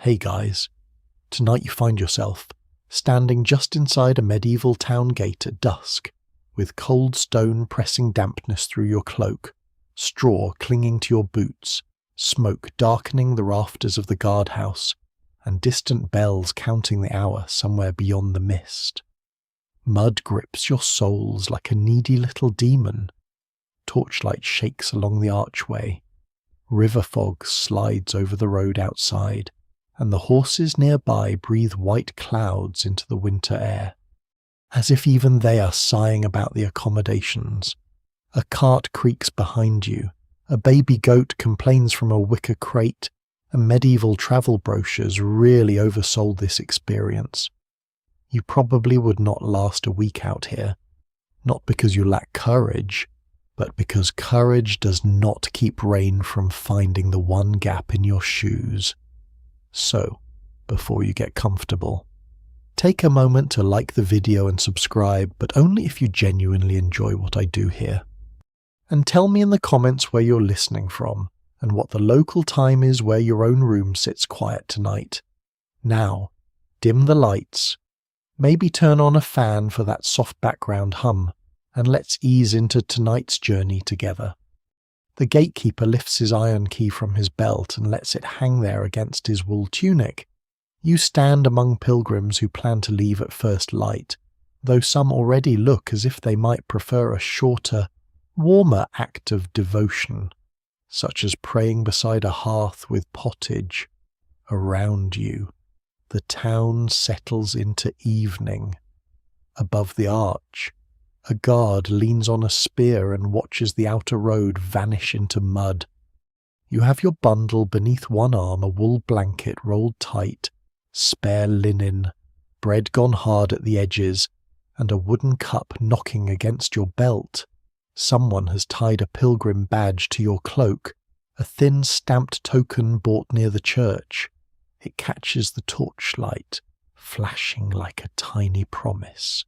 Hey guys, tonight you find yourself standing just inside a medieval town gate at dusk, with cold stone pressing dampness through your cloak, straw clinging to your boots, smoke darkening the rafters of the guardhouse, and distant bells counting the hour somewhere beyond the mist. Mud grips your souls like a needy little demon. Torchlight shakes along the archway. River fog slides over the road outside, and the horses nearby breathe white clouds into the winter air, as if even they are sighing about the accommodations. A cart creaks behind you, a baby goat complains from a wicker crate, and medieval travel brochures really oversold this experience. You probably would not last a week out here, not because you lack courage, but because courage does not keep rain from finding the one gap in your shoes. So, before you get comfortable, take a moment to like the video and subscribe, but only if you genuinely enjoy what I do here. And tell me in the comments where you're listening from, and what the local time is where your own room sits quiet tonight. Now, dim the lights, maybe turn on a fan for that soft background hum, and let's ease into tonight's journey together. The gatekeeper lifts his iron key from his belt and lets it hang there against his wool tunic. You stand among pilgrims who plan to leave at first light, though some already look as if they might prefer a shorter, warmer act of devotion, such as praying beside a hearth with pottage. Around you, the town settles into evening. Above the arch, a guard leans on a spear and watches the outer road vanish into mud. You have your bundle beneath one arm, a wool blanket rolled tight, spare linen, bread gone hard at the edges, and a wooden cup knocking against your belt. Someone has tied a pilgrim badge to your cloak, a thin stamped token bought near the church. It catches the torchlight, flashing like a tiny promise.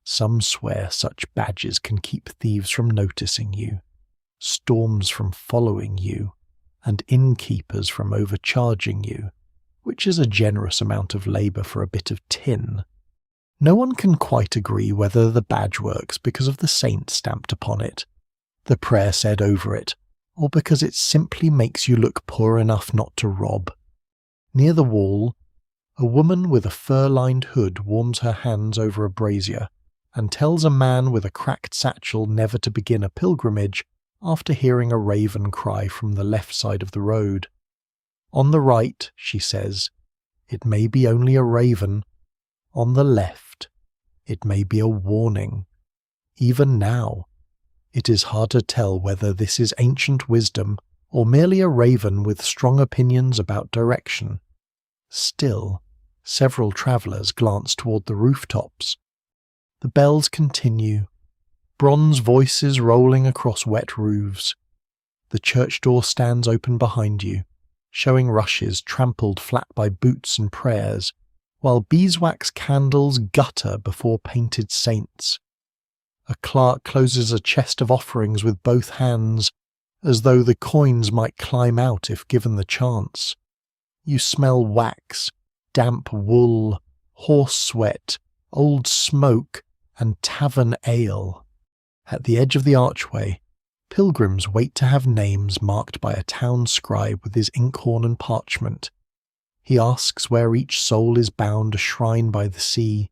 Some swear such badges can keep thieves from noticing you, storms from following you, and innkeepers from overcharging you, which is a generous amount of labour for a bit of tin. No one can quite agree whether the badge works because of the saint stamped upon it, the prayer said over it, or because it simply makes you look poor enough not to rob. Near the wall, a woman with a fur-lined hood warms her hands over a brazier and tells a man with a cracked satchel never to begin a pilgrimage after hearing a raven cry from the left side of the road. On the right, she says, it may be only a raven. On the left, it may be a warning. Even now, it is hard to tell whether this is ancient wisdom or merely a raven with strong opinions about direction. Still, several travellers glance toward the rooftops. The bells continue, bronze voices rolling across wet roofs. The church door stands open behind you, showing rushes trampled flat by boots and prayers, while beeswax candles gutter before painted saints. A clerk closes a chest of offerings with both hands, as though the coins might climb out if given the chance. You smell wax, damp wool, horse sweat, old smoke, and tavern ale. At the edge of the archway, pilgrims wait to have names marked by a town scribe with his inkhorn and parchment. He asks where each soul is bound, a shrine by the sea,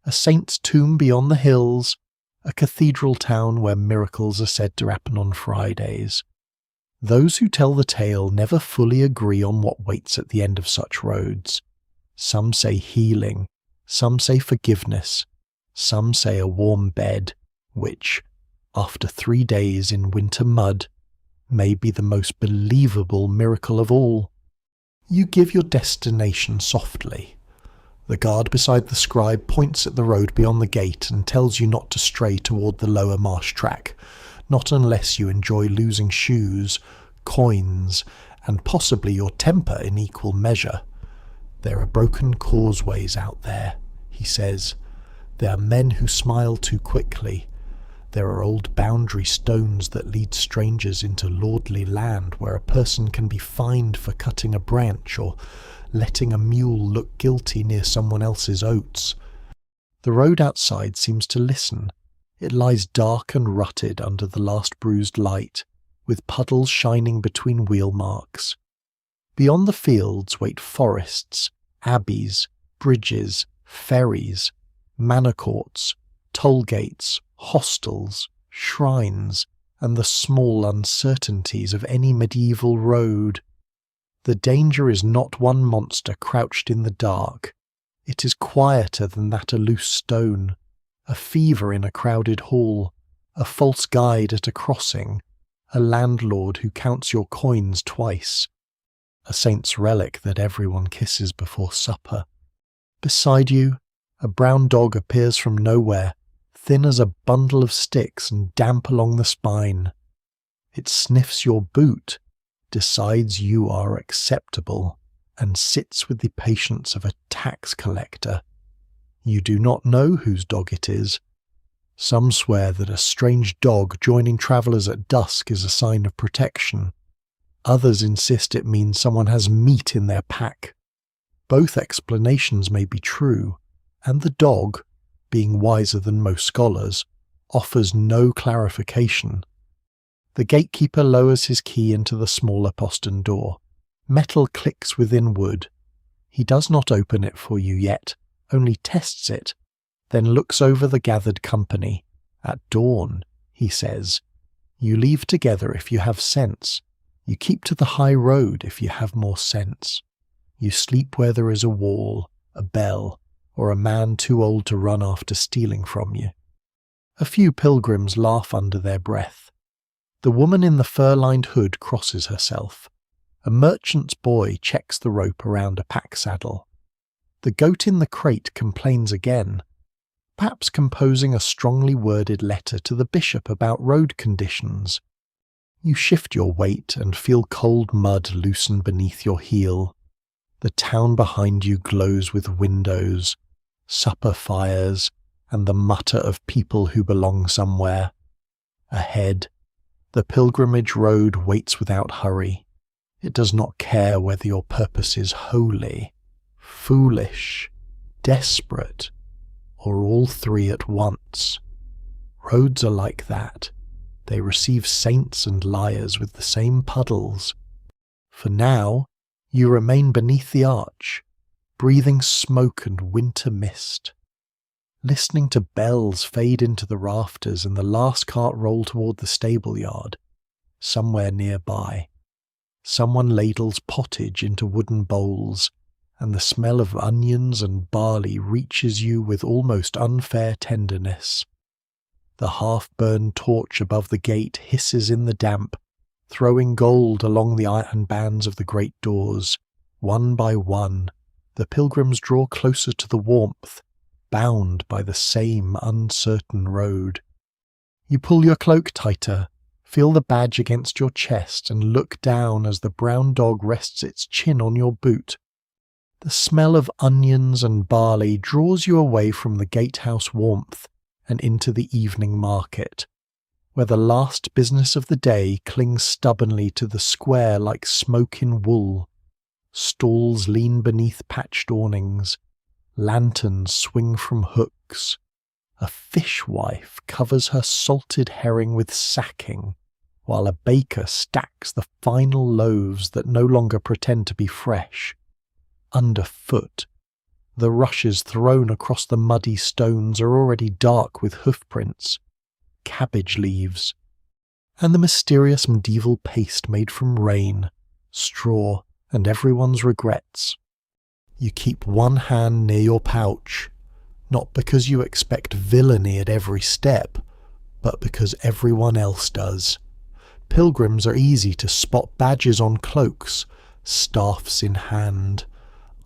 a saint's tomb beyond the hills, a cathedral town where miracles are said to happen on Fridays. Those who tell the tale never fully agree on what waits at the end of such roads. Some say healing, some say forgiveness, some say a warm bed, which, after 3 days in winter mud, may be the most believable miracle of all. You give your destination softly. The guard beside the scribe points at the road beyond the gate and tells you not to stray toward the lower marsh track, not unless you enjoy losing shoes, coins, and possibly your temper in equal measure. There are broken causeways out there, he says. There are men who smile too quickly. There are old boundary stones that lead strangers into lordly land where a person can be fined for cutting a branch or letting a mule look guilty near someone else's oats. The road outside seems to listen. It lies dark and rutted under the last bruised light, with puddles shining between wheel marks. Beyond the fields wait forests, abbeys, bridges, ferries, manor courts, toll gates, hostels, shrines, and the small uncertainties of any medieval road. The danger is not one monster crouched in the dark. It is quieter than that a loose stone, a fever in a crowded hall, a false guide at a crossing, a landlord who counts your coins twice, a saint's relic that everyone kisses before supper. Beside you, a brown dog appears from nowhere, thin as a bundle of sticks and damp along the spine. It sniffs your boot, decides you are acceptable, and sits with the patience of a tax collector. You do not know whose dog it is. Some swear that a strange dog joining travellers at dusk is a sign of protection. Others insist it means someone has meat in their pack. Both explanations may be true, and the dog, being wiser than most scholars, offers no clarification. The gatekeeper lowers his key into the smaller postern door. Metal clicks within wood. He does not open it for you yet, only tests it, then looks over the gathered company. At dawn, he says, you leave together if you have sense. You keep to the high road if you have more sense. You sleep where there is a wall, a bell, or a man too old to run after stealing from you. A few pilgrims laugh under their breath. The woman in the fur-lined hood crosses herself. A merchant's boy checks the rope around a pack saddle. The goat in the crate complains again, perhaps composing a strongly worded letter to the bishop about road conditions. You shift your weight and feel cold mud loosen beneath your heel. The town behind you glows with windows, supper fires, and the mutter of people who belong somewhere. Ahead, the pilgrimage road waits without hurry. It does not care whether your purpose is holy, foolish, desperate, or all three at once. Roads are like that. They receive saints and liars with the same puddles. For now, you remain beneath the arch, breathing smoke and winter mist, listening to bells fade into the rafters and the last cart roll toward the stable yard. Somewhere nearby, someone ladles pottage into wooden bowls, and the smell of onions and barley reaches you with almost unfair tenderness. The half-burned torch above the gate hisses in the damp, throwing gold along the iron bands of the great doors. One by one, the pilgrims draw closer to the warmth, bound by the same uncertain road. You pull your cloak tighter, feel the badge against your chest, and look down as the brown dog rests its chin on your boot. The smell of onions and barley draws you away from the gatehouse warmth and into the evening market, where the last business of the day clings stubbornly to the square like smoke in wool. Stalls lean beneath patched awnings, lanterns swing from hooks. A fishwife covers her salted herring with sacking, while a baker stacks the final loaves that no longer pretend to be fresh. Underfoot, the rushes thrown across the muddy stones are already dark with hoofprints, cabbage leaves, and the mysterious medieval paste made from rain, straw, and everyone's regrets. You keep one hand near your pouch, not because you expect villainy at every step, but because everyone else does. Pilgrims are easy to spot badges on cloaks, staffs in hand,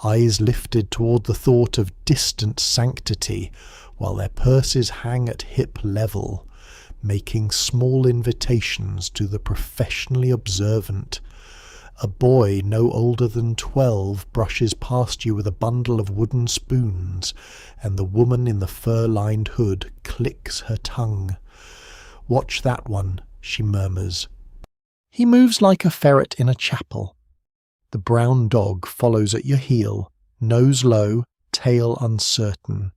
eyes lifted toward the thought of distant sanctity, while their purses hang at hip level, making small invitations to the professionally observant. A boy no older than 12 brushes past you with a bundle of wooden spoons, and the woman in the fur-lined hood clicks her tongue. "Watch that one," she murmurs. He moves like a ferret in a chapel. The brown dog follows at your heel, nose low, tail uncertain.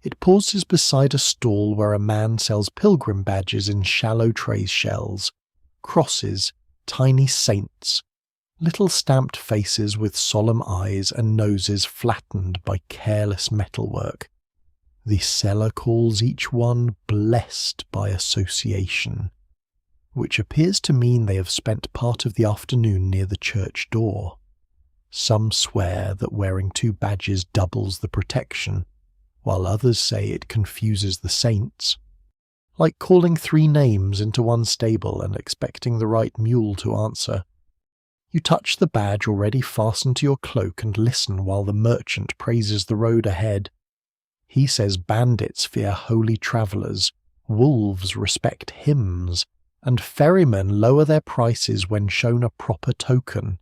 It pauses beside a stall where a man sells pilgrim badges in shallow tray shells, crosses, tiny saints, little stamped faces with solemn eyes and noses flattened by careless metalwork. The seller calls each one blessed by association, which appears to mean they have spent part of the afternoon near the church door. Some swear that wearing 2 badges doubles the protection, while others say it confuses the saints. Like calling 3 names into one stable and expecting the right mule to answer. You touch the badge already fastened to your cloak and listen while the merchant praises the road ahead. He says bandits fear holy travellers, wolves respect hymns, and ferrymen lower their prices when shown a proper token.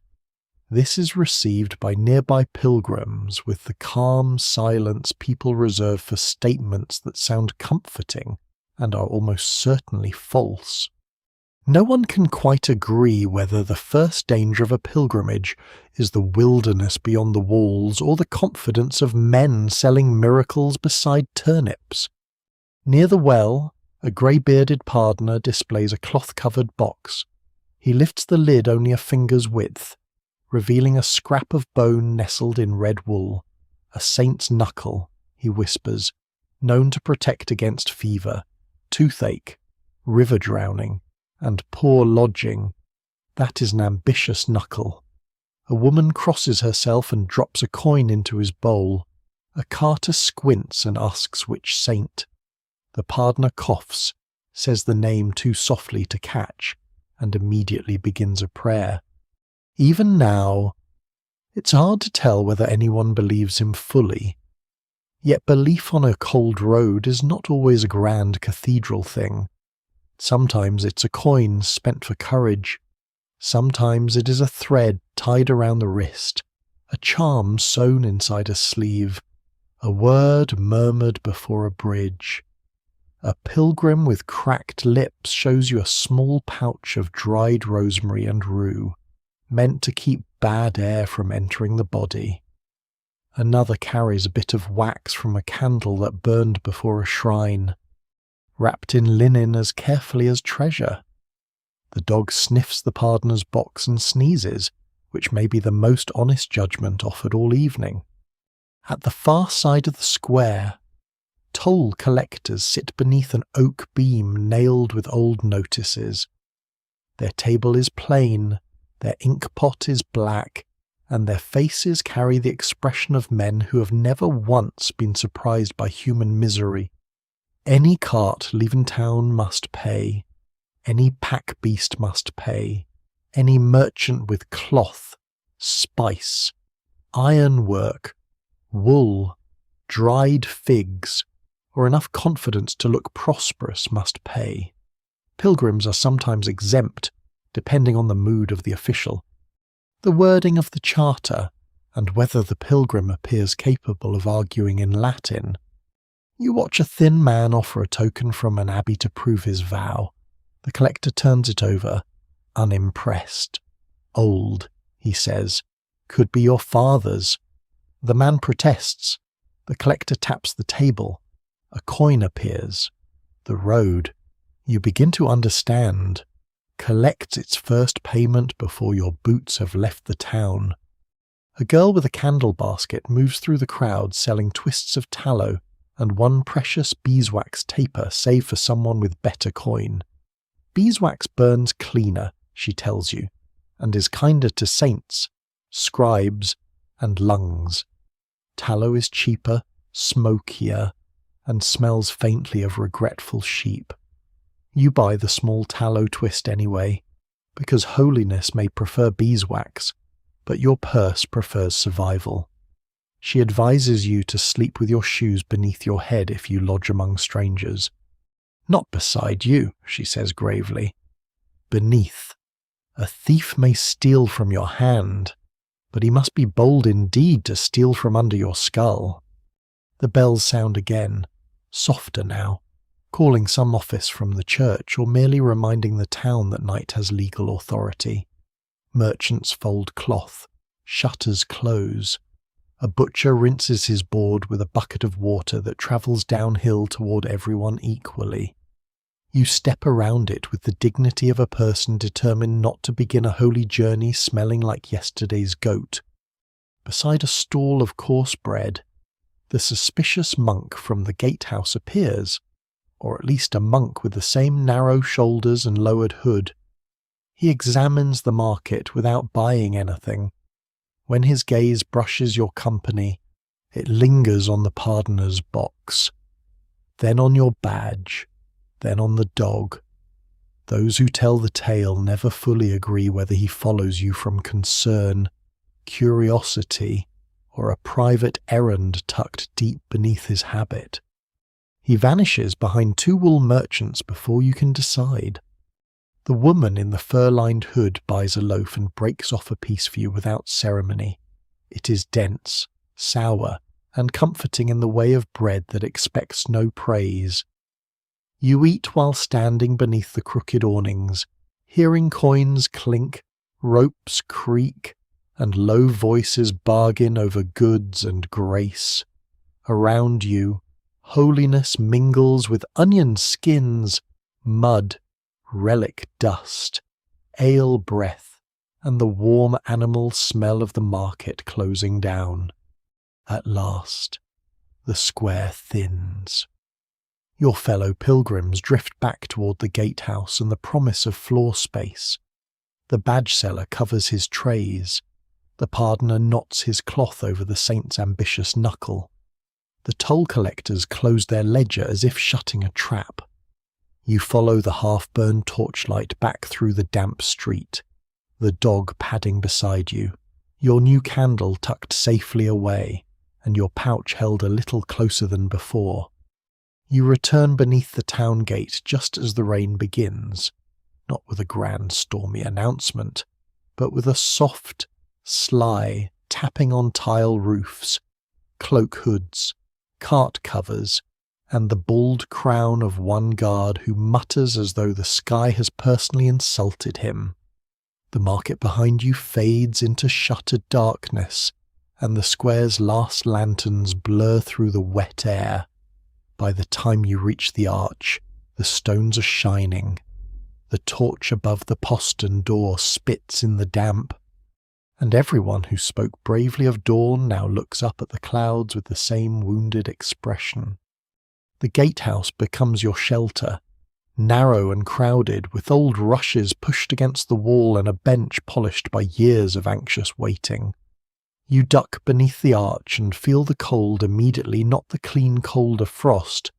This is received by nearby pilgrims with the calm silence people reserve for statements that sound comforting and are almost certainly false. No one can quite agree whether the first danger of a pilgrimage is the wilderness beyond the walls or the confidence of men selling miracles beside turnips. Near the well, a grey-bearded pardoner displays a cloth-covered box. He lifts the lid only a finger's width, revealing a scrap of bone nestled in red wool. A saint's knuckle, he whispers, known to protect against fever, toothache, river drowning, and poor lodging. That is an ambitious knuckle. A woman crosses herself and drops a coin into his bowl. A carter squints and asks which saint. The pardoner coughs, says the name too softly to catch, and immediately begins a prayer. Even now, it's hard to tell whether anyone believes him fully. Yet belief on a cold road is not always a grand cathedral thing. Sometimes it's a coin spent for courage. Sometimes it is a thread tied around the wrist, a charm sewn inside a sleeve, a word murmured before a bridge. A pilgrim with cracked lips shows you a small pouch of dried rosemary and rue, meant to keep bad air from entering the body. Another carries a bit of wax from a candle that burned before a shrine, wrapped in linen as carefully as treasure. The dog sniffs the pardoner's box and sneezes, which may be the most honest judgment offered all evening. At the far side of the square, toll collectors sit beneath an oak beam nailed with old notices. Their table is plain, their ink pot is black, and their faces carry the expression of men who have never once been surprised by human misery. Any cart leaving town must pay. Any pack beast must pay. Any merchant with cloth, spice, ironwork, wool, dried figs, or enough confidence to look prosperous must pay. Pilgrims are sometimes exempt, depending on the mood of the official. The wording of the charter, and whether the pilgrim appears capable of arguing in Latin. You watch a thin man offer a token from an abbey to prove his vow. The collector turns it over, unimpressed. Old, he says, could be your father's. The man protests. The collector taps the table. A coin appears. The road, you begin to understand, collects its first payment before your boots have left the town. A girl with a candle basket moves through the crowd selling twists of tallow and one precious beeswax taper saved for someone with better coin. Beeswax burns cleaner, she tells you, and is kinder to saints, scribes, and lungs. Tallow is cheaper, smokier, and smells faintly of regretful sheep. You buy the small tallow twist anyway, because holiness may prefer beeswax, but your purse prefers survival. She advises you to sleep with your shoes beneath your head if you lodge among strangers. Not beside you, she says gravely. Beneath. A thief may steal from your hand, but he must be bold indeed to steal from under your skull. The bells sound again, softer now, calling some office from the church or merely reminding the town that night has legal authority. Merchants fold cloth, shutters close. A butcher rinses his board with a bucket of water that travels downhill toward everyone equally. You step around it with the dignity of a person determined not to begin a holy journey smelling like yesterday's goat. Beside a stall of coarse bread, the suspicious monk from the gatehouse appears, or at least a monk with the same narrow shoulders and lowered hood. He examines the market without buying anything. When his gaze brushes your company, it lingers on the pardoner's box, then on your badge, then on the dog. Those who tell the tale never fully agree whether he follows you from concern, curiosity, or a private errand tucked deep beneath his habit. He vanishes behind two wool merchants before you can decide. The woman in the fur-lined hood buys a loaf and breaks off a piece for you without ceremony. It is dense, sour, and comforting in the way of bread that expects no praise. You eat while standing beneath the crooked awnings, hearing coins clink, ropes creak, and low voices bargain over goods and grace. Around you, holiness mingles with onion skins, mud, relic dust, ale breath, and the warm animal smell of the market closing down. At last, the square thins. Your fellow pilgrims drift back toward the gatehouse and the promise of floor space. The badge seller covers his trays. The pardoner knots his cloth over the saint's ambitious knuckle. The toll collectors close their ledger as if shutting a trap. You follow the half-burned torchlight back through the damp street, the dog padding beside you, your new candle tucked safely away, and your pouch held a little closer than before. You return beneath the town gate just as the rain begins, not with a grand stormy announcement, but with a soft, sly tapping on tile roofs, cloak hoods, cart covers, and the bald crown of one guard who mutters as though the sky has personally insulted him. The market behind you fades into shuttered darkness, and the square's last lanterns blur through the wet air. By the time you reach the arch, the stones are shining. The torch above the postern door spits in the damp, and everyone who spoke bravely of dawn now looks up at the clouds with the same wounded expression. The gatehouse becomes your shelter, narrow and crowded, with old rushes pushed against the wall and a bench polished by years of anxious waiting. You duck beneath the arch and feel the cold immediately, not the clean cold of frost,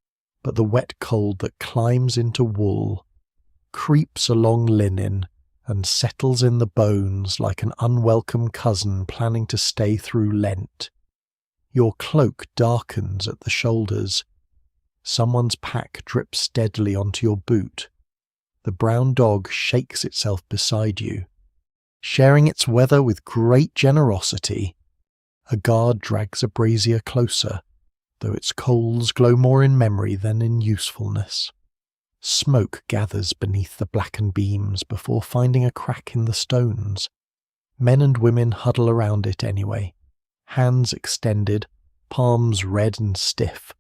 but the wet cold that climbs into wool, creeps along linen, and settles in the bones like an unwelcome cousin planning to stay through Lent. Your cloak darkens at the shoulders. Someone's pack drips steadily onto your boot. The brown dog shakes itself beside you. Sharing its weather with great generosity, a guard drags a brazier closer, though its coals glow more in memory than in usefulness. Smoke gathers beneath the blackened beams before finding a crack in the stones. Men and women huddle around it anyway, hands extended, palms red and stiff.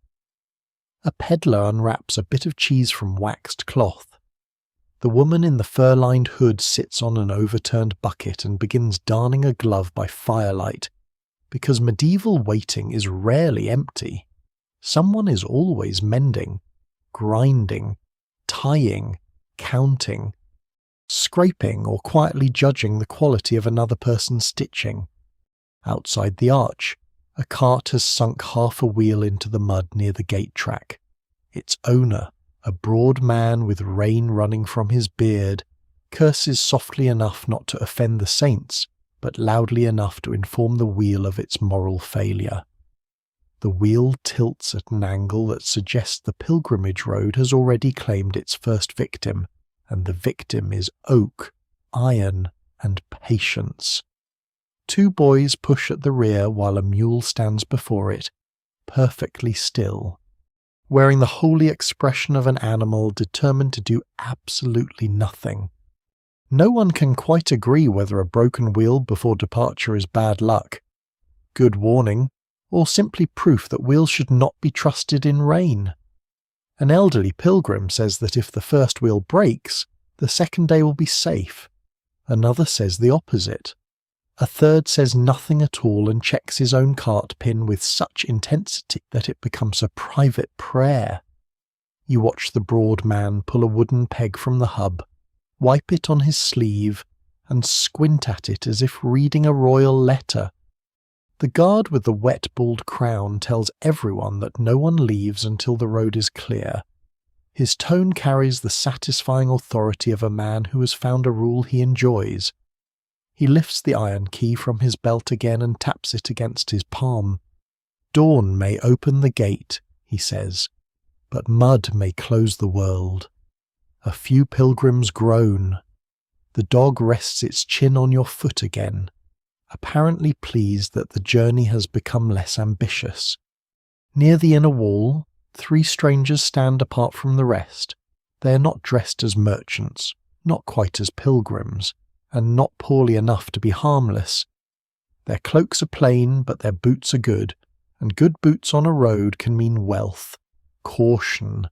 A peddler unwraps a bit of cheese from waxed cloth. The woman in the fur-lined hood sits on an overturned bucket and begins darning a glove by firelight, because medieval waiting is rarely empty. Someone is always mending, grinding, tying, counting, scraping or quietly judging the quality of another person's stitching. Outside the arch, a cart has sunk half a wheel into the mud near the gate track. Its owner, a broad man with rain running from his beard, curses softly enough not to offend the saints, but loudly enough to inform the wheel of its moral failure. The wheel tilts at an angle that suggests the pilgrimage road has already claimed its first victim, and the victim is oak, iron, and patience. Two boys push at the rear while a mule stands before it, perfectly still, wearing the holy expression of an animal determined to do absolutely nothing. No one can quite agree whether a broken wheel before departure is bad luck, good warning, or simply proof that wheels should not be trusted in rain. An elderly pilgrim says that if the first wheel breaks, the second day will be safe. Another says the opposite. A third says nothing at all and checks his own cart pin with such intensity that it becomes a private prayer. You watch the broad man pull a wooden peg from the hub, wipe it on his sleeve, and squint at it as if reading a royal letter. The guard with the wet bald crown tells everyone that no one leaves until the road is clear. His tone carries the satisfying authority of a man who has found a rule he enjoys. He lifts the iron key from his belt again and taps it against his palm. Dawn may open the gate, he says, but mud may close the world. A few pilgrims groan. The dog rests its chin on your foot again, apparently pleased that the journey has become less ambitious. Near the inner wall, 3 strangers stand apart from the rest. They are not dressed as merchants, not quite as pilgrims, and not poorly enough to be harmless. Their cloaks are plain, but their boots are good, and good boots on a road can mean wealth, caution,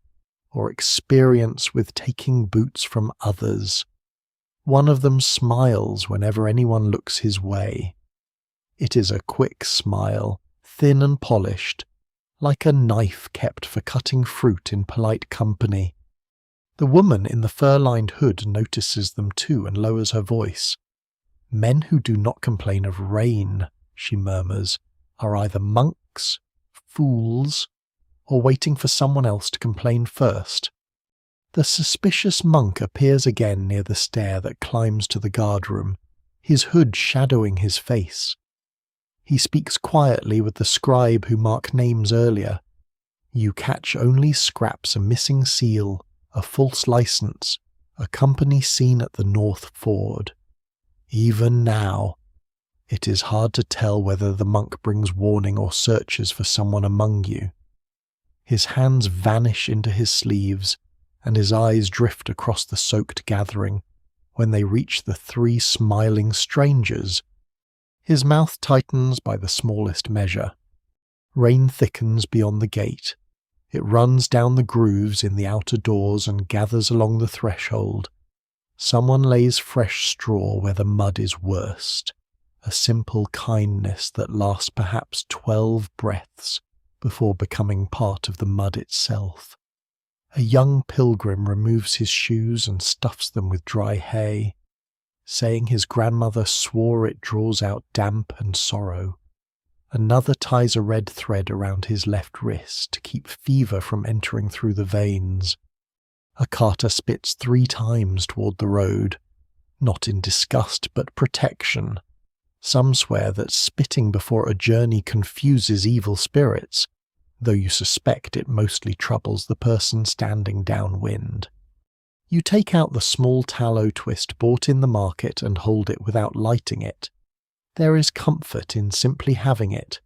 or experience with taking boots from others. One of them smiles whenever anyone looks his way. It is a quick smile, thin and polished, like a knife kept for cutting fruit in polite company. The woman in the fur-lined hood notices them too and lowers her voice. Men who do not complain of rain, she murmurs, are either monks, fools, or waiting for someone else to complain first. The suspicious monk appears again near the stair that climbs to the guardroom, his hood shadowing his face. He speaks quietly with the scribe who marked names earlier. You catch only scraps: a missing seal, a false license, a company seen at the North Ford. Even now, it is hard to tell whether the monk brings warning or searches for someone among you. His hands vanish into his sleeves, and his eyes drift across the soaked gathering when they reach the 3 smiling strangers. His mouth tightens by the smallest measure. Rain thickens beyond the gate. It runs down the grooves in the outer doors and gathers along the threshold. Someone lays fresh straw where the mud is worst, a simple kindness that lasts perhaps 12 breaths before becoming part of the mud itself. A young pilgrim removes his shoes and stuffs them with dry hay, saying his grandmother swore it draws out damp and sorrow. Another ties a red thread around his left wrist to keep fever from entering through the veins. A carter spits 3 times toward the road, not in disgust but protection. Some swear that spitting before a journey confuses evil spirits, though you suspect it mostly troubles the person standing downwind. You take out the small tallow twist bought in the market and hold it without lighting it. There is comfort in simply having it.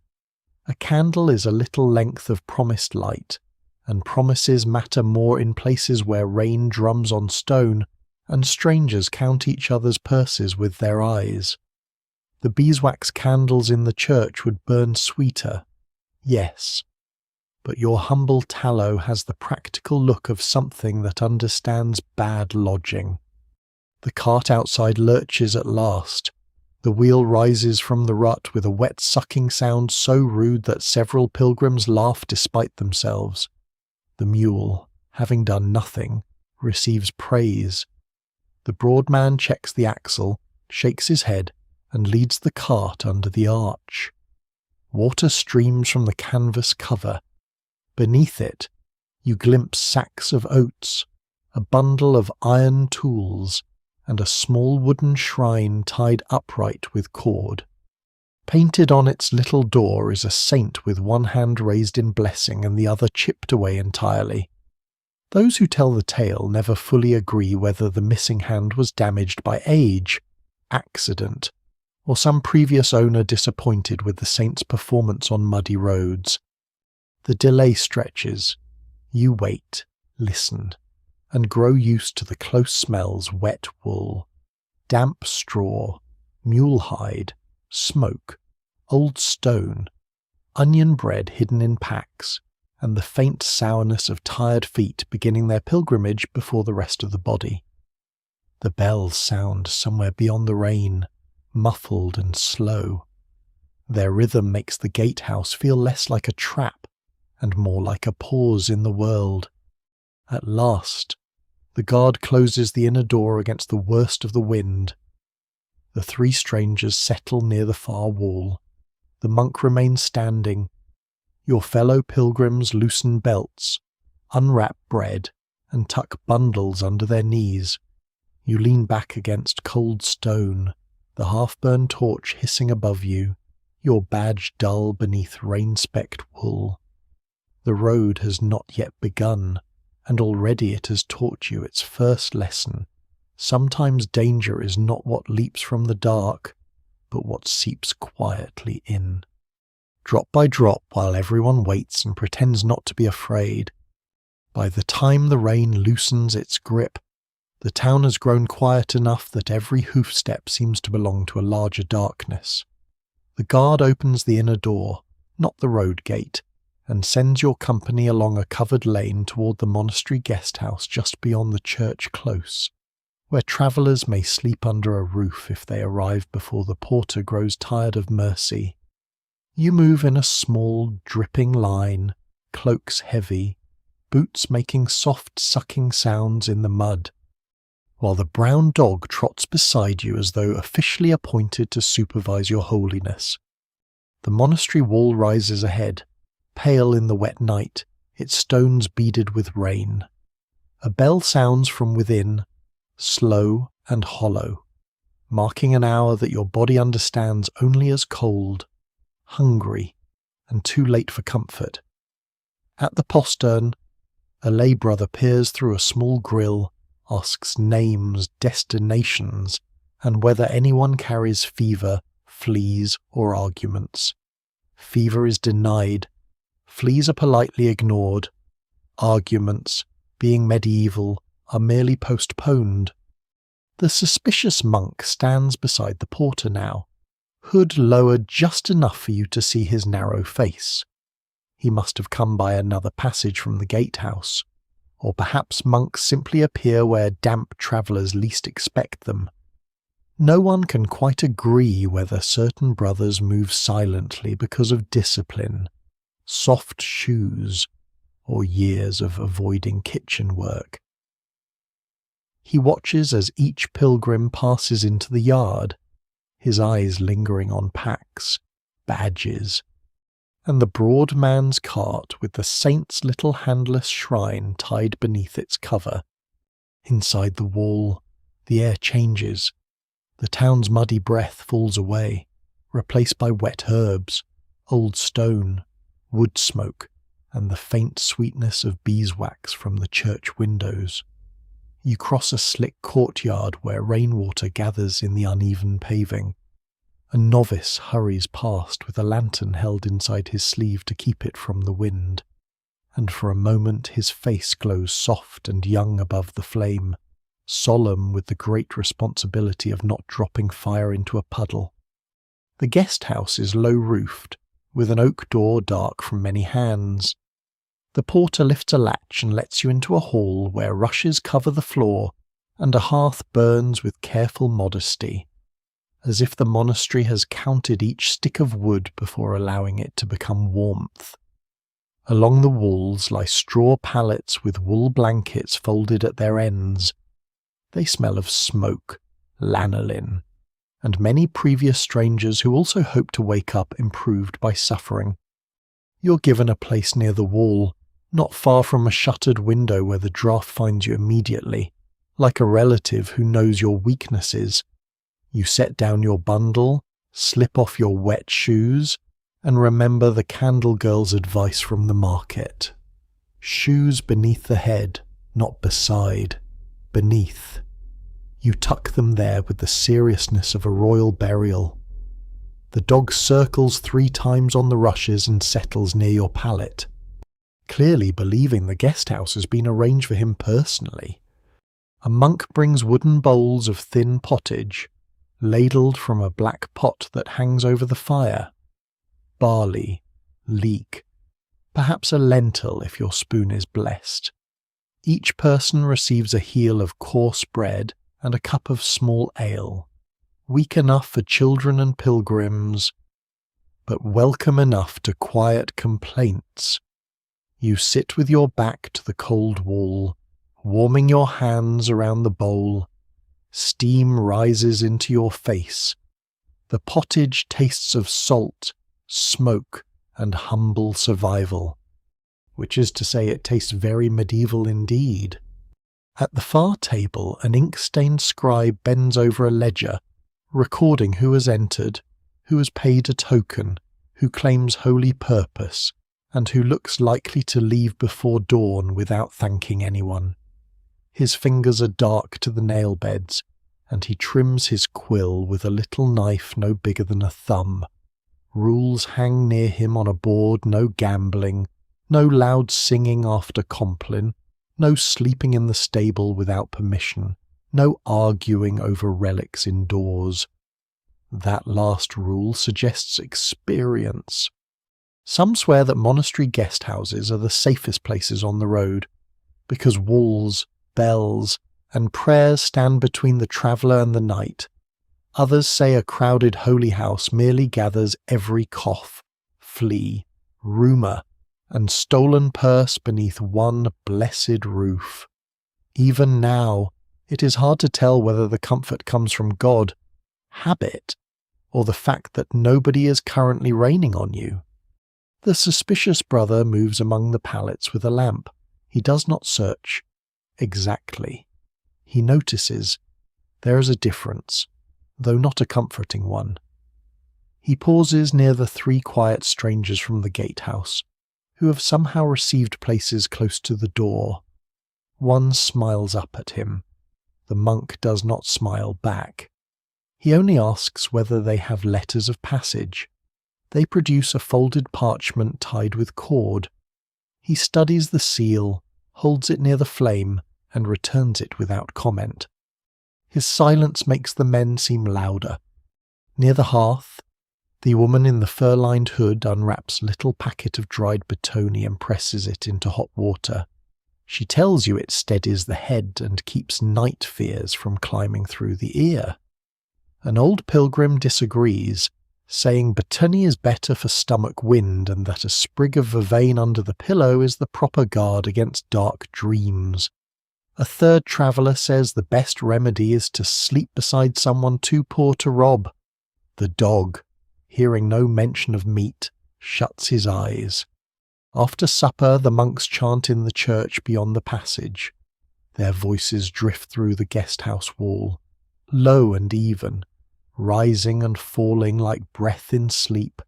A candle is a little length of promised light, and promises matter more in places where rain drums on stone and strangers count each other's purses with their eyes. The beeswax candles in the church would burn sweeter, yes, but your humble tallow has the practical look of something that understands bad lodging. The cart outside lurches at last. The wheel rises from the rut with a wet sucking sound so rude that several pilgrims laugh despite themselves. The mule, having done nothing, receives praise. The broad man checks the axle, shakes his head, and leads the cart under the arch. Water streams from the canvas cover. Beneath it, you glimpse sacks of oats, a bundle of iron tools, and a small wooden shrine tied upright with cord. Painted on its little door is a saint with one hand raised in blessing and the other chipped away entirely. Those who tell the tale never fully agree whether the missing hand was damaged by age, accident, or some previous owner disappointed with the saint's performance on muddy roads. The delay stretches. You wait, listen, and grow used to the close smells wet wool, damp straw, mule hide, smoke, old stone, onion bread hidden in packs, and the faint sourness of tired feet beginning their pilgrimage before the rest of the body. The bells sound somewhere beyond the rain, muffled and slow. Their rhythm makes the gatehouse feel less like a trap and more like a pause in the world. At last, the guard closes the inner door against the worst of the wind. The three strangers settle near the far wall. The monk remains standing. Your fellow pilgrims loosen belts, unwrap bread, and tuck bundles under their knees. You lean back against cold stone, the half-burned torch hissing above you, your badge dull beneath rain-specked wool. The road has not yet begun, and already it has taught you its first lesson. Sometimes danger is not what leaps from the dark, but what seeps quietly in. Drop by drop, while everyone waits and pretends not to be afraid. By the time the rain loosens its grip, the town has grown quiet enough that every hoofstep seems to belong to a larger darkness. The guard opens the inner door, not the road gate, and sends your company along a covered lane toward the monastery guest house just beyond the church close, where travellers may sleep under a roof if they arrive before the porter grows tired of mercy. You move in a small, dripping line, cloaks heavy, boots making soft sucking sounds in the mud, while the brown dog trots beside you as though officially appointed to supervise your holiness. The monastery wall rises ahead, pale in the wet night, its stones beaded with rain. A bell sounds from within, slow and hollow, marking an hour that your body understands only as cold, hungry, and too late for comfort. At the postern, a lay brother peers through a small grille, asks names, destinations, and whether anyone carries fever, fleas, or arguments. Fever is denied, fleas are politely ignored, arguments, being medieval, are merely postponed. The suspicious monk stands beside the porter now, hood lowered just enough for you to see his narrow face. He must have come by another passage from the gatehouse, or perhaps monks simply appear where damp travellers least expect them. No one can quite agree whether certain brothers move silently because of discipline, soft shoes, or years of avoiding kitchen work. He watches as each pilgrim passes into the yard, his eyes lingering on packs, badges, and the broad man's cart with the saint's little handless shrine tied beneath its cover. Inside the wall, the air changes. The town's muddy breath falls away, replaced by wet herbs, old stone, wood smoke, and the faint sweetness of beeswax from the church windows. You cross a slick courtyard where rainwater gathers in the uneven paving. A novice hurries past with a lantern held inside his sleeve to keep it from the wind, and for a moment his face glows soft and young above the flame, solemn with the great responsibility of not dropping fire into a puddle. The guest house is low-roofed, with an oak door dark from many hands. The porter lifts a latch and lets you into a hall where rushes cover the floor and a hearth burns with careful modesty, as if the monastery has counted each stick of wood before allowing it to become warmth. Along the walls lie straw pallets with wool blankets folded at their ends. They smell of smoke, lanolin, and many previous strangers who also hope to wake up improved by suffering. You're given a place near the wall, not far from a shuttered window where the draught finds you immediately, like a relative who knows your weaknesses. You set down your bundle, slip off your wet shoes, and remember the candle girl's advice from the market. Shoes beneath the head, not beside, beneath. You tuck them there with the seriousness of a royal burial. The dog circles 3 times on the rushes and settles near your pallet, clearly believing the guest house has been arranged for him personally. A monk brings wooden bowls of thin pottage, ladled from a black pot that hangs over the fire. Barley, leek, perhaps a lentil if your spoon is blessed. Each person receives a heel of coarse bread and a cup of small ale, weak enough for children and pilgrims, but welcome enough to quiet complaints. You sit with your back to the cold wall, warming your hands around the bowl. Steam rises into your face. The pottage tastes of salt, smoke, and humble survival, which is to say it tastes very medieval indeed. At the far table, an ink-stained scribe bends over a ledger, recording who has entered, who has paid a token, who claims holy purpose, and who looks likely to leave before dawn without thanking anyone. His fingers are dark to the nail beds, and he trims his quill with a little knife no bigger than a thumb. Rules hang near him on a board: no gambling, no loud singing after Compline, no sleeping in the stable without permission, no arguing over relics indoors. That last rule suggests experience. Some swear that monastery guest houses are the safest places on the road, because walls, bells, and prayers stand between the traveller and the night. Others say a crowded holy house merely gathers every cough, flea, rumour, and stolen purse beneath one blessed roof. Even now, it is hard to tell whether the comfort comes from God, habit, or the fact that nobody is currently raining on you. The suspicious brother moves among the pallets with a lamp. He does not search. Exactly. He notices there is a difference, though not a comforting one. He pauses near the three quiet strangers from the gatehouse, who have somehow received places close to the door. One smiles up at him. The monk does not smile back. He only asks whether they have letters of passage. They produce a folded parchment tied with cord. He studies the seal, holds it near the flame, and returns it without comment. His silence makes the men seem louder. Near the hearth, the woman in the fur-lined hood unwraps a little packet of dried batoni and presses it into hot water. She tells you it steadies the head and keeps night fears from climbing through the ear. An old pilgrim disagrees, saying batoni is better for stomach wind and that a sprig of vervain under the pillow is the proper guard against dark dreams. A third traveller says the best remedy is to sleep beside someone too poor to rob. The dog, hearing no mention of meat, shuts his eyes. After supper, the monks chant in the church beyond the passage. Their voices drift through the guest-house wall, low and even, rising and falling like breath in sleep.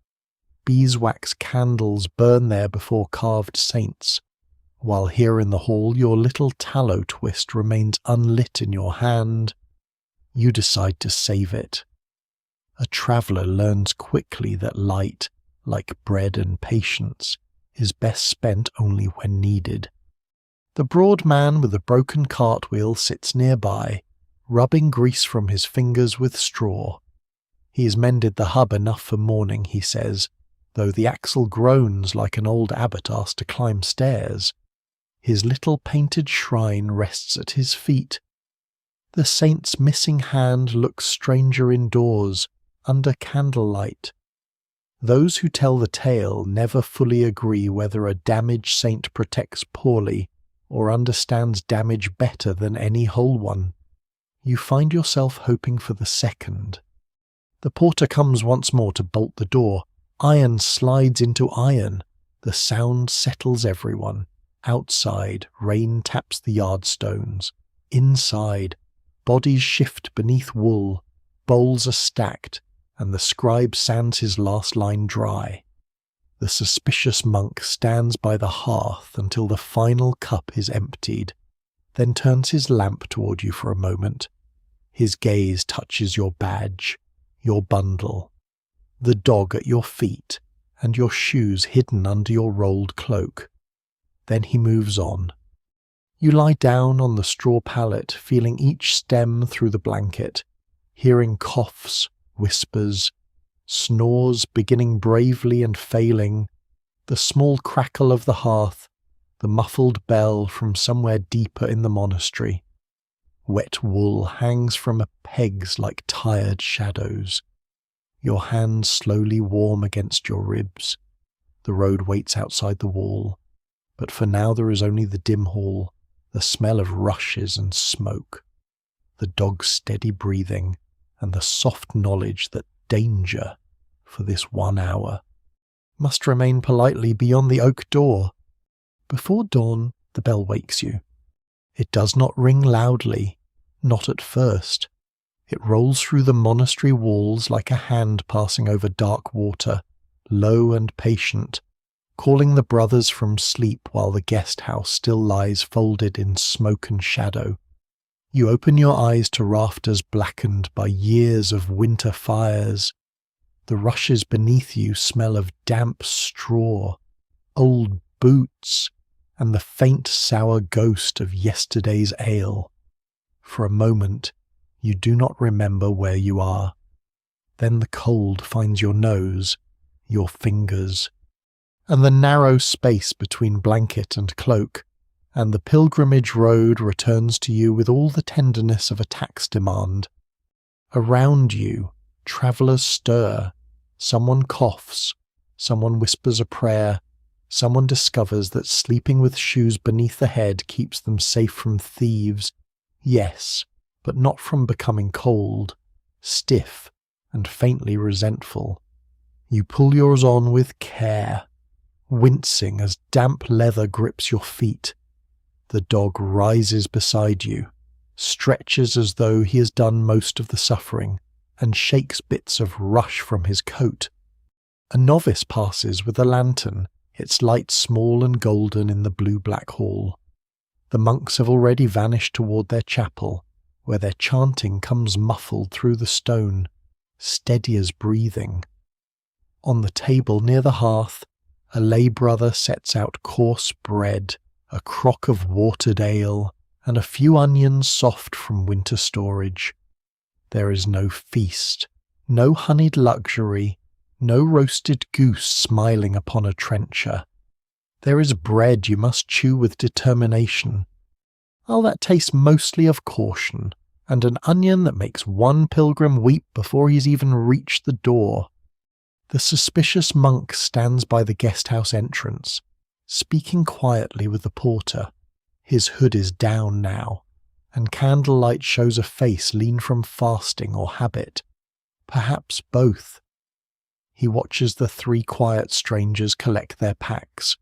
Beeswax candles burn there before carved saints, while here in the hall your little tallow twist remains unlit in your hand. You decide to save it. A traveller learns quickly that light, like bread and patience, is best spent only when needed. The broad man with the broken cartwheel sits nearby, rubbing grease from his fingers with straw. He has mended the hub enough for morning, he says, though the axle groans like an old abbot asked to climb stairs. His little painted shrine rests at his feet. The saint's missing hand looks stranger indoors, under candlelight. Those who tell the tale never fully agree whether a damaged saint protects poorly or understands damage better than any whole one. You find yourself hoping for the second. The porter comes once more to bolt the door. Iron slides into iron. The sound settles everyone. Outside, rain taps the yardstones. Inside, bodies shift beneath wool. Bowls are stacked, and the scribe sands his last line dry. The suspicious monk stands by the hearth until the final cup is emptied, then turns his lamp toward you for a moment. His gaze touches your badge, your bundle, the dog at your feet, and your shoes hidden under your rolled cloak. Then he moves on. You lie down on the straw pallet, feeling each stem through the blanket, hearing coughs, whispers, snores beginning bravely and failing, the small crackle of the hearth, the muffled bell from somewhere deeper in the monastery. Wet wool hangs from pegs like tired shadows. Your hands slowly warm against your ribs. The road waits outside the wall, but for now there is only the dim hall, the smell of rushes and smoke, the dog's steady breathing, and the soft knowledge that danger, for this 1 hour, must remain politely beyond the oak door. Before dawn, the bell wakes you. It does not ring loudly, not at first. It rolls through the monastery walls like a hand passing over dark water, low and patient, calling the brothers from sleep while the guest house still lies folded in smoke and shadow. You open your eyes to rafters blackened by years of winter fires. The rushes beneath you smell of damp straw, old boots, and the faint sour ghost of yesterday's ale. For a moment, you do not remember where you are. Then the cold finds your nose, your fingers, and the narrow space between blanket and cloak, and the pilgrimage road returns to you with all the tenderness of a tax demand. Around you, travellers stir, someone coughs, someone whispers a prayer, someone discovers that sleeping with shoes beneath the head keeps them safe from thieves. Yes, but not from becoming cold, stiff, and faintly resentful. You pull yours on with care, wincing as damp leather grips your feet. The dog rises beside you, stretches as though he has done most of the suffering, and shakes bits of rush from his coat. A novice passes with a lantern, its light small and golden in the blue-black hall. The monks have already vanished toward their chapel, where their chanting comes muffled through the stone, steady as breathing. On the table near the hearth, a lay brother sets out coarse bread, a crock of watered ale, and a few onions soft from winter storage. There is no feast, no honeyed luxury, no roasted goose smiling upon a trencher. There is bread you must chew with determination. All that tastes mostly of caution, and an onion that makes one pilgrim weep before he's even reached the door. The suspicious monk stands by the guest-house entrance, speaking quietly with the porter. His hood is down now, and candlelight shows a face lean from fasting or habit, perhaps both. He watches the 3 quiet strangers collect their packs.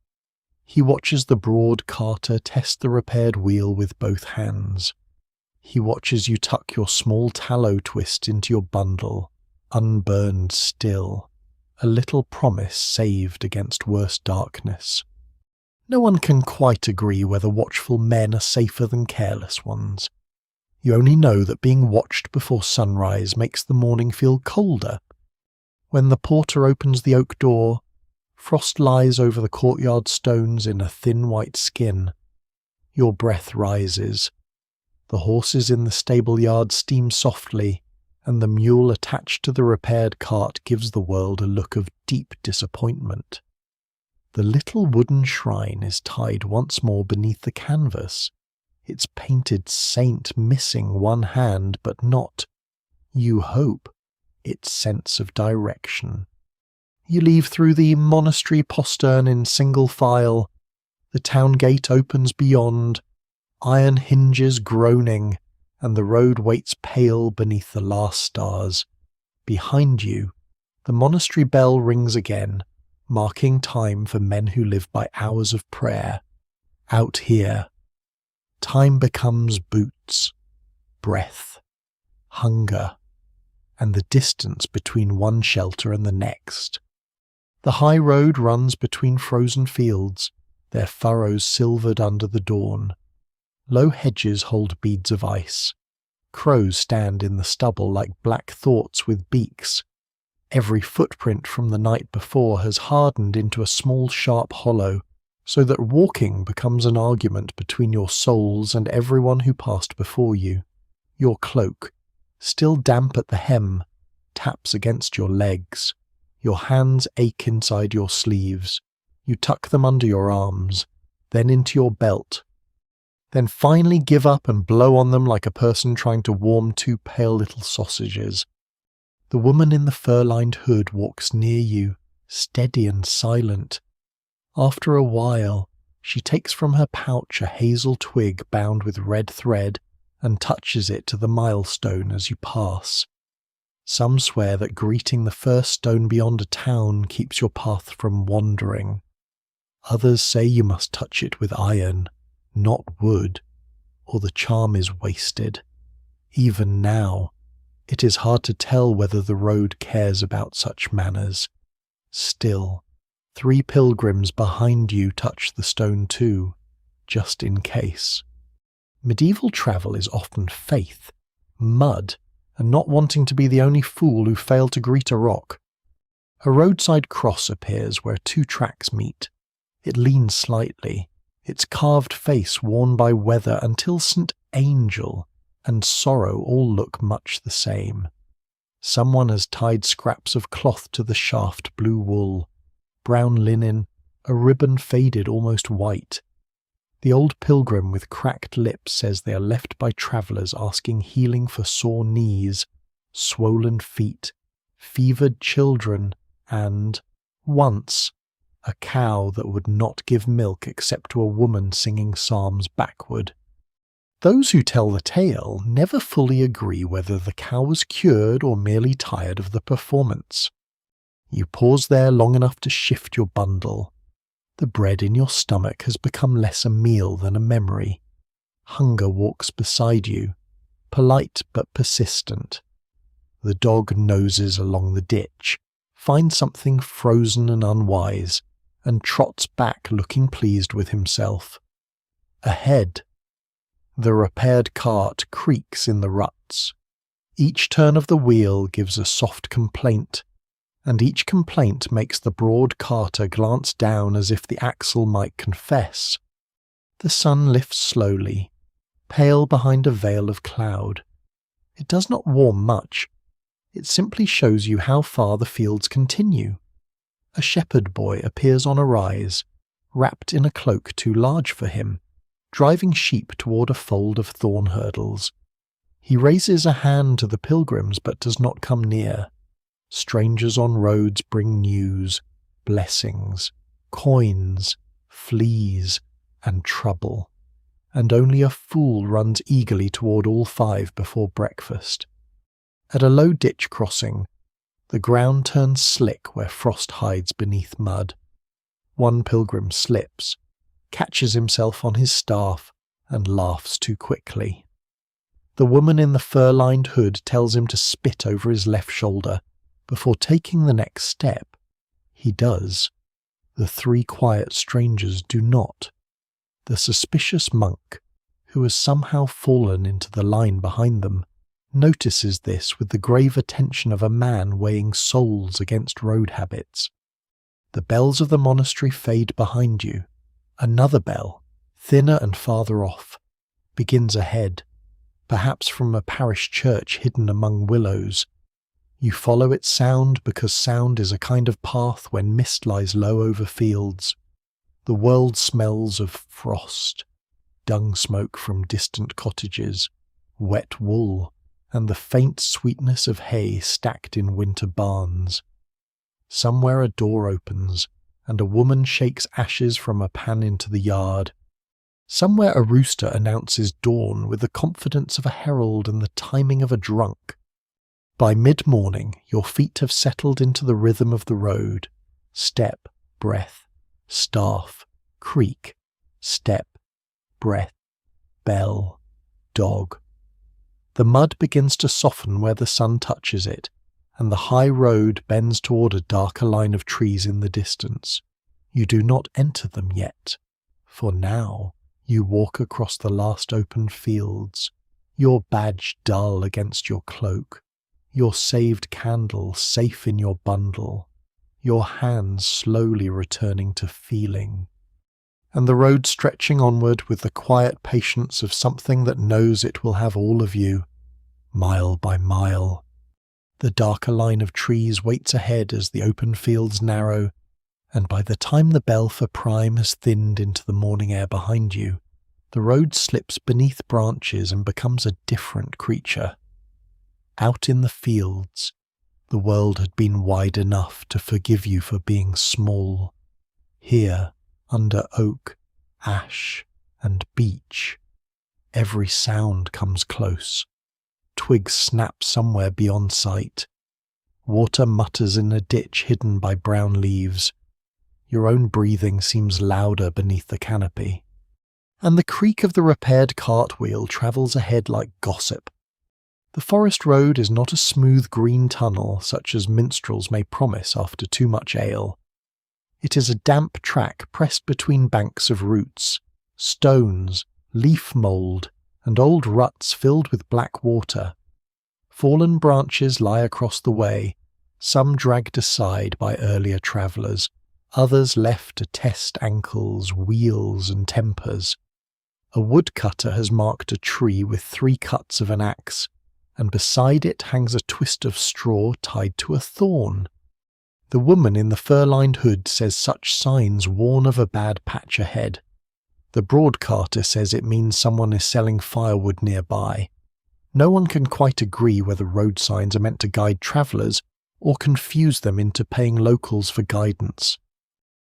He watches the broad carter test the repaired wheel with both hands. He watches you tuck your small tallow twist into your bundle, unburned still, a little promise saved against worse darkness. No one can quite agree whether watchful men are safer than careless ones. You only know that being watched before sunrise makes the morning feel colder. When the porter opens the oak door, frost lies over the courtyard stones in a thin white skin. Your breath rises. The horses in the stable yard steam softly, and the mule attached to the repaired cart gives the world a look of deep disappointment. The little wooden shrine is tied once more beneath the canvas, its painted saint missing one hand, but not, you hope, its sense of direction. You leave through the monastery postern in single file. The town gate opens beyond, iron hinges groaning, and the road waits pale beneath the last stars. Behind you, the monastery bell rings again, marking time for men who live by hours of prayer. Out here, time becomes boots, breath, hunger, and the distance between one shelter and the next. The high road runs between frozen fields, their furrows silvered under the dawn. Low hedges hold beads of ice. Crows stand in the stubble like black thoughts with beaks. Every footprint from the night before has hardened into a small sharp hollow, so that walking becomes an argument between your souls and everyone who passed before you. Your cloak, still damp at the hem, taps against your legs. Your hands ache inside your sleeves. You tuck them under your arms, then into your belt. Then finally give up and blow on them like a person trying to warm two pale little sausages. The woman in the fur-lined hood walks near you, steady and silent. After a while, she takes from her pouch a hazel twig bound with red thread and touches it to the milestone as you pass. Some swear that greeting the first stone beyond a town keeps your path from wandering. Others say you must touch it with iron, not wood, or the charm is wasted. Even now, it is hard to tell whether the road cares about such manners. Still, 3 pilgrims behind you touch the stone too, just in case. Medieval travel is often faith, mud, and not wanting to be the only fool who failed to greet a rock. A roadside cross appears where 2 tracks meet. It leans slightly, its carved face worn by weather until St. Angel and Sorrow all look much the same. Someone has tied scraps of cloth to the shaft, blue wool, brown linen, a ribbon faded almost white. The old pilgrim with cracked lips says they are left by travellers asking healing for sore knees, swollen feet, fevered children, and, once, a cow that would not give milk except to a woman singing psalms backward. Those who tell the tale never fully agree whether the cow was cured or merely tired of the performance. You pause there long enough to shift your bundle. The bread in your stomach has become less a meal than a memory. Hunger walks beside you, polite but persistent. The dog noses along the ditch, finds something frozen and unwise, and trots back looking pleased with himself. Ahead, the repaired cart creaks in the ruts. Each turn of the wheel gives a soft complaint, and each complaint makes the broad carter glance down as if the axle might confess. The sun lifts slowly, pale behind a veil of cloud. It does not warm much. It simply shows you how far the fields continue. A shepherd boy appears on a rise, wrapped in a cloak too large for him, driving sheep toward a fold of thorn hurdles. He raises a hand to the pilgrims but does not come near. Strangers on roads bring news, blessings, coins, fleas, and trouble, and only a fool runs eagerly toward all 5 before breakfast. At a low ditch crossing, the ground turns slick where frost hides beneath mud. One pilgrim slips, catches himself on his staff, and laughs too quickly. The woman in the fur-lined hood tells him to spit over his left shoulder. Before taking the next step, he does. The 3 quiet strangers do not. The suspicious monk, who has somehow fallen into the line behind them, notices this with the grave attention of a man weighing souls against road habits. The bells of the monastery fade behind you. Another bell, thinner and farther off, begins ahead, perhaps from a parish church hidden among willows. You follow its sound because sound is a kind of path when mist lies low over fields. The world smells of frost, dung smoke from distant cottages, wet wool, and the faint sweetness of hay stacked in winter barns. Somewhere a door opens, and a woman shakes ashes from a pan into the yard. Somewhere a rooster announces dawn with the confidence of a herald and the timing of a drunk. By mid-morning, your feet have settled into the rhythm of the road. Step, breath, staff, creak, step, breath, bell, dog. The mud begins to soften where the sun touches it, and the high road bends toward a darker line of trees in the distance. You do not enter them yet, for now you walk across the last open fields, your badge dull against your cloak, your saved candle safe in your bundle, your hands slowly returning to feeling. and the road stretching onward with the quiet patience of something that knows it will have all of you, mile by mile. The darker line of trees waits ahead as the open fields narrow, and by the time the bell for prime has thinned into the morning air behind you, the road slips beneath branches and becomes a different creature. Out in the fields, the world had been wide enough to forgive you for being small. Here, under oak, ash, and beech, every sound comes close. Twigs snap somewhere beyond sight. Water mutters in a ditch hidden by brown leaves. Your own breathing seems louder beneath the canopy. And the creak of the repaired cartwheel travels ahead like gossip. The forest road is not a smooth green tunnel such as minstrels may promise after too much ale. It is a damp track pressed between banks of roots, stones, leaf mould, and old ruts filled with black water. Fallen branches lie across the way, some dragged aside by earlier travellers, others left to test ankles, wheels, and tempers. A woodcutter has marked a tree with 3 cuts of an axe, and beside it hangs a twist of straw tied to a thorn. The woman in the fur-lined hood says such signs warn of a bad patch ahead. The broadcarter says it means someone is selling firewood nearby. No one can quite agree whether road signs are meant to guide travellers or confuse them into paying locals for guidance.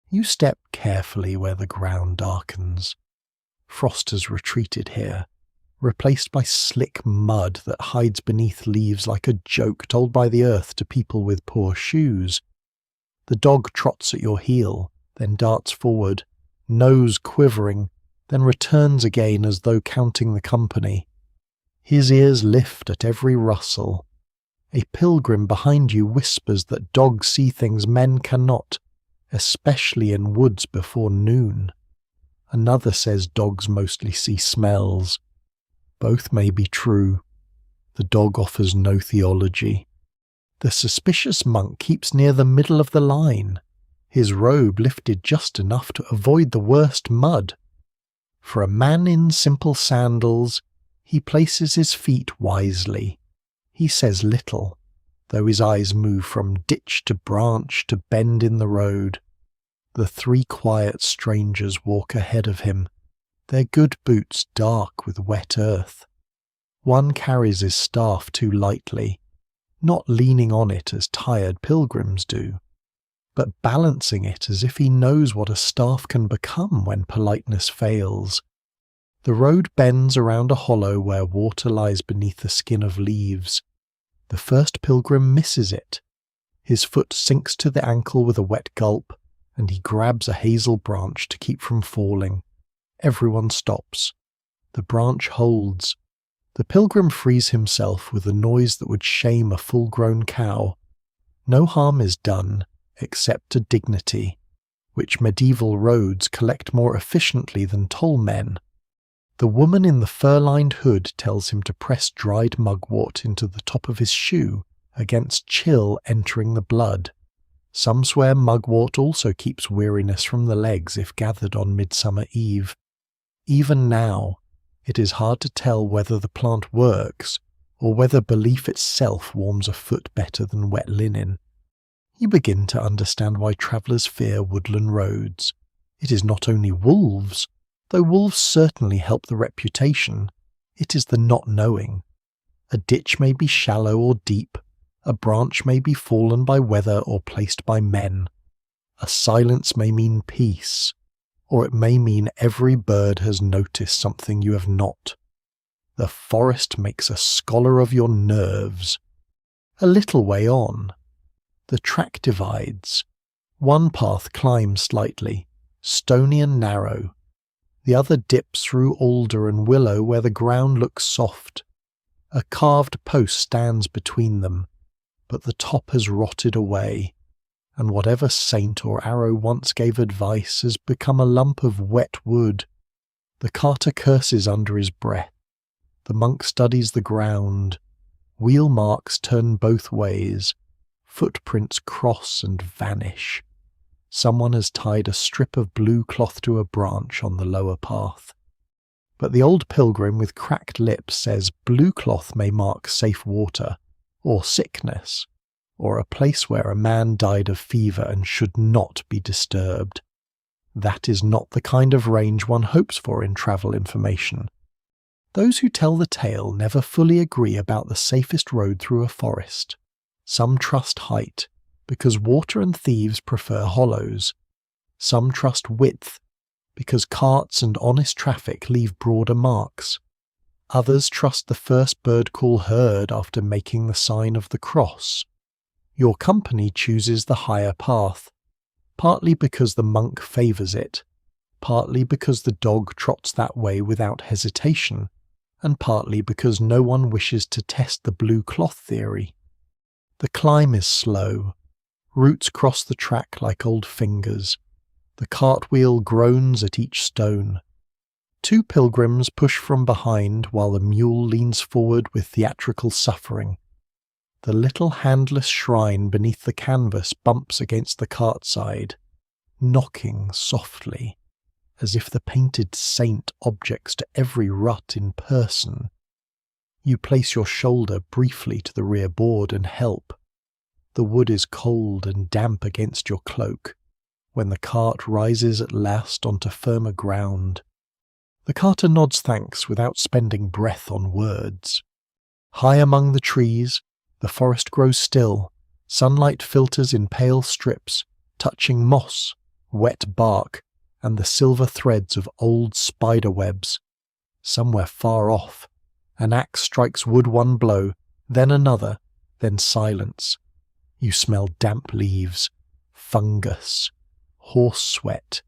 You step carefully where the ground darkens. Frost has retreated here, replaced by slick mud that hides beneath leaves like a joke told by the earth to people with poor shoes. The dog trots at your heel, then darts forward, nose quivering, then returns again as though counting the company. His ears lift at every rustle. A pilgrim behind you whispers that dogs see things men cannot, especially in woods before noon. Another says dogs mostly see smells. Both may be true. The dog offers no theology. The suspicious monk keeps near the middle of the line, his robe lifted just enough to avoid the worst mud. For a man in simple sandals, he places his feet wisely. He says little, though his eyes move from ditch to branch to bend in the road. The 3 quiet strangers walk ahead of him, their good boots dark with wet earth. One carries his staff too lightly, not leaning on it as tired pilgrims do, but balancing it as if he knows what a staff can become when politeness fails. The road bends around a hollow where water lies beneath the skin of leaves. The first pilgrim misses it. His foot sinks to the ankle with a wet gulp, and he grabs a hazel branch to keep from falling. Everyone stops. The branch holds. The pilgrim frees himself with a noise that would shame a full-grown cow. No harm is done, except to dignity, which medieval roads collect more efficiently than toll men. The woman in the fur-lined hood tells him to press dried mugwort into the top of his shoe against chill entering the blood. Some swear mugwort also keeps weariness from the legs if gathered on Midsummer Eve. Even now, it is hard to tell whether the plant works or whether belief itself warms a foot better than wet linen. You begin to understand why travellers fear woodland roads. It is not only wolves, though wolves certainly help the reputation. It is the not knowing. A ditch may be shallow or deep, a branch may be fallen by weather or placed by men. A silence may mean peace, or it may mean every bird has noticed something you have not. The forest makes a scholar of your nerves. A little way on, the track divides. One path climbs slightly, stony and narrow. The other dips through alder and willow where the ground looks soft. A carved post stands between them, but the top has rotted away, and whatever saint or arrow once gave advice has become a lump of wet wood. The carter curses under his breath. The monk studies the ground. Wheel marks turn both ways. Footprints cross and vanish. Someone has tied a strip of blue cloth to a branch on the lower path. But the old pilgrim with cracked lips says blue cloth may mark safe water, or sickness, or a place where a man died of fever and should not be disturbed. That is not the kind of range one hopes for in travel information. Those who tell the tale never fully agree about the safest road through a forest. Some trust height, because water and thieves prefer hollows. Some trust width, because carts and honest traffic leave broader marks. Others trust the first bird call heard after making the sign of the cross. Your company chooses the higher path, partly because the monk favours it, partly because the dog trots that way without hesitation, and partly because no one wishes to test the blue cloth theory. The climb is slow. Roots cross the track like old fingers. The cartwheel groans at each stone. Two pilgrims push from behind while the mule leans forward with theatrical suffering. The little handless shrine beneath the canvas bumps against the cart side, knocking softly, as if the painted saint objects to every rut in person. You place your shoulder briefly to the rear board and help. The wood is cold and damp against your cloak, when the cart rises at last onto firmer ground. The carter nods thanks without spending breath on words. High among the trees, the forest grows still. Sunlight filters in pale strips, touching moss, wet bark, and the silver threads of old spider webs. Somewhere far off, an axe strikes wood one blow, then another, then silence. You smell damp leaves, fungus, horse sweat,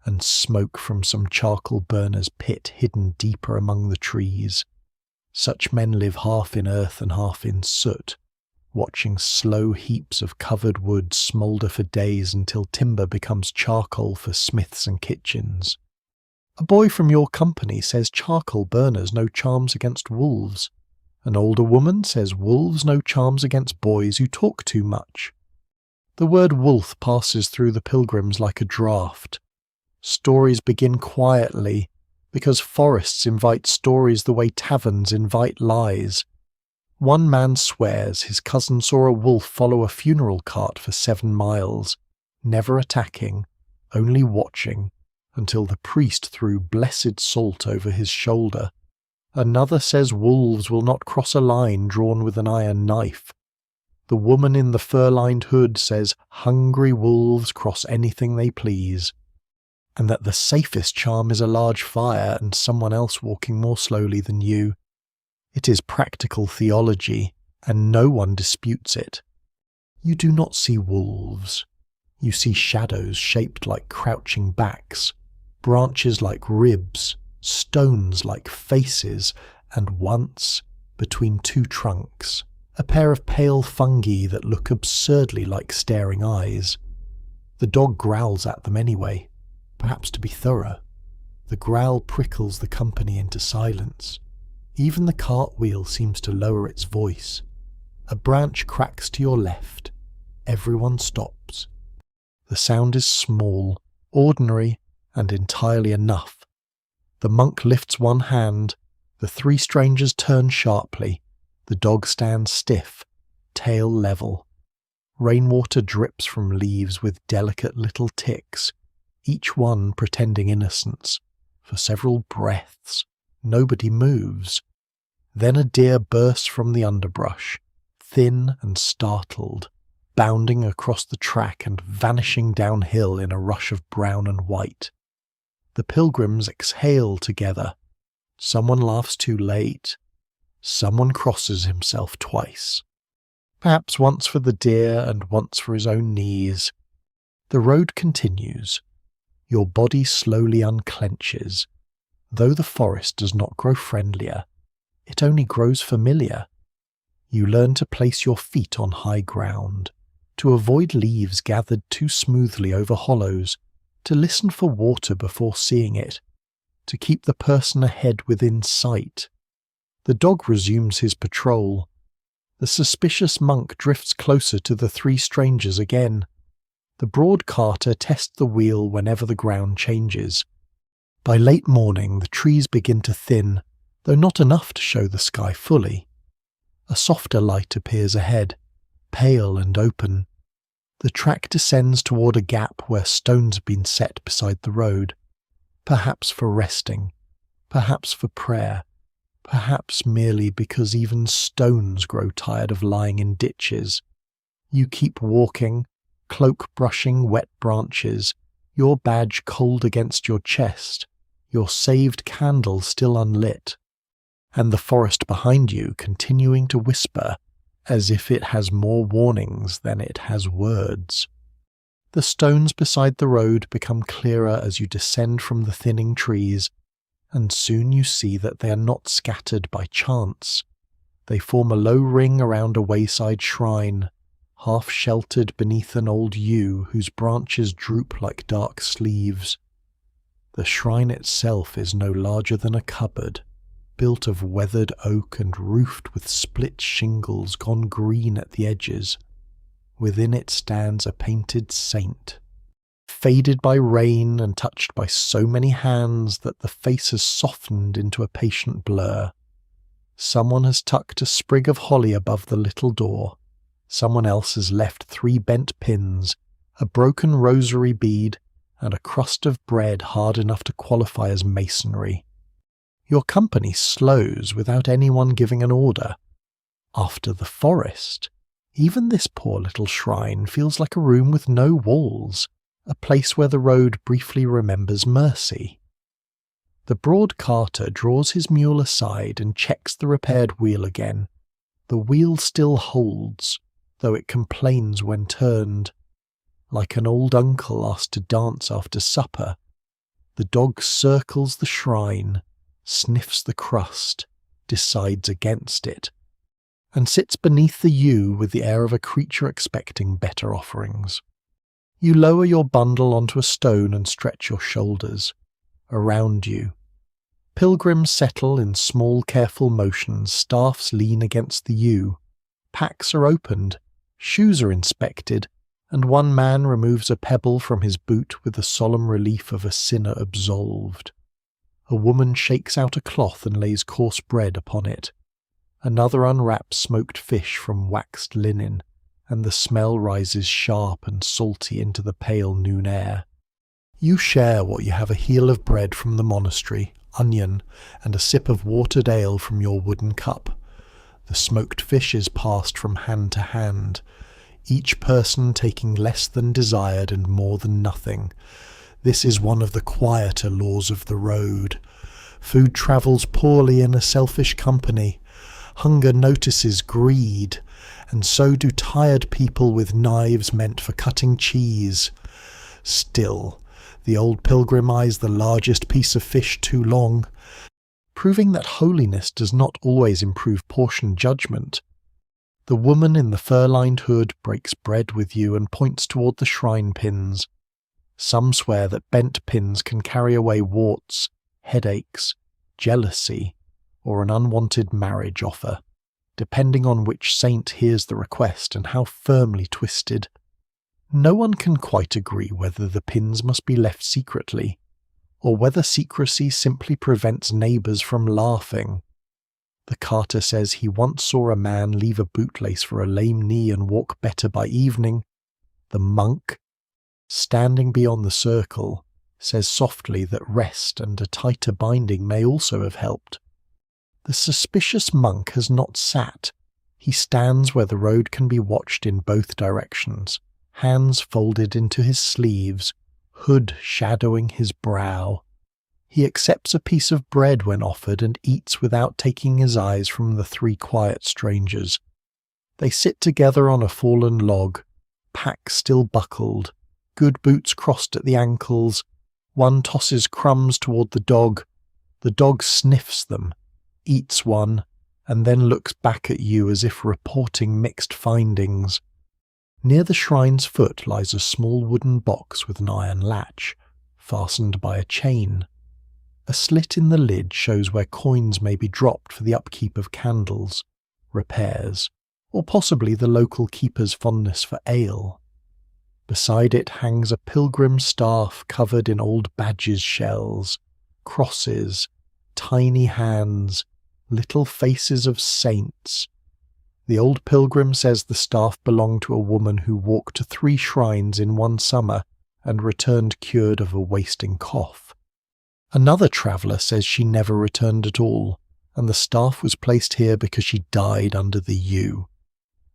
and smoke from some charcoal burner's pit hidden deeper among the trees. Such men live half in earth and half in soot, watching slow heaps of covered wood smoulder for days until timber becomes charcoal for smiths and kitchens. A boy from your company says charcoal burners no charms against wolves. An older woman says wolves no charms against boys who talk too much. The word wolf passes through the pilgrims like a draught. Stories begin quietly, because forests invite stories the way taverns invite lies. One man swears his cousin saw a wolf follow a funeral cart for 7 miles, never attacking, only watching, until the priest threw blessed salt over his shoulder. Another says wolves will not cross a line drawn with an iron knife. The woman in the fur-lined hood says hungry wolves cross anything they please, and that the safest charm is a large fire and someone else walking more slowly than you. It is practical theology, and no one disputes it. You do not see wolves. You see shadows shaped like crouching backs, branches like ribs, stones like faces, and once, between 2 trunks, a pair of pale fungi that look absurdly like staring eyes. The dog growls at them anyway, perhaps to be thorough. The growl prickles the company into silence. Even the cartwheel seems to lower its voice. A branch cracks to your left. Everyone stops. The sound is small, ordinary, and entirely enough. The monk lifts one hand. The 3 strangers turn sharply. The dog stands stiff, tail level. Rainwater drips from leaves with delicate little ticks, each one pretending innocence. For several breaths, nobody moves. Then a deer bursts from the underbrush, thin and startled, bounding across the track and vanishing downhill in a rush of brown and white. The pilgrims exhale together. Someone laughs too late. Someone crosses himself twice. Perhaps once for the deer and once for his own knees. The road continues. Your body slowly unclenches. Though the forest does not grow friendlier, it only grows familiar. You learn to place your feet on high ground, to avoid leaves gathered too smoothly over hollows, to listen for water before seeing it, to keep the person ahead within sight. The dog resumes his patrol. The suspicious monk drifts closer to the 3 strangers again. The broad carter tests the wheel whenever the ground changes. By late morning, the trees begin to thin, though not enough to show the sky fully. A softer light appears ahead, pale and open. The track descends toward a gap where stones have been set beside the road, perhaps for resting, perhaps for prayer, perhaps merely because even stones grow tired of lying in ditches. You keep walking, cloak brushing wet branches, your badge cold against your chest, your saved candle still unlit, and the forest behind you continuing to whisper as if it has more warnings than it has words. The stones beside the road become clearer as you descend from the thinning trees, and soon you see that they are not scattered by chance. They form a low ring around a wayside shrine, half sheltered beneath an old yew whose branches droop like dark sleeves. The shrine itself is no larger than a cupboard, built of weathered oak and roofed with split shingles gone green at the edges. Within it stands a painted saint, faded by rain and touched by so many hands that the face has softened into a patient blur. Someone has tucked a sprig of holly above the little door. Someone else has left 3 bent pins, a broken rosary bead, and a crust of bread hard enough to qualify as masonry. Your company slows without anyone giving an order. After the forest, even this poor little shrine feels like a room with no walls, a place where the road briefly remembers mercy. The broad carter draws his mule aside and checks the repaired wheel again. The wheel still holds, though it complains when turned. Like an old uncle asked to dance after supper, the dog circles the shrine, sniffs the crust, decides against it, and sits beneath the yew with the air of a creature expecting better offerings. You lower your bundle onto a stone and stretch your shoulders. Around you, pilgrims settle in small careful motions, staffs lean against the yew, packs are opened, shoes are inspected, and one man removes a pebble from his boot with the solemn relief of a sinner absolved. A woman shakes out a cloth and lays coarse bread upon it. Another unwraps smoked fish from waxed linen, and the smell rises sharp and salty into the pale noon air. You share what you have: a heel of bread from the monastery, onion, and a sip of watered ale from your wooden cup. The smoked fish is passed from hand to hand, each person taking less than desired and more than nothing. This is one of the quieter laws of the road. Food travels poorly in a selfish company. Hunger notices greed, and so do tired people with knives meant for cutting cheese. Still, the old pilgrim eyes the largest piece of fish too long, proving that holiness does not always improve portion judgment. The woman in the fur-lined hood breaks bread with you and points toward the shrine pins. Some swear that bent pins can carry away warts, headaches, jealousy, or an unwanted marriage offer, depending on which saint hears the request and how firmly twisted. No one can quite agree whether the pins must be left secretly, or whether secrecy simply prevents neighbours from laughing. The carter says he once saw a man leave a bootlace for a lame knee and walk better by evening. The monk, standing beyond the circle, says softly that rest and a tighter binding may also have helped. The suspicious monk has not sat. He stands where the road can be watched in both directions, hands folded into his sleeves, hood shadowing his brow. He accepts a piece of bread when offered and eats without taking his eyes from the 3 quiet strangers. They sit together on a fallen log, pack still buckled, good boots crossed at the ankles. One tosses crumbs toward the dog. The dog sniffs them, eats one, and then looks back at you as if reporting mixed findings. Near the shrine's foot lies a small wooden box with an iron latch, fastened by a chain. A slit in the lid shows where coins may be dropped for the upkeep of candles, repairs, or possibly the local keeper's fondness for ale. Beside it hangs a pilgrim staff covered in old badges' shells, crosses, tiny hands, little faces of saints. The old pilgrim says the staff belonged to a woman who walked to 3 shrines in one summer and returned cured of a wasting cough. Another traveller says she never returned at all, and the staff was placed here because she died under the yew.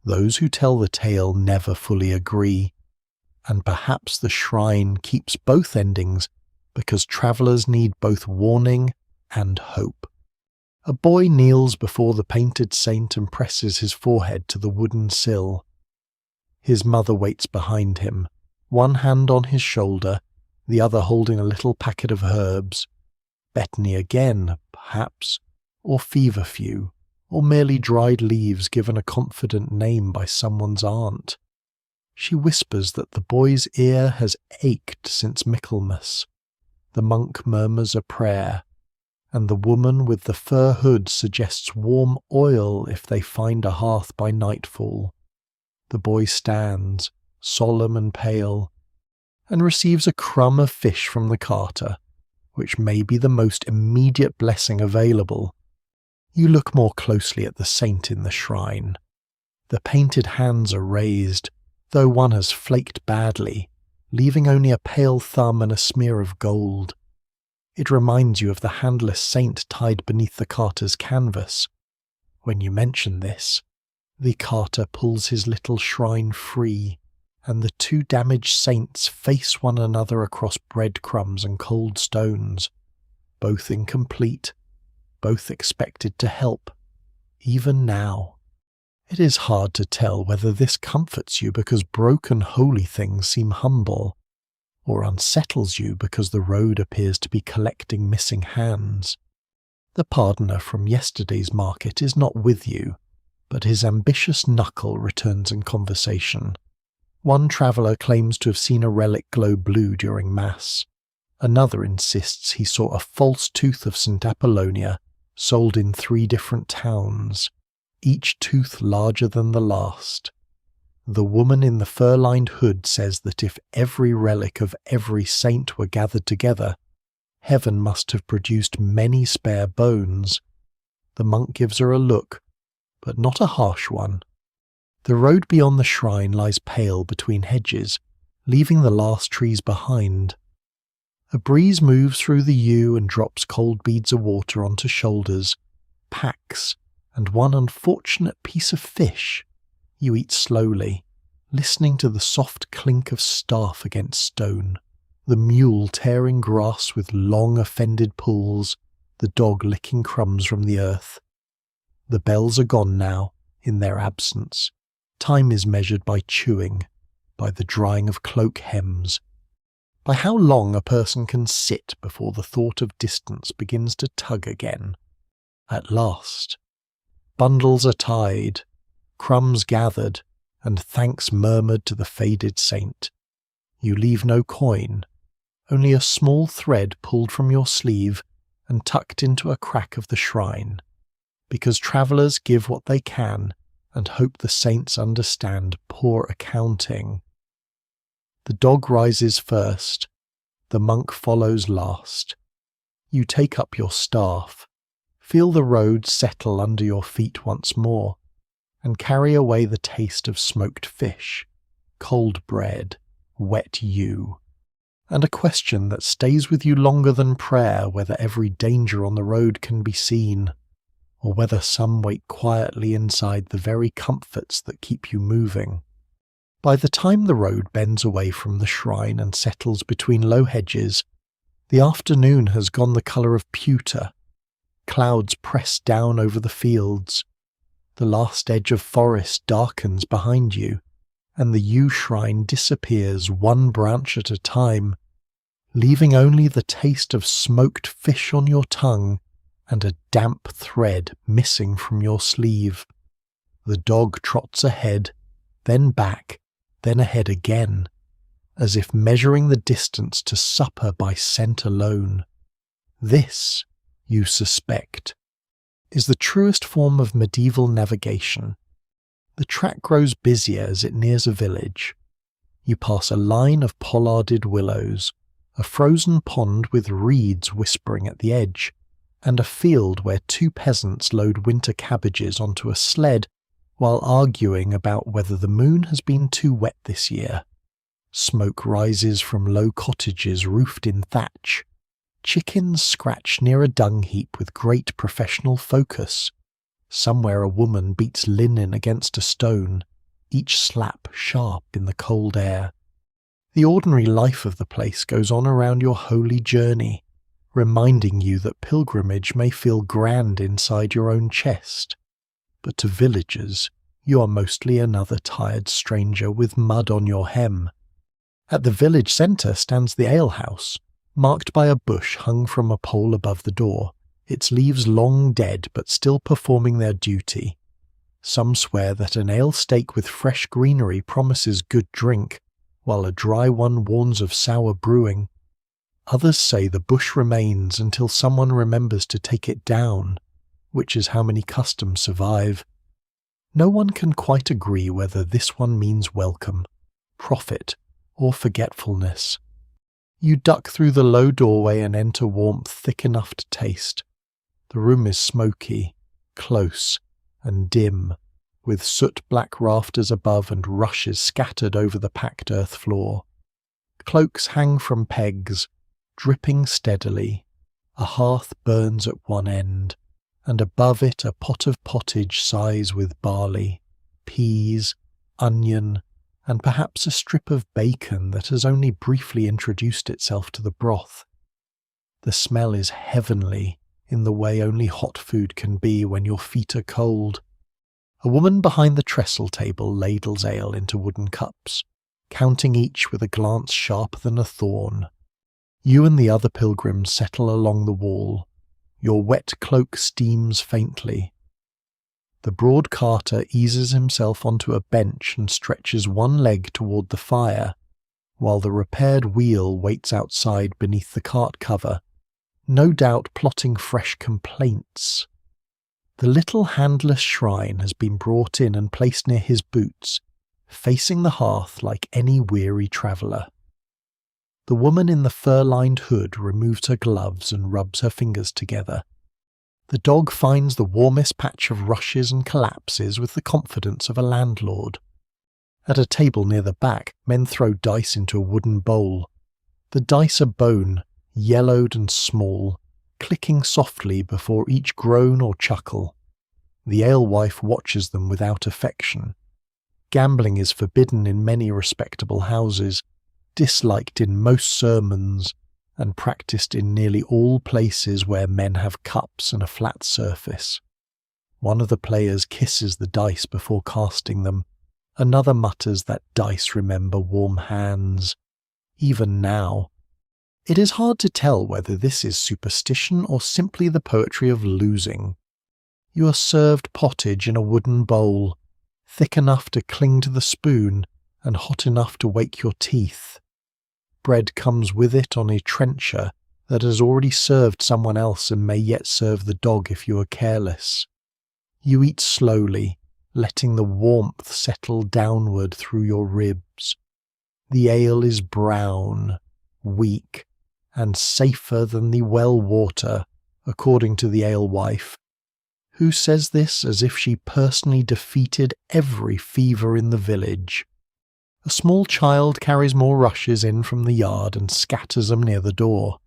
Those who tell the tale never fully agree, and perhaps the shrine keeps both endings because travellers need both warning and hope. A boy kneels before the painted saint and presses his forehead to the wooden sill. His mother waits behind him, one hand on his shoulder, the other holding a little packet of herbs. Betony again, perhaps, or feverfew, or merely dried leaves given a confident name by someone's aunt. She whispers that the boy's ear has ached since Michaelmas. The monk murmurs a prayer, and the woman with the fur hood suggests warm oil if they find a hearth by nightfall. The boy stands, solemn and pale, and receives a crumb of fish from the carter, which may be the most immediate blessing available. You look more closely at the saint in the shrine. The painted hands are raised, though one has flaked badly, leaving only a pale thumb and a smear of gold. It reminds you of the handless saint tied beneath the carter's canvas. When you mention this, the carter pulls his little shrine free, and the 2 damaged saints face one another across breadcrumbs and cold stones, both incomplete, both expected to help, even now. It is hard to tell whether this comforts you because broken holy things seem humble, or unsettles you because the road appears to be collecting missing hands. The pardoner from yesterday's market is not with you, but his ambitious knuckle returns in conversation. One traveller claims to have seen a relic glow blue during Mass. Another insists he saw a false tooth of St. Apollonia sold in 3 different towns, each tooth larger than the last. The woman in the fur-lined hood says that if every relic of every saint were gathered together, heaven must have produced many spare bones. The monk gives her a look, but not a harsh one. The road beyond the shrine lies pale between hedges, leaving the last trees behind. A breeze moves through the yew and drops cold beads of water onto shoulders, packs, and one unfortunate piece of fish. You eat slowly, listening to the soft clink of staff against stone, the mule tearing grass with long offended pulls, the dog licking crumbs from the earth. The bells are gone now, in their absence. Time is measured by chewing, by the drying of cloak hems, by how long a person can sit before the thought of distance begins to tug again. At last, bundles are tied, crumbs gathered, and thanks murmured to the faded saint. You leave no coin, only a small thread pulled from your sleeve and tucked into a crack of the shrine, because travellers give what they can and hope the saints understand poor accounting. The dog rises first, the monk follows last. You take up your staff, feel the road settle under your feet once more, and carry away the taste of smoked fish, cold bread, wet yew, and a question that stays with you longer than prayer, whether every danger on the road can be seen, or whether some wait quietly inside the very comforts that keep you moving. By the time the road bends away from the shrine and settles between low hedges, the afternoon has gone the colour of pewter. Clouds press down over the fields. The last edge of forest darkens behind you, and the yew shrine disappears one branch at a time, leaving only the taste of smoked fish on your tongue and a damp thread missing from your sleeve. The dog trots ahead, then back, then ahead again, as if measuring the distance to supper by scent alone. This, you suspect, is the truest form of medieval navigation. The track grows busier as it nears a village. You pass a line of pollarded willows, a frozen pond with reeds whispering at the edge, and a field where two peasants load winter cabbages onto a sled while arguing about whether the moon has been too wet this year. Smoke rises from low cottages roofed in thatch. Chickens scratch near a dung heap with great professional focus. Somewhere a woman beats linen against a stone, each slap sharp in the cold air. The ordinary life of the place goes on around your holy journey, reminding you that pilgrimage may feel grand inside your own chest. But to villagers, you are mostly another tired stranger with mud on your hem. At the village centre stands the alehouse, marked by a bush hung from a pole above the door, its leaves long dead but still performing their duty. Some swear that an ale stake with fresh greenery promises good drink, while a dry one warns of sour brewing. Others say the bush remains until someone remembers to take it down, which is how many customs survive. No one can quite agree whether this one means welcome, profit, or forgetfulness. You duck through the low doorway and enter warmth thick enough to taste. The room is smoky, close, and dim, with soot-black rafters above and rushes scattered over the packed earth floor. Cloaks hang from pegs, dripping steadily. A hearth burns at one end, and above it a pot of pottage sighs with barley, peas, onion, and perhaps a strip of bacon that has only briefly introduced itself to the broth. The smell is heavenly in the way only hot food can be when your feet are cold. A woman behind the trestle table ladles ale into wooden cups, counting each with a glance sharper than a thorn. You and the other pilgrims settle along the wall. Your wet cloak steams faintly. The broad carter eases himself onto a bench and stretches one leg toward the fire, while the repaired wheel waits outside beneath the cart cover, no doubt plotting fresh complaints. The little handless shrine has been brought in and placed near his boots, facing the hearth like any weary traveller. The woman in the fur-lined hood removes her gloves and rubs her fingers together. The dog finds the warmest patch of rushes and collapses with the confidence of a landlord. At a table near the back, men throw dice into a wooden bowl. The dice are bone, yellowed and small, clicking softly before each groan or chuckle. The alewife watches them without affection. Gambling is forbidden in many respectable houses, disliked in most sermons, and practised in nearly all places where men have cups and a flat surface. One of the players kisses the dice before casting them. Another mutters that dice remember warm hands. Even now, it is hard to tell whether this is superstition or simply the poetry of losing. You are served pottage in a wooden bowl, thick enough to cling to the spoon and hot enough to wake your teeth. Bread comes with it on a trencher that has already served someone else and may yet serve the dog if you are careless. You eat slowly, letting the warmth settle downward through your ribs. The ale is brown, weak, and safer than the well water, according to the alewife, who says this as if she personally defeated every fever in the village. A small child carries more rushes in from the yard and scatters them near the door,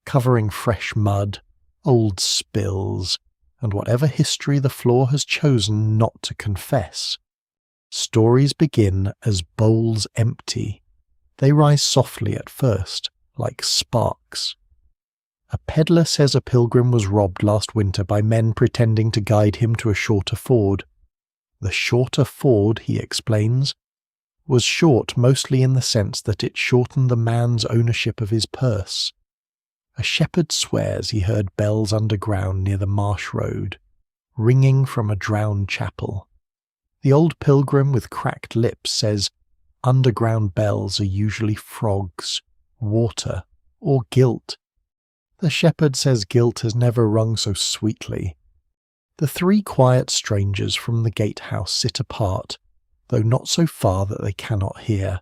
covering fresh mud, old spills, and whatever history the floor has chosen not to confess. Stories begin as bowls empty. They rise softly at first, like sparks. A peddler says a pilgrim was robbed last winter by men pretending to guide him to a shorter ford. The shorter ford, he explains, was short mostly in the sense that it shortened the man's ownership of his purse. A shepherd swears he heard bells underground near the marsh road, ringing from a drowned chapel. The old pilgrim with cracked lips says underground bells are usually frogs, water, or guilt. The shepherd says guilt has never rung so sweetly. The three quiet strangers from the gatehouse sit apart, though not so far that they cannot hear.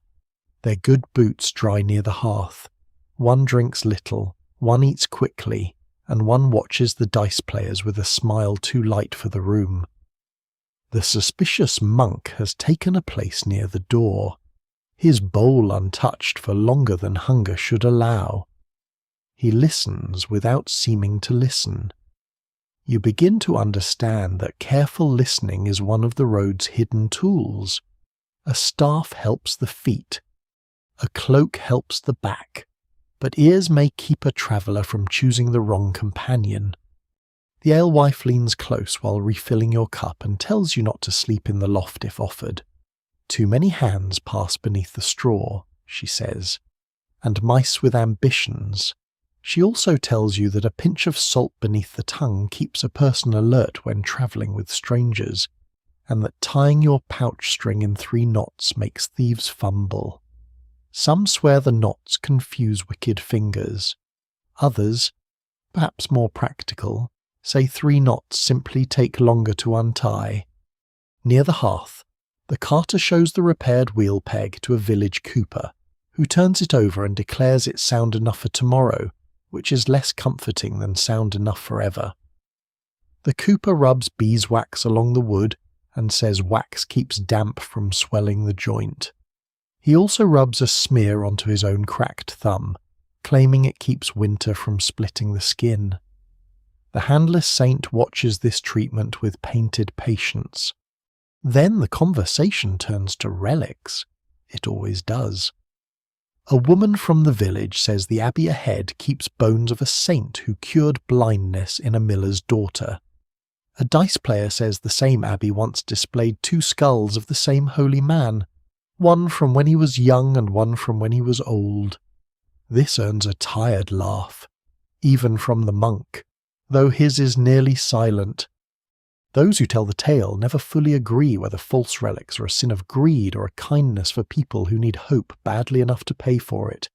Their good boots dry near the hearth. One drinks little, one eats quickly, and one watches the dice players with a smile too light for the room. The suspicious monk has taken a place near the door, his bowl untouched for longer than hunger should allow. He listens without seeming to listen. You begin to understand that careful listening is one of the road's hidden tools. A staff helps the feet, a cloak helps the back, but ears may keep a traveller from choosing the wrong companion. The alewife leans close while refilling your cup and tells you not to sleep in the loft if offered. Too many hands pass beneath the straw, she says, and mice with ambitions. She also tells you that a pinch of salt beneath the tongue keeps a person alert when travelling with strangers, and that tying your pouch string in 3 knots makes thieves fumble. Some swear the knots confuse wicked fingers. Others, perhaps more practical, say 3 knots simply take longer to untie. Near the hearth, the carter shows the repaired wheel peg to a village cooper, who turns it over and declares it sound enough for tomorrow, which is less comforting than sound enough forever. The cooper rubs beeswax along the wood and says wax keeps damp from swelling the joint. He also rubs a smear onto his own cracked thumb, claiming it keeps winter from splitting the skin. The handless saint watches this treatment with painted patience. Then the conversation turns to relics. It always does. A woman from the village says the abbey ahead keeps bones of a saint who cured blindness in a miller's daughter. A dice player says the same abbey once displayed 2 skulls of the same holy man, one from when he was young and one from when he was old. This earns a tired laugh, even from the monk, though his is nearly silent. Those who tell the tale never fully agree whether false relics are a sin of greed or a kindness for people who need hope badly enough to pay for it.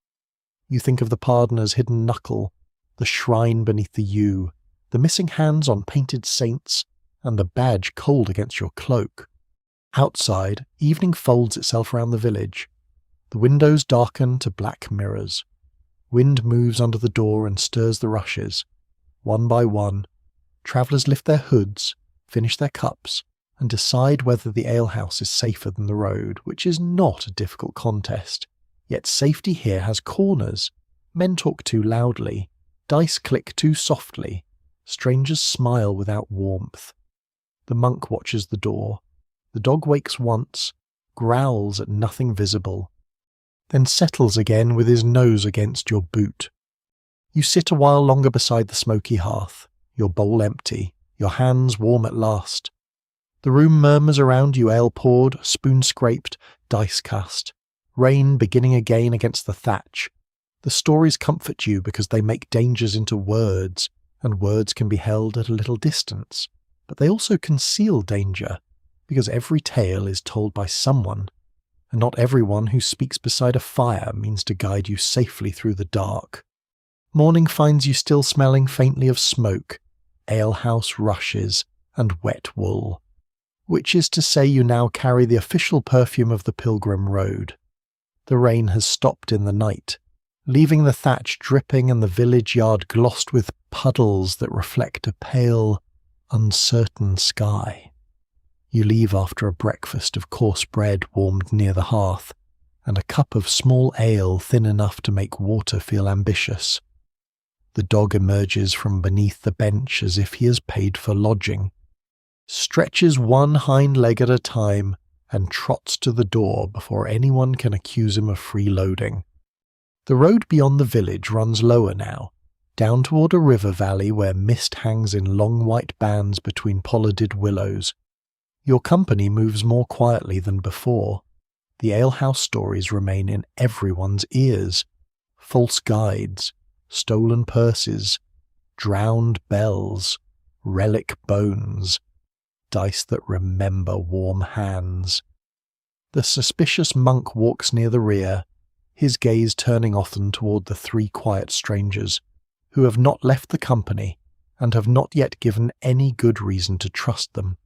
You think of the pardoner's hidden knuckle, the shrine beneath the yew, the missing hands on painted saints, and the badge cold against your cloak. Outside, evening folds itself round the village. The windows darken to black mirrors. Wind moves under the door and stirs the rushes. One by one, travellers lift their hoods, finish their cups, and decide whether the alehouse is safer than the road, which is not a difficult contest. Yet safety here has corners. Men talk too loudly, dice click too softly, strangers smile without warmth. The monk watches the door. The dog wakes once, growls at nothing visible, then settles again with his nose against your boot. You sit a while longer beside the smoky hearth, your bowl empty, your hands warm at last. The room murmurs around you, ale poured, spoon scraped, dice cast, rain beginning again against the thatch. The stories comfort you because they make dangers into words, and words can be held at a little distance, but they also conceal danger, because every tale is told by someone, and not everyone who speaks beside a fire means to guide you safely through the dark. Morning finds you still smelling faintly of smoke, alehouse rushes, and wet wool, which is to say you now carry the official perfume of the pilgrim road. The rain has stopped in the night, leaving the thatch dripping and the village yard glossed with puddles that reflect a pale, uncertain sky. You leave after a breakfast of coarse bread warmed near the hearth, and a cup of small ale thin enough to make water feel ambitious. The dog emerges from beneath the bench as if he has paid for lodging, stretches one hind leg at a time, and trots to the door before anyone can accuse him of freeloading. The road beyond the village runs lower now, down toward a river valley where mist hangs in long white bands between pollarded willows. Your company moves more quietly than before. The alehouse stories remain in everyone's ears. False guides, stolen purses, drowned bells, relic bones, dice that remember warm hands. The suspicious monk walks near the rear, his gaze turning often toward the 3 quiet strangers, who have not left the company and have not yet given any good reason to trust them.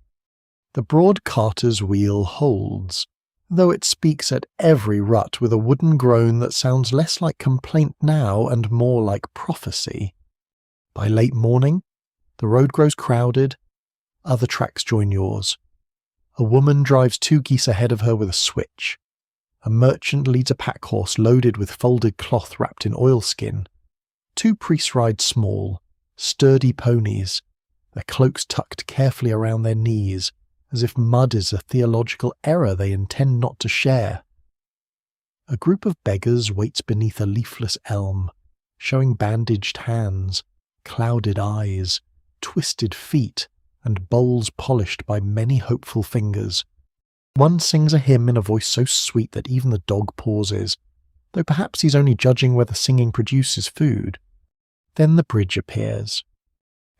The broad carter's wheel holds, though it speaks at every rut with a wooden groan that sounds less like complaint now and more like prophecy. By late morning, the road grows crowded, other tracks join yours. A woman drives 2 geese ahead of her with a switch. A merchant leads a pack horse loaded with folded cloth wrapped in oilskin. 2 priests ride small, sturdy ponies, their cloaks tucked carefully around their knees, as if mud is a theological error they intend not to share. A group of beggars waits beneath a leafless elm, showing bandaged hands, clouded eyes, twisted feet, and bowls polished by many hopeful fingers. One sings a hymn in a voice so sweet that even the dog pauses, though perhaps he's only judging whether singing produces food. Then the bridge appears.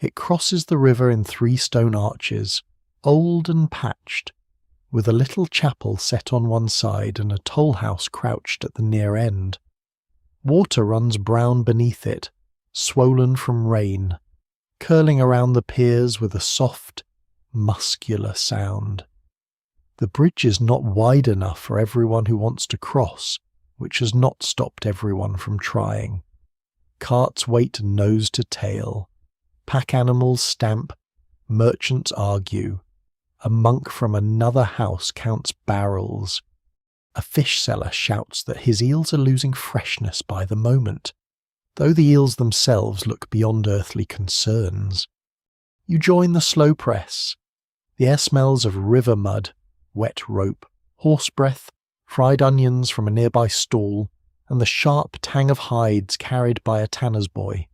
It crosses the river in 3 stone arches, old and patched, with a little chapel set on one side and a toll house crouched at the near end. Water runs brown beneath it, swollen from rain, curling around the piers with a soft, muscular sound. The bridge is not wide enough for everyone who wants to cross, which has not stopped everyone from trying. Carts wait nose to tail. Pack animals stamp. Merchants argue. A monk from another house counts barrels. A fish seller shouts that his eels are losing freshness by the moment, though the eels themselves look beyond earthly concerns. You join the slow press. The air smells of river mud, wet rope, horse breath, fried onions from a nearby stall, and the sharp tang of hides carried by a tanner's boy.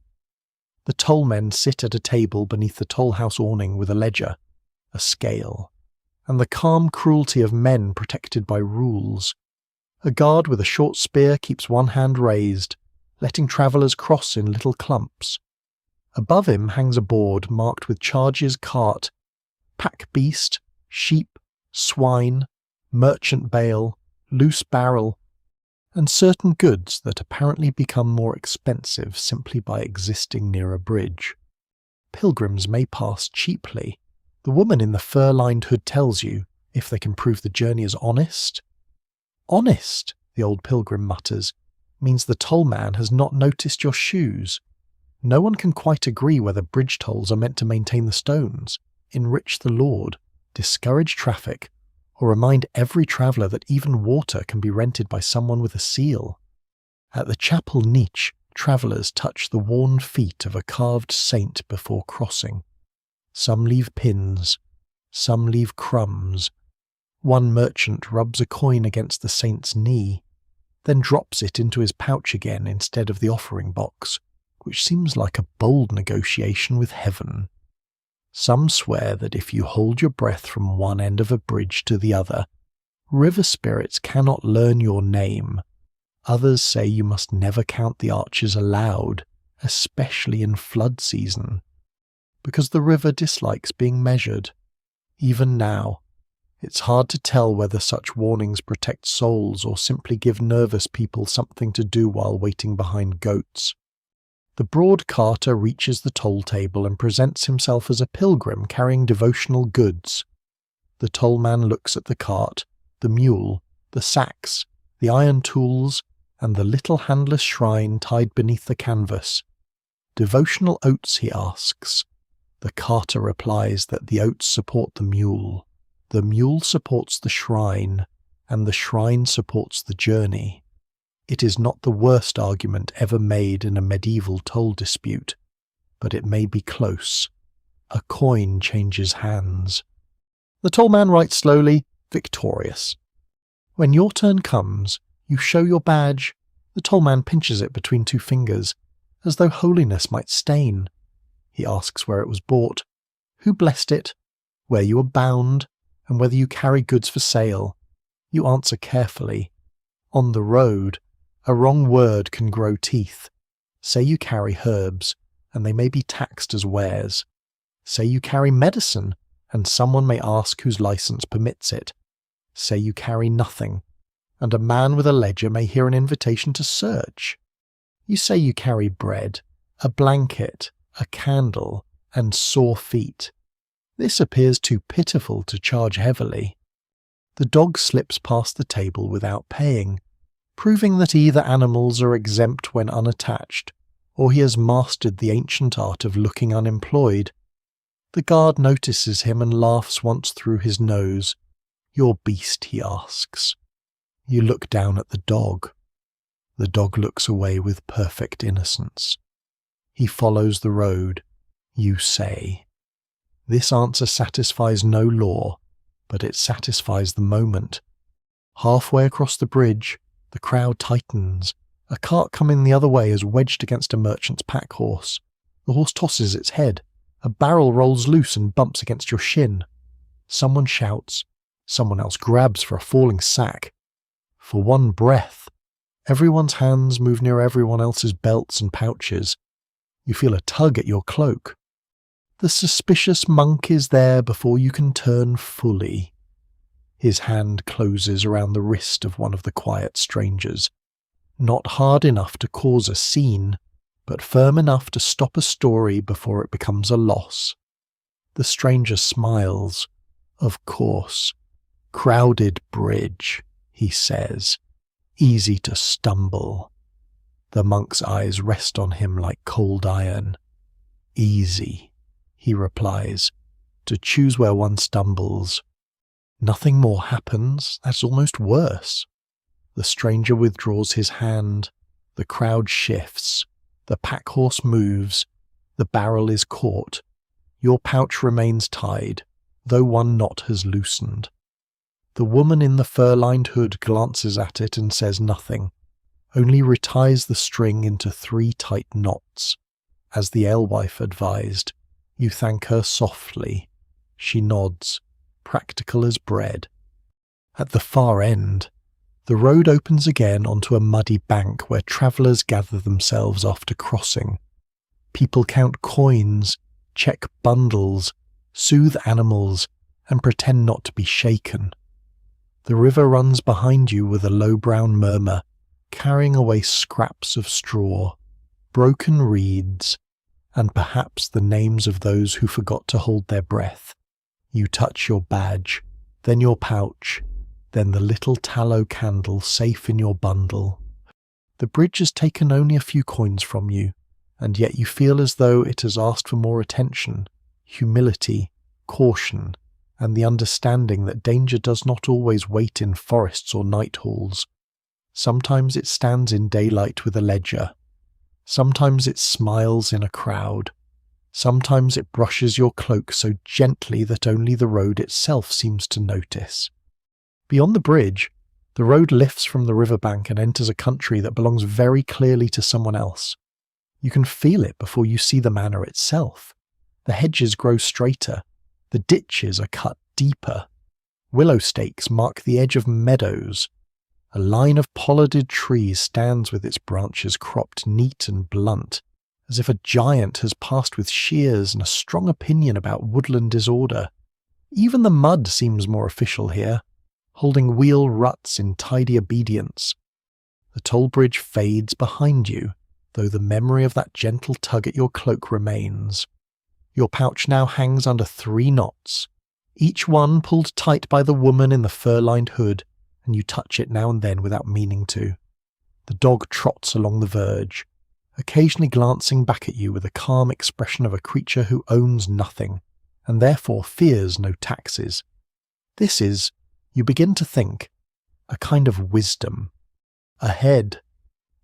The tollmen sit at a table beneath the toll house awning with a ledger, a scale, and the calm cruelty of men protected by rules. A guard with a short spear keeps one hand raised, letting travellers cross in little clumps. Above him hangs a board marked with charges cart, pack beast, sheep, swine, merchant bale, loose barrel, and certain goods that apparently become more expensive simply by existing near a bridge. Pilgrims may pass cheaply. The woman in the fur-lined hood tells you, if they can prove the journey is honest. Honest, the old pilgrim mutters, means the tollman has not noticed your shoes. No one can quite agree whether bridge tolls are meant to maintain the stones, enrich the lord, discourage traffic, or remind every traveller that even water can be rented by someone with a seal. At the chapel niche, travellers touch the worn feet of a carved saint before crossing. Some leave pins, some leave crumbs. One merchant rubs a coin against the saint's knee, then drops it into his pouch again instead of the offering box, which seems like a bold negotiation with heaven. Some swear that if you hold your breath from one end of a bridge to the other, river spirits cannot learn your name. Others say you must never count the arches aloud, especially in flood season, because the river dislikes being measured. Even now, it's hard to tell whether such warnings protect souls or simply give nervous people something to do while waiting behind goats. The broad carter reaches the toll table and presents himself as a pilgrim carrying devotional goods. The tollman looks at the cart, the mule, the sacks, the iron tools, and the little handless shrine tied beneath the canvas. Devotional oats, he asks. The carter replies that the oats support the mule supports the shrine, and the shrine supports the journey. It is not the worst argument ever made in a medieval toll dispute, but it may be close. A coin changes hands. The tollman writes slowly, victorious. When your turn comes, you show your badge. The tollman pinches it between 2 fingers, as though holiness might stain. He asks where it was bought, who blessed it, where you are bound, and whether you carry goods for sale. You answer carefully. On the road, a wrong word can grow teeth. Say you carry herbs, and they may be taxed as wares. Say you carry medicine, and someone may ask whose license permits it. Say you carry nothing, and a man with a ledger may hear an invitation to search. You say you carry bread, a blanket, a candle, and sore feet. This appears too pitiful to charge heavily. The dog slips past the table without paying, proving that either animals are exempt when unattached, or he has mastered the ancient art of looking unemployed. The guard notices him and laughs once through his nose. "Your beast," he asks. You look down at the dog. The dog looks away with perfect innocence. He follows the road, you say. This answer satisfies no law, but it satisfies the moment. Halfway across the bridge, the crowd tightens. A cart coming the other way is wedged against a merchant's pack horse. The horse tosses its head. A barrel rolls loose and bumps against your shin. Someone shouts. Someone else grabs for a falling sack. For one breath, everyone's hands move near everyone else's belts and pouches. You feel a tug at your cloak. The suspicious monk is there before you can turn fully. His hand closes around the wrist of one of the quiet strangers. Not hard enough to cause a scene, but firm enough to stop a story before it becomes a loss. The stranger smiles. Of course. Crowded bridge, he says. Easy to stumble. The monk's eyes rest on him like cold iron. Easy, he replies, to choose where one stumbles. Nothing more happens, that's almost worse. The stranger withdraws his hand. The crowd shifts. The pack horse moves. The barrel is caught. Your pouch remains tied, though one knot has loosened. The woman in the fur-lined hood glances at it and says nothing, only reties the string into 3 tight knots. As the alewife advised, you thank her softly. She nods, practical as bread. At the far end, the road opens again onto a muddy bank where travellers gather themselves after crossing. People count coins, check bundles, soothe animals, and pretend not to be shaken. The river runs behind you with a low brown murmur, carrying away scraps of straw, broken reeds, and perhaps the names of those who forgot to hold their breath. You touch your badge, then your pouch, then the little tallow candle safe in your bundle. The bridge has taken only a few coins from you, and yet you feel as though it has asked for more attention, humility, caution, and the understanding that danger does not always wait in forests or night halls. Sometimes it stands in daylight with a ledger. Sometimes it smiles in a crowd. Sometimes it brushes your cloak so gently that only the road itself seems to notice. Beyond the bridge, the road lifts from the riverbank and enters a country that belongs very clearly to someone else. You can feel it before you see the manor itself. The hedges grow straighter. The ditches are cut deeper. Willow stakes mark the edge of meadows. A line of pollarded trees stands with its branches cropped neat and blunt, as if a giant has passed with shears and a strong opinion about woodland disorder. Even the mud seems more official here, holding wheel ruts in tidy obedience. The toll bridge fades behind you, though the memory of that gentle tug at your cloak remains. Your pouch now hangs under 3 knots, each one pulled tight by the woman in the fur-lined hood, and you touch it now and then without meaning to. The dog trots along the verge, occasionally glancing back at you with the calm expression of a creature who owns nothing, and therefore fears no taxes. This is, you begin to think, a kind of wisdom. Ahead,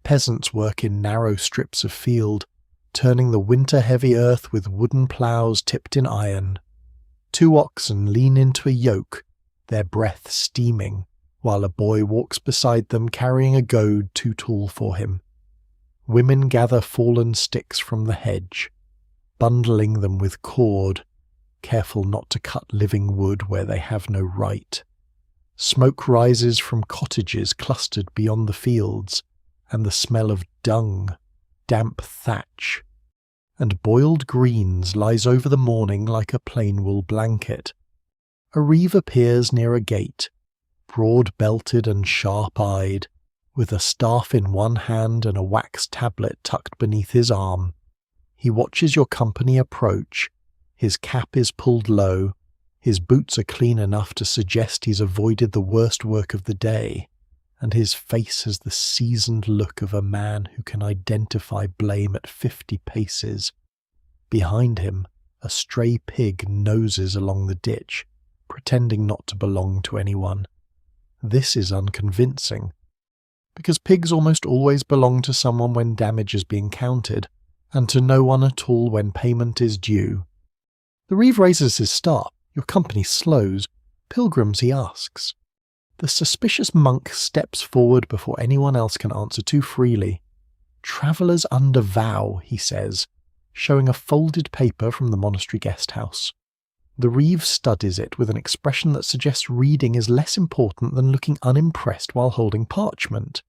peasants work in narrow strips of field, turning the winter-heavy earth with wooden ploughs tipped in iron. 2 oxen lean into a yoke, their breath steaming, while a boy walks beside them carrying a goad too tall for him. Women gather fallen sticks from the hedge, bundling them with cord, careful not to cut living wood where they have no right. Smoke rises from cottages clustered beyond the fields, and the smell of dung, damp thatch, and boiled greens lies over the morning like a plain wool blanket. A reeve appears near a gate, broad-belted and sharp-eyed, with a staff in one hand and a wax tablet tucked beneath his arm. He watches your company approach. His cap is pulled low, His boots are clean enough to suggest he's avoided the worst work of the day, and his face has the seasoned look of a man who can identify blame at 50 paces. Behind him, a stray pig noses along the ditch, pretending not to belong to anyone. This is unconvincing, because pigs almost always belong to someone when damage is being counted, and to no one at all when payment is due. The reeve raises his staff. Your company slows. Pilgrims, he asks. The suspicious monk steps forward before anyone else can answer too freely. Travellers under vow, he says, showing a folded paper from the monastery guest house. The reeve studies it with an expression that suggests reading is less important than looking unimpressed while holding parchment.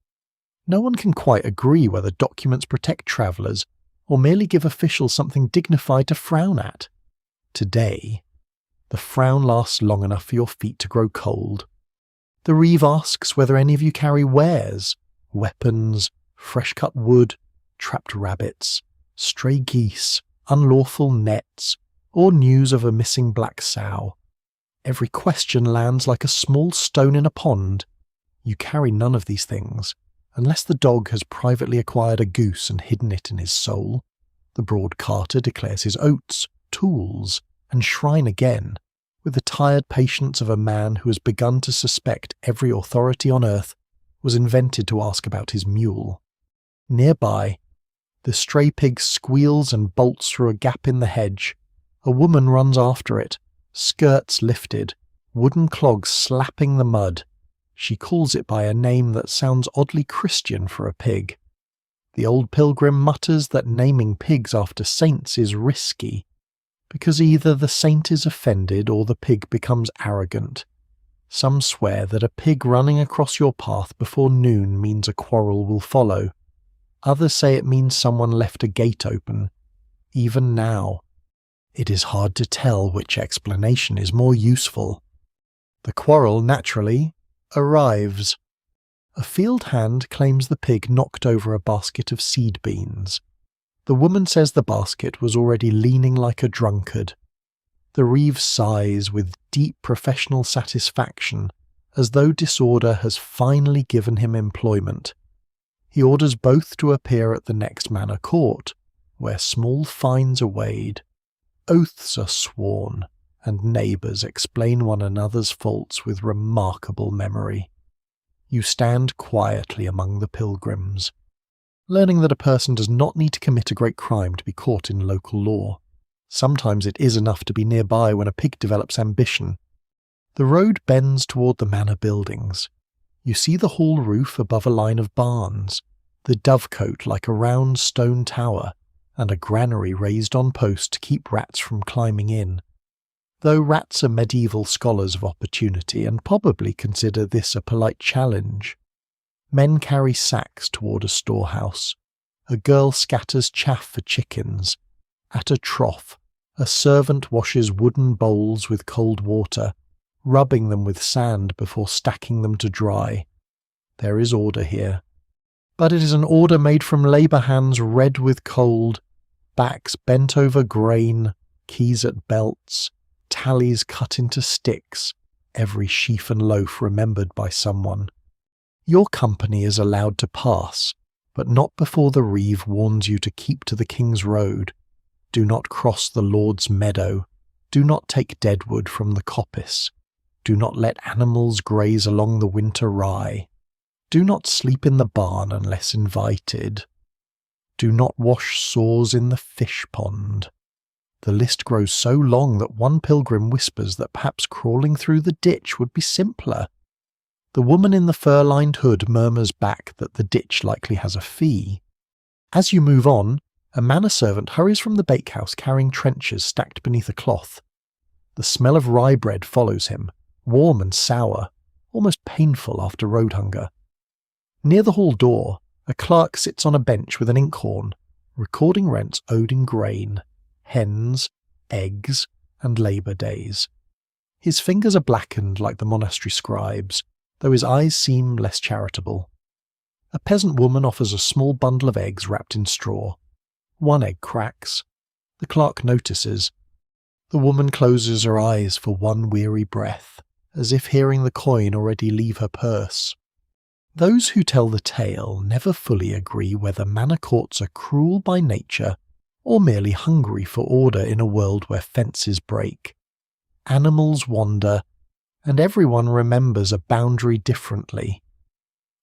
No one can quite agree whether documents protect travellers or merely give officials something dignified to frown at. Today, the frown lasts long enough for your feet to grow cold. The reeve asks whether any of you carry wares, weapons, fresh-cut wood, trapped rabbits, stray geese, unlawful nets, or news of a missing black sow. Every question lands like a small stone in a pond. You carry none of these things, unless the dog has privately acquired a goose and hidden it in his soul. The broad carter declares his oats, tools, and shrine again, with the tired patience of a man who has begun to suspect every authority on earth was invented to ask about his mule. Nearby, the stray pig squeals and bolts through a gap in the hedge. A woman runs after it, skirts lifted, wooden clogs slapping the mud. She calls it by a name that sounds oddly Christian for a pig. The old pilgrim mutters that naming pigs after saints is risky, because either the saint is offended or the pig becomes arrogant. Some swear that a pig running across your path before noon means a quarrel will follow. Others say it means someone left a gate open. Even now, it is hard to tell which explanation is more useful. The quarrel, naturally, arrives. A field hand claims the pig knocked over a basket of seed beans. The woman says the basket was already leaning like a drunkard. The reeve sighs with deep professional satisfaction, as though disorder has finally given him employment. He orders both to appear at the next manor court, where small fines are weighed. Oaths are sworn, and neighbours explain one another's faults with remarkable memory. You stand quietly among the pilgrims, learning that a person does not need to commit a great crime to be caught in local law. Sometimes it is enough to be nearby when a pig develops ambition. The road bends toward the manor buildings. You see the hall roof above a line of barns, the dovecote like a round stone tower, and a granary raised on posts to keep rats from climbing in. Though rats are medieval scholars of opportunity and probably consider this a polite challenge. Men carry sacks toward a storehouse. A girl scatters chaff for chickens. At a trough, a servant washes wooden bowls with cold water, rubbing them with sand before stacking them to dry. There is order here. But it is an order made from labour hands red with cold, backs bent over grain, keys at belts, tallies cut into sticks, every sheaf and loaf remembered by someone. Your company is allowed to pass, but not before the reeve warns you to keep to the King's Road. Do not cross the Lord's meadow. Do not take deadwood from the coppice. Do not let animals graze along the winter rye. Do not sleep in the barn unless invited. Do not wash sores in the fish pond. The list grows so long that one pilgrim whispers that perhaps crawling through the ditch would be simpler. The woman in the fur-lined hood murmurs back that the ditch likely has a fee. As you move on, a manor servant hurries from the bakehouse carrying trenchers stacked beneath a cloth. The smell of rye bread follows him, warm and sour, almost painful after road hunger. Near the hall door, a clerk sits on a bench with an inkhorn, recording rents owed in grain, hens, eggs, and labour days. His fingers are blackened like the monastery scribes, though his eyes seem less charitable. A peasant woman offers a small bundle of eggs wrapped in straw. One egg cracks. The clerk notices. The woman closes her eyes for one weary breath, as if hearing the coin already leave her purse. Those who tell the tale never fully agree whether manor courts are cruel by nature or merely hungry for order in a world where fences break. Animals wander, and everyone remembers a boundary differently.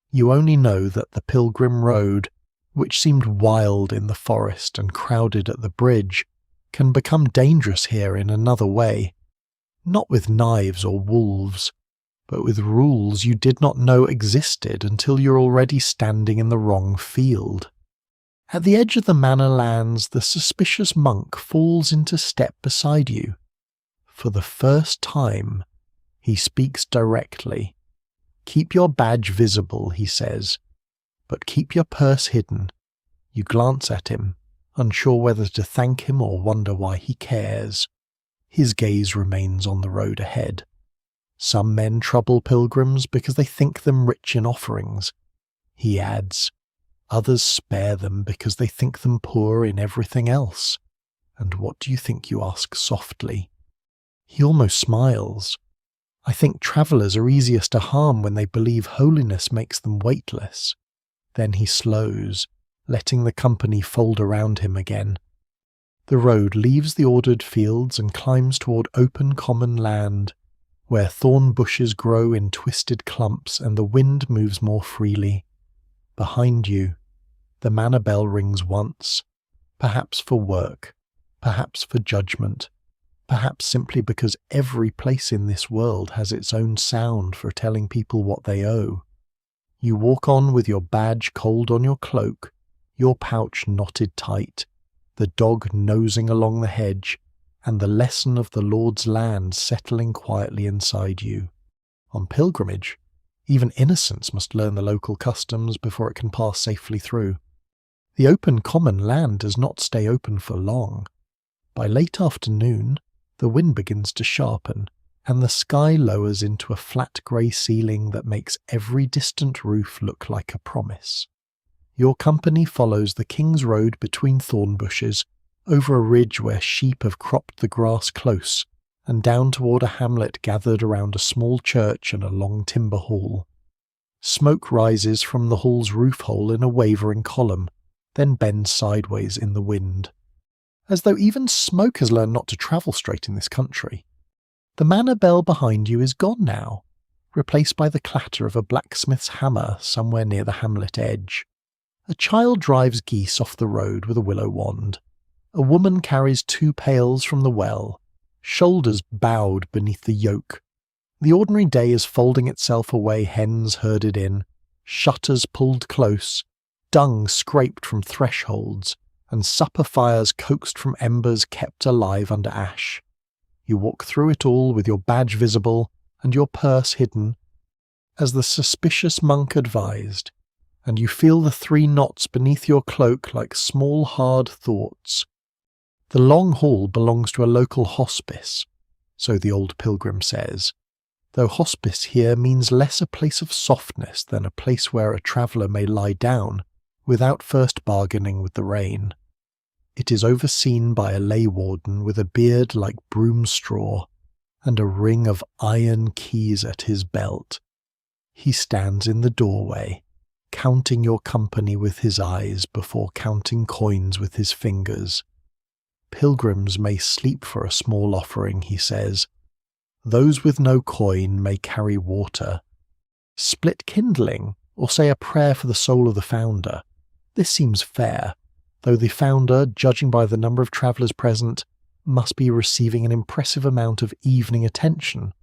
You only know that the pilgrim road, which seemed wild in the forest and crowded at the bridge, can become dangerous here in another way, not with knives or wolves, but with rules you did not know existed until you're already standing in the wrong field. At the edge of the manor lands, the suspicious monk falls into step beside you. For the first time, he speaks directly. "Keep your badge visible," he says, "but keep your purse hidden." You glance at him, unsure whether to thank him or wonder why he cares. His gaze remains on the road ahead. Some men trouble pilgrims because they think them rich in offerings. He adds, others spare them because they think them poor in everything else. And what do you think, you ask softly? He almost smiles. I think travellers are easiest to harm when they believe holiness makes them weightless. Then he slows, letting the company fold around him again. The road leaves the ordered fields and climbs toward open common land, where thorn bushes grow in twisted clumps and the wind moves more freely. Behind you, the manor bell rings once, perhaps for work, perhaps for judgment, perhaps simply because every place in this world has its own sound for telling people what they owe. You walk on with your badge cold on your cloak, your pouch knotted tight, the dog nosing along the hedge, and the lesson of the Lord's land settling quietly inside you. On pilgrimage, even innocence must learn the local customs before it can pass safely through. The open common land does not stay open for long. By late afternoon, the wind begins to sharpen, and the sky lowers into a flat grey ceiling that makes every distant roof look like a promise. Your company follows the King's Road between thorn bushes, over a ridge where sheep have cropped the grass close, and down toward a hamlet gathered around a small church and a long timber hall. Smoke rises from the hall's roof hole in a wavering column, then bends sideways in the wind. As though even smoke has learned not to travel straight in this country. The manor bell behind you is gone now, replaced by the clatter of a blacksmith's hammer somewhere near the hamlet edge. A child drives geese off the road with a willow wand. A woman carries 2 pails from the well, shoulders bowed beneath the yoke. The ordinary day is folding itself away, hens herded in, shutters pulled close, dung scraped from thresholds, and supper fires coaxed from embers kept alive under ash. You walk through it all with your badge visible and your purse hidden, as the suspicious monk advised, and you feel the 3 knots beneath your cloak like small hard thoughts. The long hall belongs to a local hospice, so the old pilgrim says, though hospice here means less a place of softness than a place where a traveller may lie down without first bargaining with the rain. It is overseen by a lay warden with a beard like broom straw and a ring of iron keys at his belt. He stands in the doorway, counting your company with his eyes before counting coins with his fingers. Pilgrims may sleep for a small offering, he says. Those with no coin may carry water. Split kindling, or say a prayer for the soul of the founder. This seems fair, though the founder, judging by the number of travellers present, must be receiving an impressive amount of evening attention.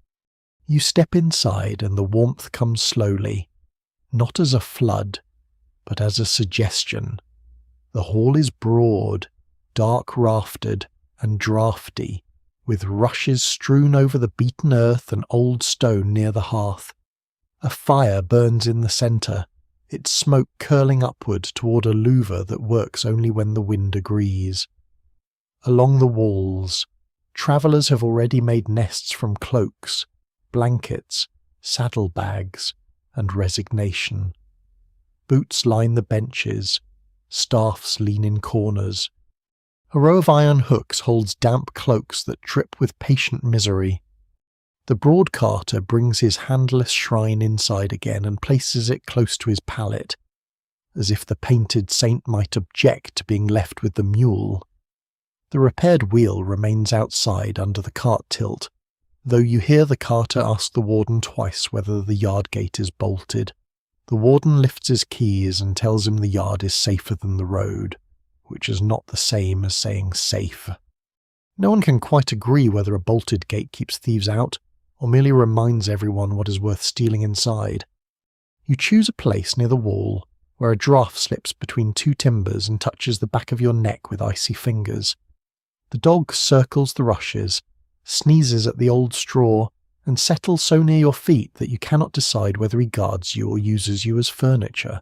You step inside and the warmth comes slowly, not as a flood, but as a suggestion. The hall is broad, dark raftered and draughty, with rushes strewn over the beaten earth and old stone near the hearth. A fire burns in the centre, its smoke curling upward toward a louver that works only when the wind agrees. Along the walls, travellers have already made nests from cloaks, blankets, saddlebags, and resignation. Boots line the benches, staffs lean in corners. A row of iron hooks holds damp cloaks that drip with patient misery. The broad carter brings his handless shrine inside again and places it close to his pallet, as if the painted saint might object to being left with the mule. The repaired wheel remains outside under the cart tilt, though you hear the carter ask the warden twice whether the yard gate is bolted. The warden lifts his keys and tells him the yard is safer than the road, which is not the same as saying safe. No one can quite agree whether a bolted gate keeps thieves out, or merely reminds everyone what is worth stealing inside. You choose a place near the wall, where a draught slips between two timbers and touches the back of your neck with icy fingers. The dog circles the rushes, sneezes at the old straw, and settles so near your feet that you cannot decide whether he guards you or uses you as furniture.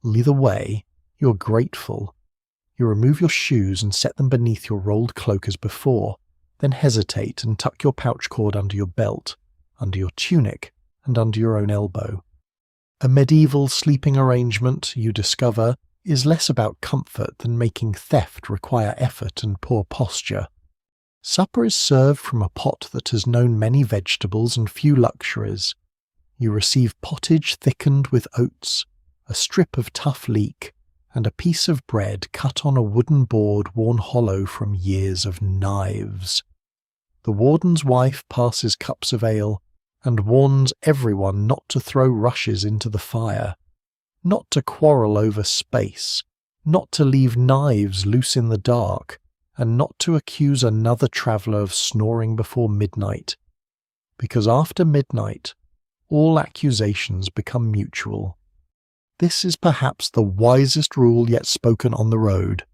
Either way, you're grateful. You remove your shoes and set them beneath your rolled cloak as before, then hesitate and tuck your pouch cord under your belt, under your tunic, and under your own elbow. A medieval sleeping arrangement, you discover, is less about comfort than making theft require effort and poor posture. Supper is served from a pot that has known many vegetables and few luxuries. You receive pottage thickened with oats, a strip of tough leek, and a piece of bread cut on a wooden board worn hollow from years of knives. The warden's wife passes cups of ale, and warns everyone not to throw rushes into the fire, not to quarrel over space, not to leave knives loose in the dark, and not to accuse another traveller of snoring before midnight, because after midnight all accusations become mutual. This is perhaps the wisest rule yet spoken on the road.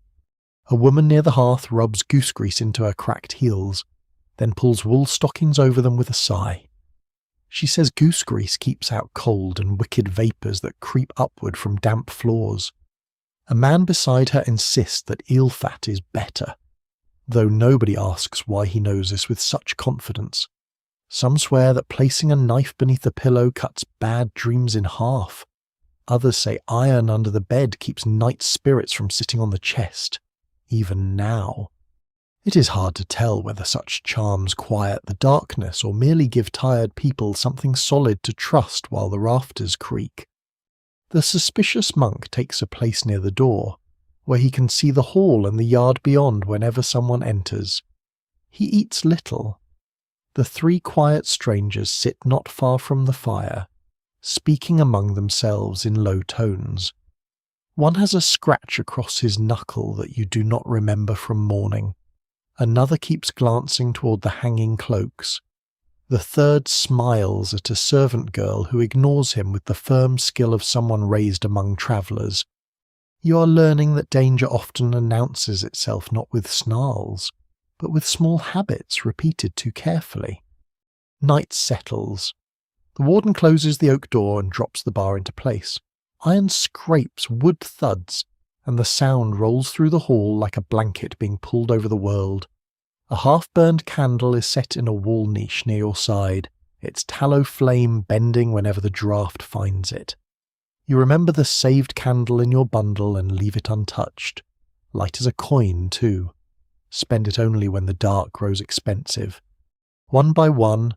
A woman near the hearth rubs goose grease into her cracked heels, then pulls wool stockings over them with a sigh. She says goose grease keeps out cold and wicked vapours that creep upward from damp floors. A man beside her insists that eel fat is better, though nobody asks why he knows this with such confidence. Some swear that placing a knife beneath the pillow cuts bad dreams in half. Others say iron under the bed keeps night spirits from sitting on the chest, even now. It is hard to tell whether such charms quiet the darkness or merely give tired people something solid to trust while the rafters creak. The suspicious monk takes a place near the door, where he can see the hall and the yard beyond whenever someone enters. He eats little. The three quiet strangers sit not far from the fire, speaking among themselves in low tones. One has a scratch across his knuckle that you do not remember from morning. Another keeps glancing toward the hanging cloaks. The third smiles at a servant girl who ignores him with the firm skill of someone raised among travellers. You are learning that danger often announces itself not with snarls, but with small habits repeated too carefully. Night settles. The warden closes the oak door and drops the bar into place. Iron scrapes, wood thuds, and the sound rolls through the hall like a blanket being pulled over the world. A half-burned candle is set in a wall niche near your side, its tallow flame bending whenever the draught finds it. You remember the saved candle in your bundle and leave it untouched. Light as a coin, too. Spend it only when the dark grows expensive. One by one,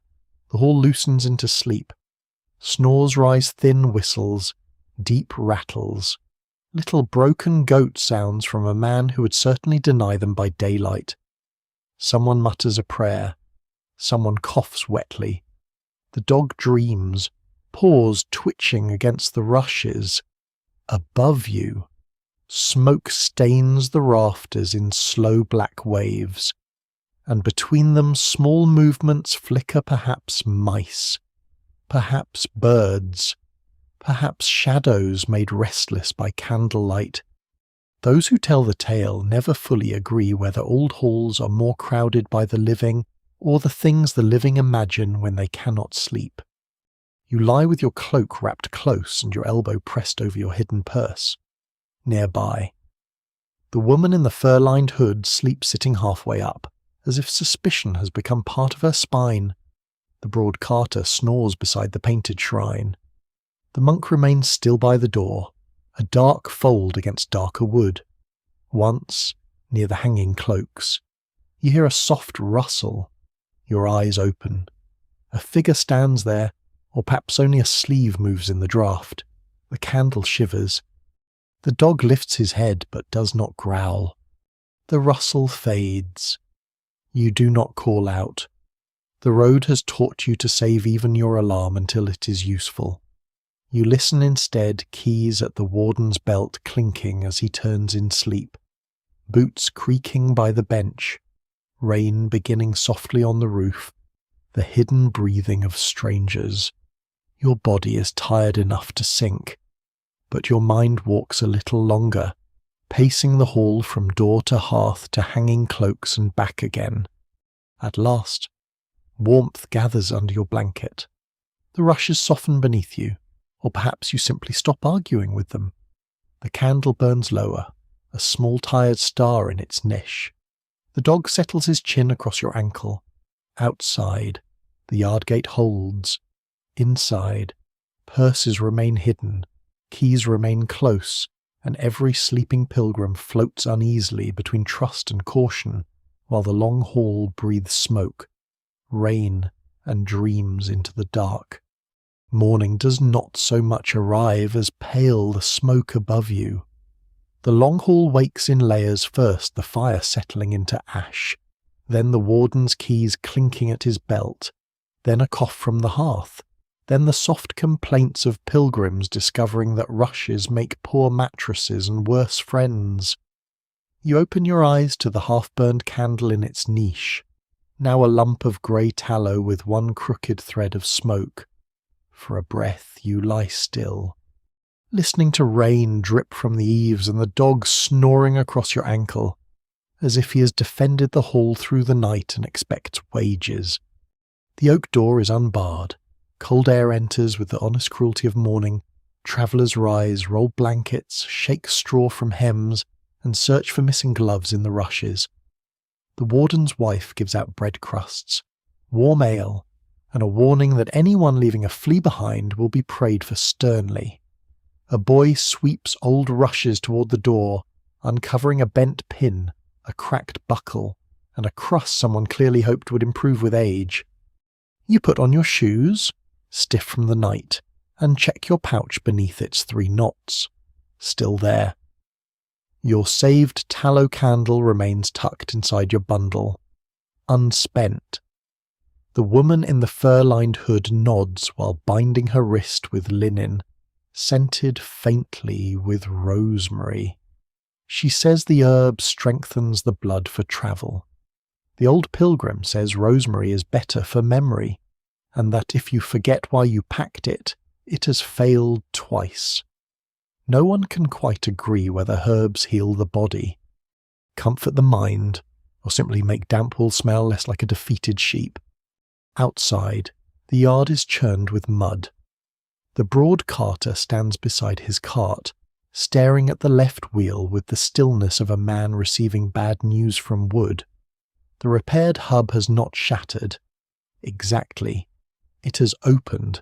the hall loosens into sleep. Snores rise thin whistles, deep rattles, little broken goat sounds from a man who would certainly deny them by daylight. Someone mutters a prayer. Someone coughs wetly. The dog dreams, paws twitching against the rushes. Above you, smoke stains the rafters in slow black waves, and between them small movements flicker, perhaps mice, perhaps birds, perhaps shadows made restless by candlelight. Those who tell the tale never fully agree whether old halls are more crowded by the living or the things the living imagine when they cannot sleep. You lie with your cloak wrapped close and your elbow pressed over your hidden purse. Nearby, the woman in the fur-lined hood sleeps sitting halfway up, as if suspicion has become part of her spine. The broad carter snores beside the painted shrine. The monk remains still by the door, a dark fold against darker wood. Once, near the hanging cloaks. You hear a soft rustle. Your eyes open. A figure stands there, or perhaps only a sleeve moves in the draught. The candle shivers. The dog lifts his head but does not growl. The rustle fades. You do not call out. The road has taught you to save even your alarm until it is useful. You listen instead, keys at the warden's belt clinking as he turns in sleep, boots creaking by the bench, rain beginning softly on the roof, the hidden breathing of strangers. Your body is tired enough to sink, but your mind walks a little longer, pacing the hall from door to hearth to hanging cloaks and back again. At last, warmth gathers under your blanket. The rushes soften beneath you, or perhaps you simply stop arguing with them. The candle burns lower, a small tired star in its niche. The dog settles his chin across your ankle. Outside, the yard gate holds. Inside, purses remain hidden, keys remain close, and every sleeping pilgrim floats uneasily between trust and caution, while the long hall breathes smoke, rain, and dreams into the dark. Morning does not so much arrive as pale the smoke above you. The long hall wakes in layers, first the fire settling into ash, then the warden's keys clinking at his belt, then a cough from the hearth, then the soft complaints of pilgrims discovering that rushes make poor mattresses and worse friends. You open your eyes to the half-burned candle in its niche, now a lump of grey tallow with one crooked thread of smoke. For a breath you lie still, listening to rain drip from the eaves and the dog snoring across your ankle, as if he has defended the hall through the night and expects wages. The oak door is unbarred. Cold air enters with the honest cruelty of morning. Travellers rise, roll blankets, shake straw from hems, and search for missing gloves in the rushes. The warden's wife gives out bread crusts, warm ale, and a warning that anyone leaving a flea behind will be prayed for sternly. A boy sweeps old rushes toward the door, uncovering a bent pin, a cracked buckle, and a crust someone clearly hoped would improve with age. You put on your shoes, stiff from the night, and check your pouch beneath its 3 knots. Still there. Your saved tallow candle remains tucked inside your bundle, unspent. The woman in the fur-lined hood nods while binding her wrist with linen, scented faintly with rosemary. She says the herb strengthens the blood for travel. The old pilgrim says rosemary is better for memory, and that if you forget why you packed it, it has failed twice. No one can quite agree whether herbs heal the body, comfort the mind, or simply make damp wool smell less like a defeated sheep. Outside, the yard is churned with mud. The broad carter stands beside his cart, staring at the left wheel with the stillness of a man receiving bad news from wood. The repaired hub has not shattered. Exactly. It has opened.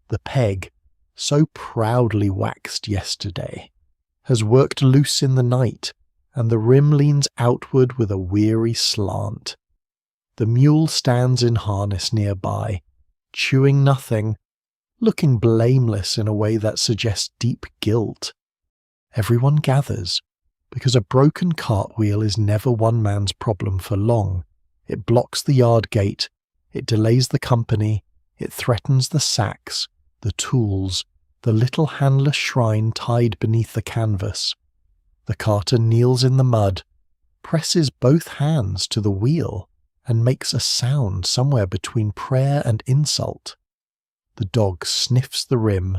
The peg, so proudly waxed yesterday, has worked loose in the night, and the rim leans outward with a weary slant. The mule stands in harness nearby, chewing nothing, looking blameless in a way that suggests deep guilt. Everyone gathers, because a broken cartwheel is never one man's problem for long. It blocks the yard gate, it delays the company, it threatens the sacks, the tools, the little handless shrine tied beneath the canvas. The carter kneels in the mud, presses both hands to the wheel, and makes a sound somewhere between prayer and insult. The dog sniffs the rim,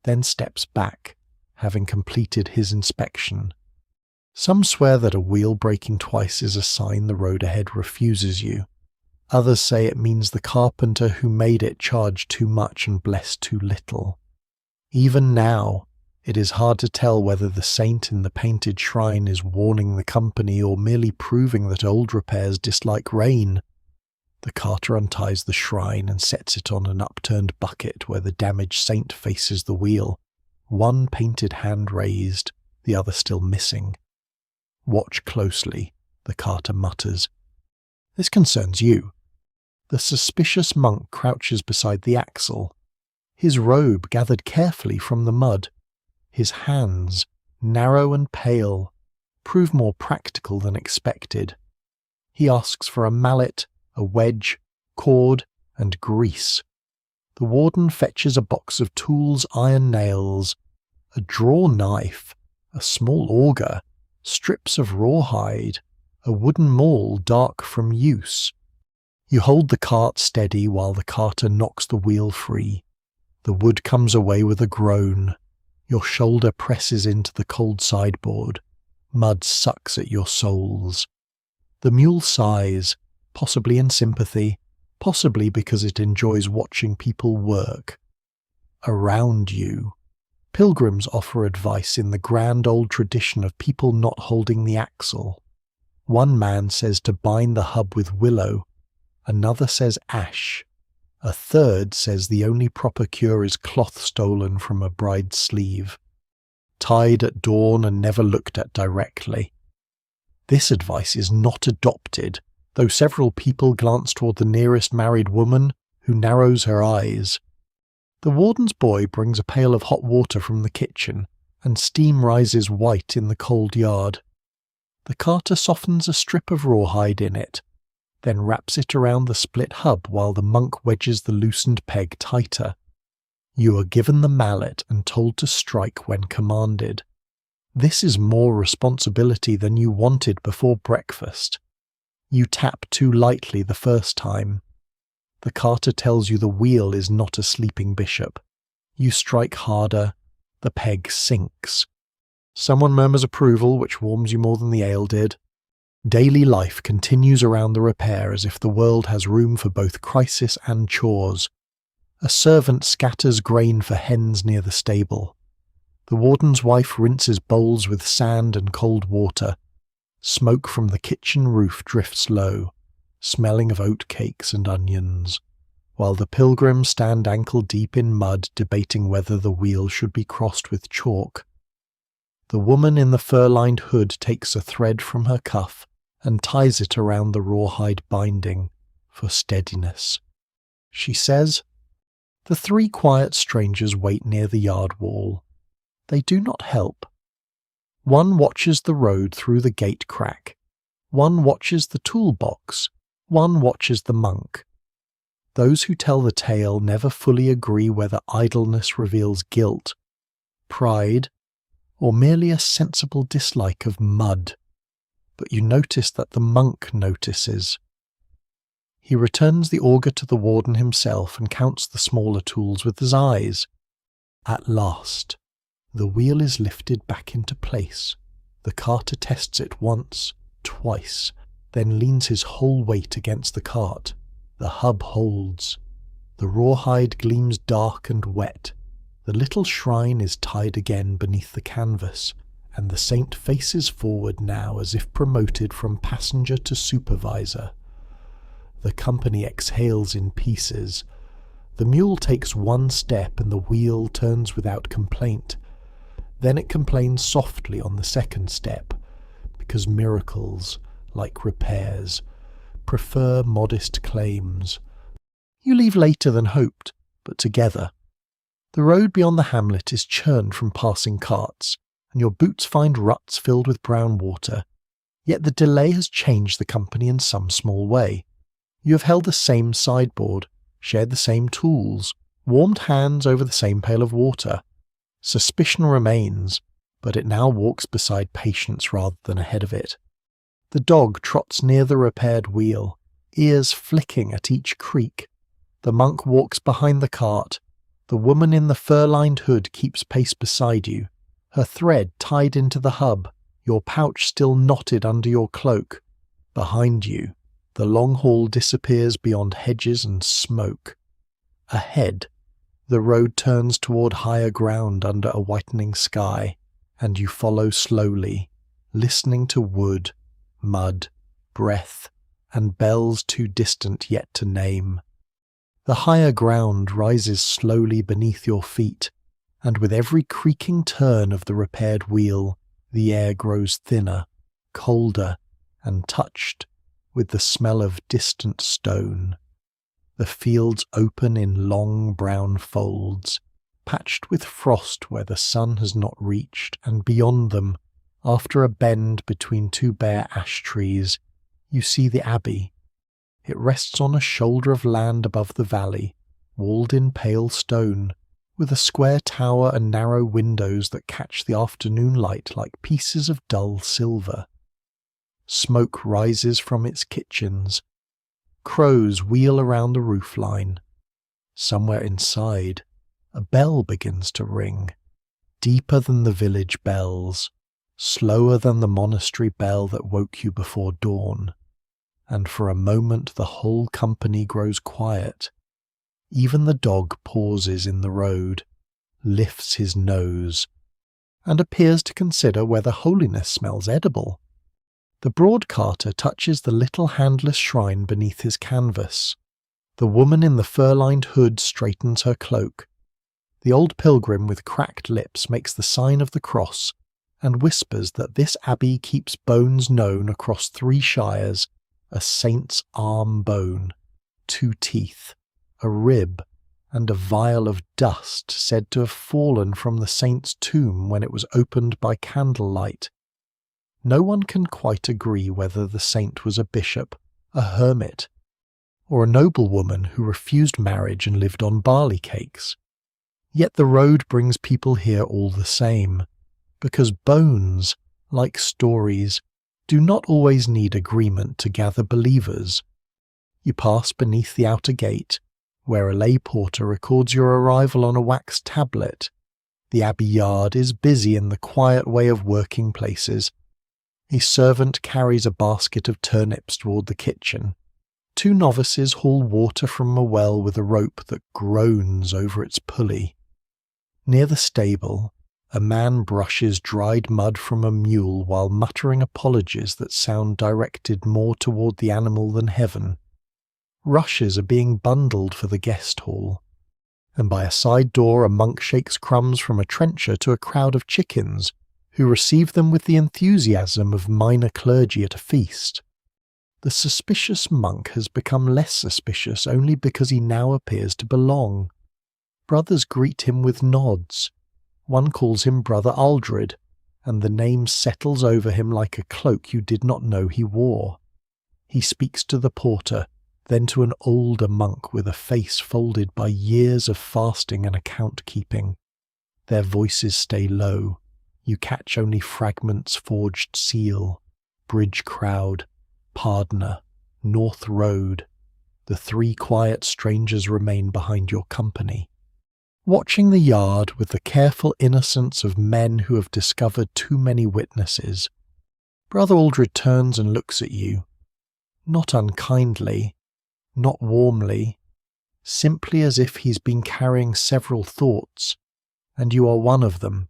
then steps back, having completed his inspection. Some swear that a wheel breaking twice is a sign the road ahead refuses you. Others say it means the carpenter who made it charged too much and blessed too little. Even now, it is hard to tell whether the saint in the painted shrine is warning the company or merely proving that old repairs dislike rain. The carter unties the shrine and sets it on an upturned bucket where the damaged saint faces the wheel, one painted hand raised, the other still missing. "Watch closely," the carter mutters. This concerns you. The suspicious monk crouches beside the axle, his robe gathered carefully from the mud. His hands, narrow and pale, prove more practical than expected. He asks for a mallet, a wedge, cord, and grease. The warden fetches a box of tools, iron nails, a draw knife, a small auger, strips of rawhide, a wooden maul dark from use. You hold the cart steady while the carter knocks the wheel free. The wood comes away with a groan. Your shoulder presses into the cold sideboard. Mud sucks at your soles. The mule sighs, possibly in sympathy, possibly because it enjoys watching people work. Around you, pilgrims offer advice in the grand old tradition of people not holding the axle. One man says to bind the hub with willow, another says ash, a third says the only proper cure is cloth stolen from a bride's sleeve, tied at dawn and never looked at directly. This advice is not adopted, though several people glance toward the nearest married woman, who narrows her eyes. The warden's boy brings a pail of hot water from the kitchen, and steam rises white in the cold yard. The carter softens a strip of rawhide in it, then wraps it around the split hub while the monk wedges the loosened peg tighter. You are given the mallet and told to strike when commanded. This is more responsibility than you wanted before breakfast. You tap too lightly the first time. The carter tells you the wheel is not a sleeping bishop. You strike harder. The peg sinks. Someone murmurs approval, which warms you more than the ale did. Daily life continues around the repair as if the world has room for both crisis and chores. A servant scatters grain for hens near the stable. The warden's wife rinses bowls with sand and cold water. Smoke from the kitchen roof drifts low, smelling of oat cakes and onions, while the pilgrims stand ankle-deep in mud debating whether the wheel should be crossed with chalk. The woman in the fur-lined hood takes a thread from her cuff and ties it around the rawhide binding for steadiness. She says, "The three quiet strangers wait near the yard wall. They do not help. One watches the road through the gate crack. One watches the toolbox. One watches the monk. Those who tell the tale never fully agree whether idleness reveals guilt, pride, or merely a sensible dislike of mud. But you notice that the monk notices. He returns the auger to the warden himself and counts the smaller tools with his eyes. At last, the wheel is lifted back into place. The carter tests it once, twice, then leans his whole weight against the cart. The hub holds. The rawhide gleams dark and wet. The little shrine is tied again beneath the canvas, and the saint faces forward now as if promoted from passenger to supervisor. The company exhales in pieces. The mule takes one step and the wheel turns without complaint. Then it complains softly on the second step, because miracles, like repairs, prefer modest claims. You leave later than hoped, but together. The road beyond the hamlet is churned from passing carts, and your boots find ruts filled with brown water. Yet the delay has changed the company in some small way. You have held the same sideboard, shared the same tools, warmed hands over the same pail of water. Suspicion remains, but it now walks beside patience rather than ahead of it. The dog trots near the repaired wheel, ears flicking at each creak. The monk walks behind the cart. The woman in the fur-lined hood keeps pace beside you, her thread tied into the hub, your pouch still knotted under your cloak. Behind you, the long hall disappears beyond hedges and smoke. Ahead, the road turns toward higher ground under a whitening sky, and you follow slowly, listening to wood, mud, breath, and bells too distant yet to name. The higher ground rises slowly beneath your feet, and with every creaking turn of the repaired wheel, the air grows thinner, colder, and touched with the smell of distant stone. The fields open in long brown folds, patched with frost where the sun has not reached, and beyond them, after a bend between two bare ash trees, you see the abbey. It rests on a shoulder of land above the valley, walled in pale stone, with a square tower and narrow windows that catch the afternoon light like pieces of dull silver. Smoke rises from its kitchens. Crows wheel around the roofline. Somewhere inside, a bell begins to ring, deeper than the village bells, slower than the monastery bell that woke you before dawn, and for a moment the whole company grows quiet. Even the dog pauses in the road, lifts his nose, and appears to consider whether holiness smells edible. The broad carter touches the little handless shrine beneath his canvas. The woman in the fur-lined hood straightens her cloak. The old pilgrim with cracked lips makes the sign of the cross and whispers that this abbey keeps bones known across 3 shires, a saint's arm bone, 2 teeth, a rib, and a vial of dust said to have fallen from the saint's tomb when it was opened by candlelight. No one can quite agree whether the saint was a bishop, a hermit, or a noblewoman who refused marriage and lived on barley cakes. Yet the road brings people here all the same, because bones, like stories, do not always need agreement to gather believers. You pass beneath the outer gate, where a lay porter records your arrival on a wax tablet. The abbey yard is busy in the quiet way of working places. A servant carries a basket of turnips toward the kitchen. 2 novices haul water from a well with a rope that groans over its pulley. Near the stable, a man brushes dried mud from a mule while muttering apologies that sound directed more toward the animal than heaven. Rushes are being bundled for the guest hall, and by a side door a monk shakes crumbs from a trencher to a crowd of chickens, who receive them with the enthusiasm of minor clergy at a feast. The suspicious monk has become less suspicious only because he now appears to belong. Brothers greet him with nods. One calls him Brother Aldred, and the name settles over him like a cloak you did not know he wore. He speaks to the porter, then to an older monk with a face folded by years of fasting and account-keeping. Their voices stay low. You catch only fragments: forged seal, bridge crowd, pardoner, North Road. The 3 quiet strangers remain behind your company, watching the yard with the careful innocence of men who have discovered too many witnesses. Brother Aldred turns and looks at you, not unkindly, not warmly, simply as if he's been carrying several thoughts, and you are one of them.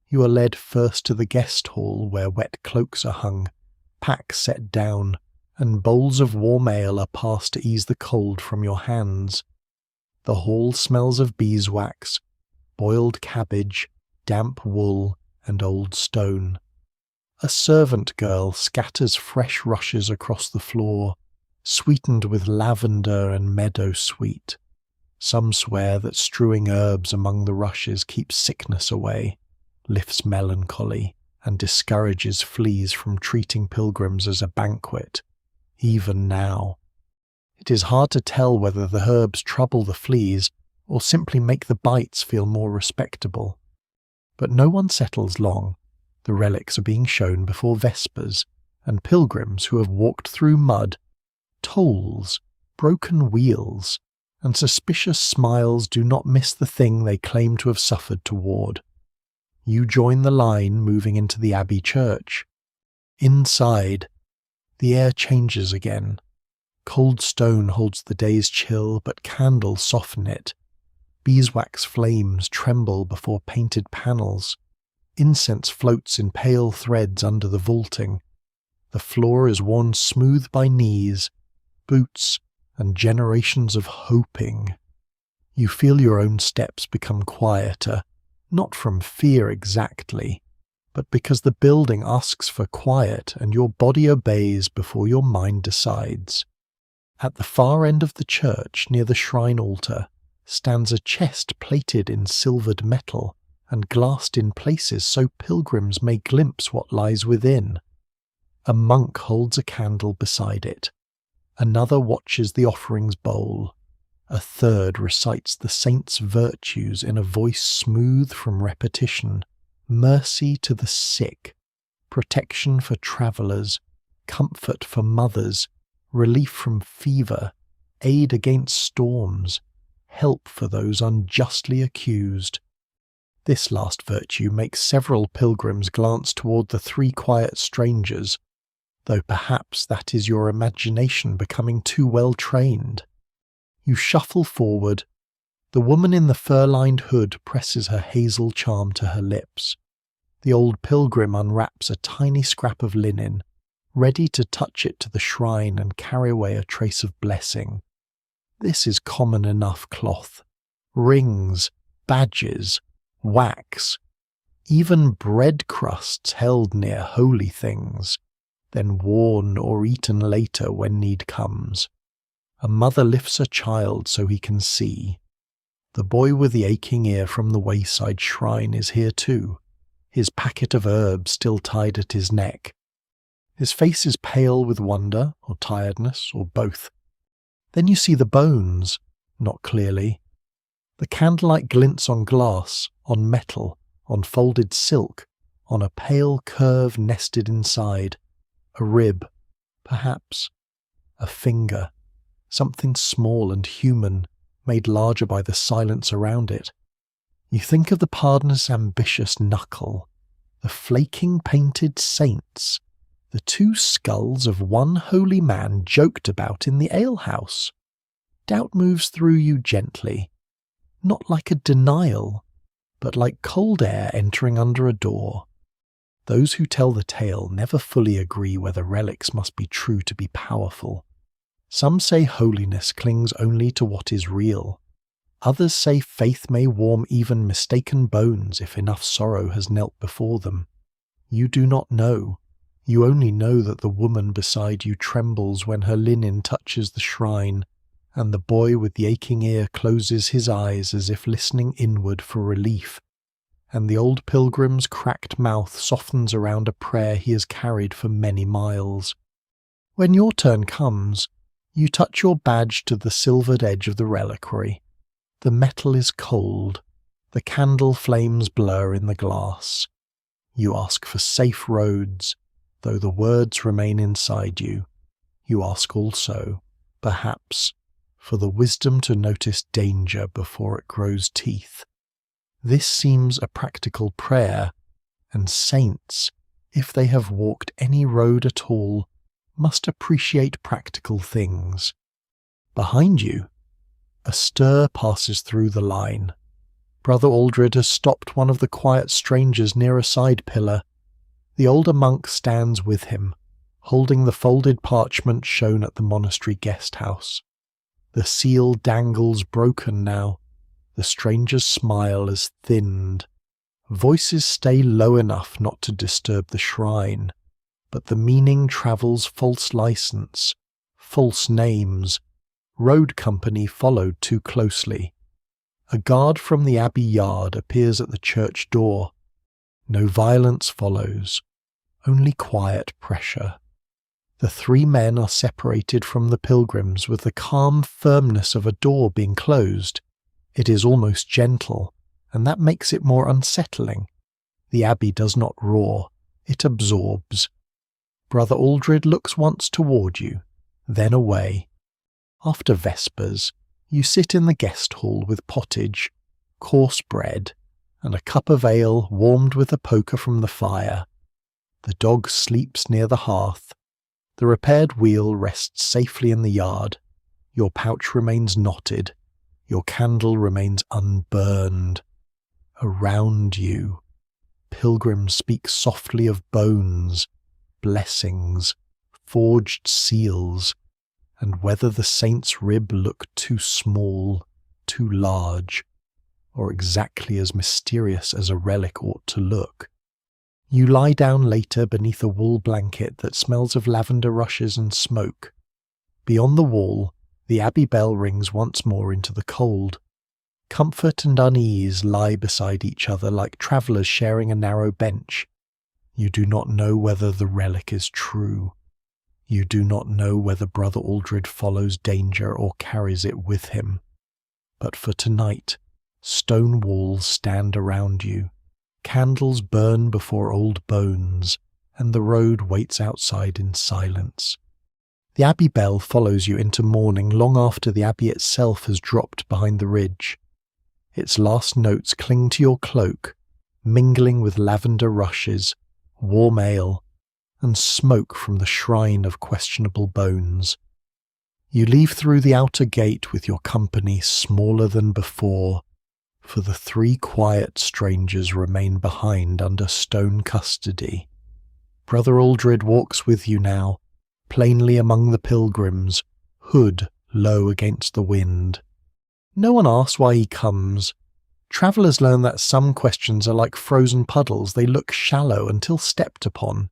You are led first to the guest hall where wet cloaks are hung, packs set down, and bowls of warm ale are passed to ease the cold from your hands. The hall smells of beeswax, boiled cabbage, damp wool, and old stone. A servant girl scatters fresh rushes across the floor, sweetened with lavender and meadow sweet. Some swear that strewing herbs among the rushes keeps sickness away, lifts melancholy, and discourages fleas from treating pilgrims as a banquet, even now. It is hard to tell whether the herbs trouble the fleas or simply make the bites feel more respectable. But no one settles long. The relics are being shown before Vespers, and pilgrims who have walked through mud, tolls, broken wheels, and suspicious smiles do not miss the thing they claim to have suffered toward. You join the line moving into the abbey church. Inside, the air changes again. Cold stone holds the day's chill, but candles soften it. Beeswax flames tremble before painted panels. Incense floats in pale threads under the vaulting. The floor is worn smooth by knees, boots, and generations of hoping. You feel your own steps become quieter, not from fear exactly, but because the building asks for quiet and your body obeys before your mind decides. At the far end of the church, near the shrine altar, stands a chest plated in silvered metal and glassed in places so pilgrims may glimpse what lies within. A monk holds a candle beside it. Another watches the offerings bowl. A third recites the saint's virtues in a voice smooth from repetition. Mercy to the sick, protection for travellers, comfort for mothers, relief from fever, aid against storms, help for those unjustly accused. This last virtue makes several pilgrims glance toward the three quiet strangers, though perhaps that is your imagination becoming too well trained. You shuffle forward. The woman in the fur-lined hood presses her hazel charm to her lips. The old pilgrim unwraps a tiny scrap of linen, ready to touch it to the shrine and carry away a trace of blessing. This is common enough cloth. Rings, badges, wax, even bread crusts held near holy things, then worn or eaten later when need comes. A mother lifts a child so he can see. The boy with the aching ear from the wayside shrine is here too, his packet of herbs still tied at his neck. His face is pale with wonder or tiredness or both. Then you see the bones, not clearly. The candlelight glints on glass, on metal, on folded silk, on a pale curve nested inside. A rib, perhaps. A finger. Something small and human, made larger by the silence around it. You think of the pardoner's ambitious knuckle, the flaking painted saints, the two skulls of one holy man joked about in the alehouse. Doubt moves through you gently, not like a denial, but like cold air entering under a door. Those who tell the tale never fully agree whether relics must be true to be powerful. Some say holiness clings only to what is real. Others say faith may warm even mistaken bones if enough sorrow has knelt before them. You do not know. You only know that the woman beside you trembles when her linen touches the shrine, and the boy with the aching ear closes his eyes as if listening inward for relief, and the old pilgrim's cracked mouth softens around a prayer he has carried for many miles. When your turn comes, you touch your badge to the silvered edge of the reliquary. The metal is cold. The candle flames blur in the glass. You ask for safe roads, though the words remain inside you. You ask also, perhaps, for the wisdom to notice danger before it grows teeth. This seems a practical prayer, and saints, if they have walked any road at all, must appreciate practical things. Behind you, a stir passes through the line. Brother Aldred has stopped one of the quiet strangers near a side pillar. The older monk stands with him, holding the folded parchment shown at the monastery guest house. The seal dangles broken now. The stranger's smile is thinned. Voices stay low enough not to disturb the shrine, but the meaning travels false license, false names. Road company followed too closely. A guard from the abbey yard appears at the church door. No violence follows, only quiet pressure. The three men are separated from the pilgrims with the calm firmness of a door being closed. It is almost gentle, and that makes it more unsettling. The abbey does not roar, it absorbs. Brother Aldred looks once toward you, then away. After Vespers, you sit in the guest hall with pottage, coarse bread, and a cup of ale warmed with a poker from the fire. The dog sleeps near the hearth. The repaired wheel rests safely in the yard. Your pouch remains knotted. Your candle remains unburned. Around you, pilgrims speak softly of bones, blessings, forged seals, and whether the saint's rib looked too small, too large, or exactly as mysterious as a relic ought to look. You lie down later beneath a wool blanket that smells of lavender rushes and smoke. Beyond the wall, the abbey bell rings once more into the cold. Comfort and unease lie beside each other like travellers sharing a narrow bench. You do not know whether the relic is true. You do not know whether Brother Aldred follows danger or carries it with him. But for tonight, stone walls stand around you. Candles burn before old bones, and the road waits outside in silence. The abbey bell follows you into morning long after the abbey itself has dropped behind the ridge. Its last notes cling to your cloak, mingling with lavender rushes, warm ale, and smoke from the shrine of questionable bones. You leave through the outer gate with your company smaller than before, for the 3 quiet strangers remain behind under stone custody. Brother Aldred walks with you now, plainly among the pilgrims, hood low against the wind. No one asks why he comes. Travellers learn that some questions are like frozen puddles, they look shallow until stepped upon.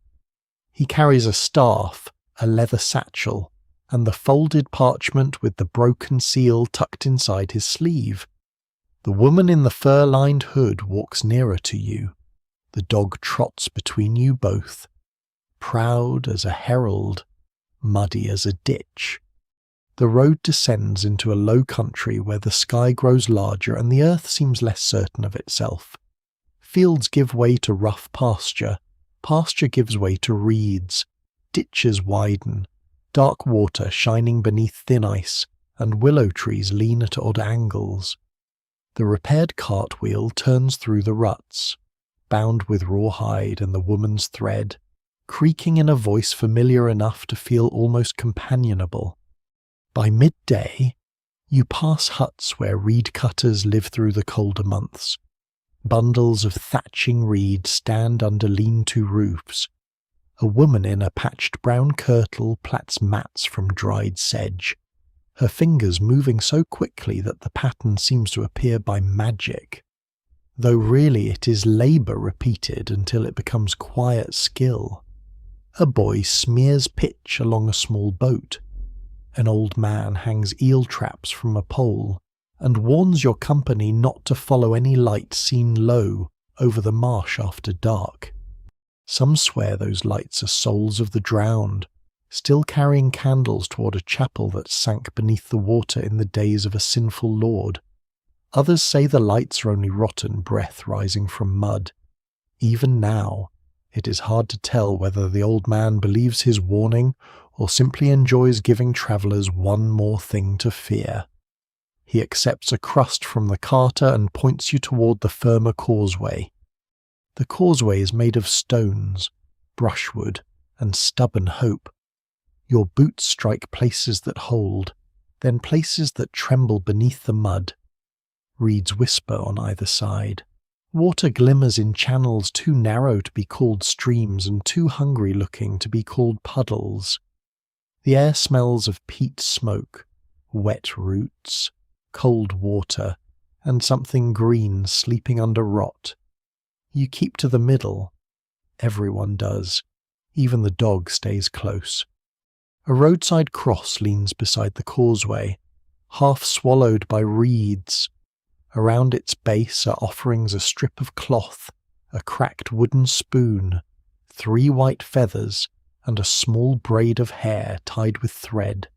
He carries a staff, a leather satchel, and the folded parchment with the broken seal tucked inside his sleeve. The woman in the fur-lined hood walks nearer to you. The dog trots between you both, proud as a herald, muddy as a ditch. The road descends into a low country where the sky grows larger and the earth seems less certain of itself. Fields give way to rough pasture, pasture gives way to reeds, ditches widen, dark water shining beneath thin ice, and willow trees lean at odd angles. The repaired cartwheel turns through the ruts, bound with rawhide and the woman's thread, creaking in a voice familiar enough to feel almost companionable. By midday, you pass huts where reed cutters live through the colder months. Bundles of thatching reed stand under lean-to roofs. A woman in a patched brown kirtle plats mats from dried sedge, her fingers moving so quickly that the pattern seems to appear by magic, though really it is labour repeated until it becomes quiet skill. A boy smears pitch along a small boat. An old man hangs eel traps from a pole and warns your company not to follow any light seen low over the marsh after dark. Some swear those lights are souls of the drowned, still carrying candles toward a chapel that sank beneath the water in the days of a sinful lord. Others say the lights are only rotten breath rising from mud. Even now, it is hard to tell whether the old man believes his warning or simply enjoys giving travellers one more thing to fear. He accepts a crust from the carter and points you toward the firmer causeway. The causeway is made of stones, brushwood, and stubborn hope. Your boots strike places that hold, then places that tremble beneath the mud. Reeds whisper on either side. Water glimmers in channels too narrow to be called streams and too hungry-looking to be called puddles. The air smells of peat smoke, wet roots, cold water, and something green sleeping under rot. You keep to the middle. Everyone does. Even the dog stays close. A roadside cross leans beside the causeway, half swallowed by reeds. Around its base are offerings: a strip of cloth, a cracked wooden spoon, 3 white feathers, and a small braid of hair tied with thread.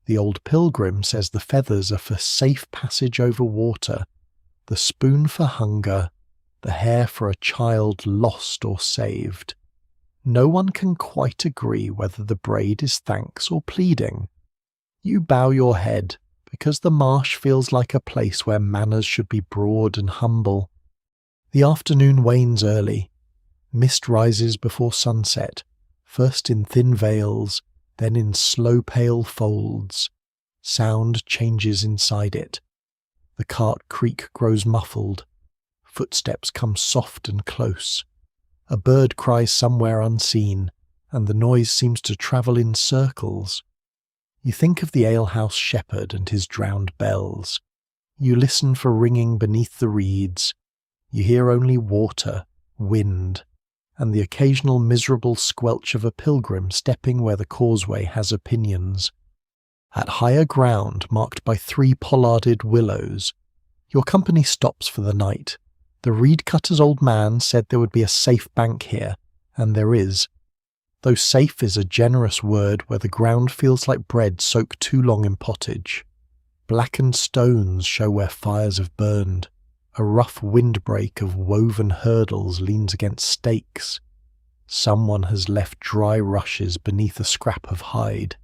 The old pilgrim says the feathers are for safe passage over water, the spoon for hunger, the hair for a child lost or saved. No one can quite agree whether the braid is thanks or pleading. You bow your head, because the marsh feels like a place where manners should be broad and humble. The afternoon wanes early. Mist rises before sunset, first in thin veils, then in slow pale folds. Sound changes inside it. The cart creak grows muffled. Footsteps come soft and close. A bird cries somewhere unseen, and the noise seems to travel in circles. You think of the alehouse shepherd and his drowned bells. You listen for ringing beneath the reeds. You hear only water, wind, and the occasional miserable squelch of a pilgrim stepping where the causeway has opinions. At higher ground marked by 3 pollarded willows, your company stops for the night. The reed cutter's old man said there would be a safe bank here, and there is. Though safe is a generous word where the ground feels like bread soaked too long in pottage. Blackened stones show where fires have burned. A rough windbreak of woven hurdles leans against stakes. Someone has left dry rushes beneath a scrap of hide,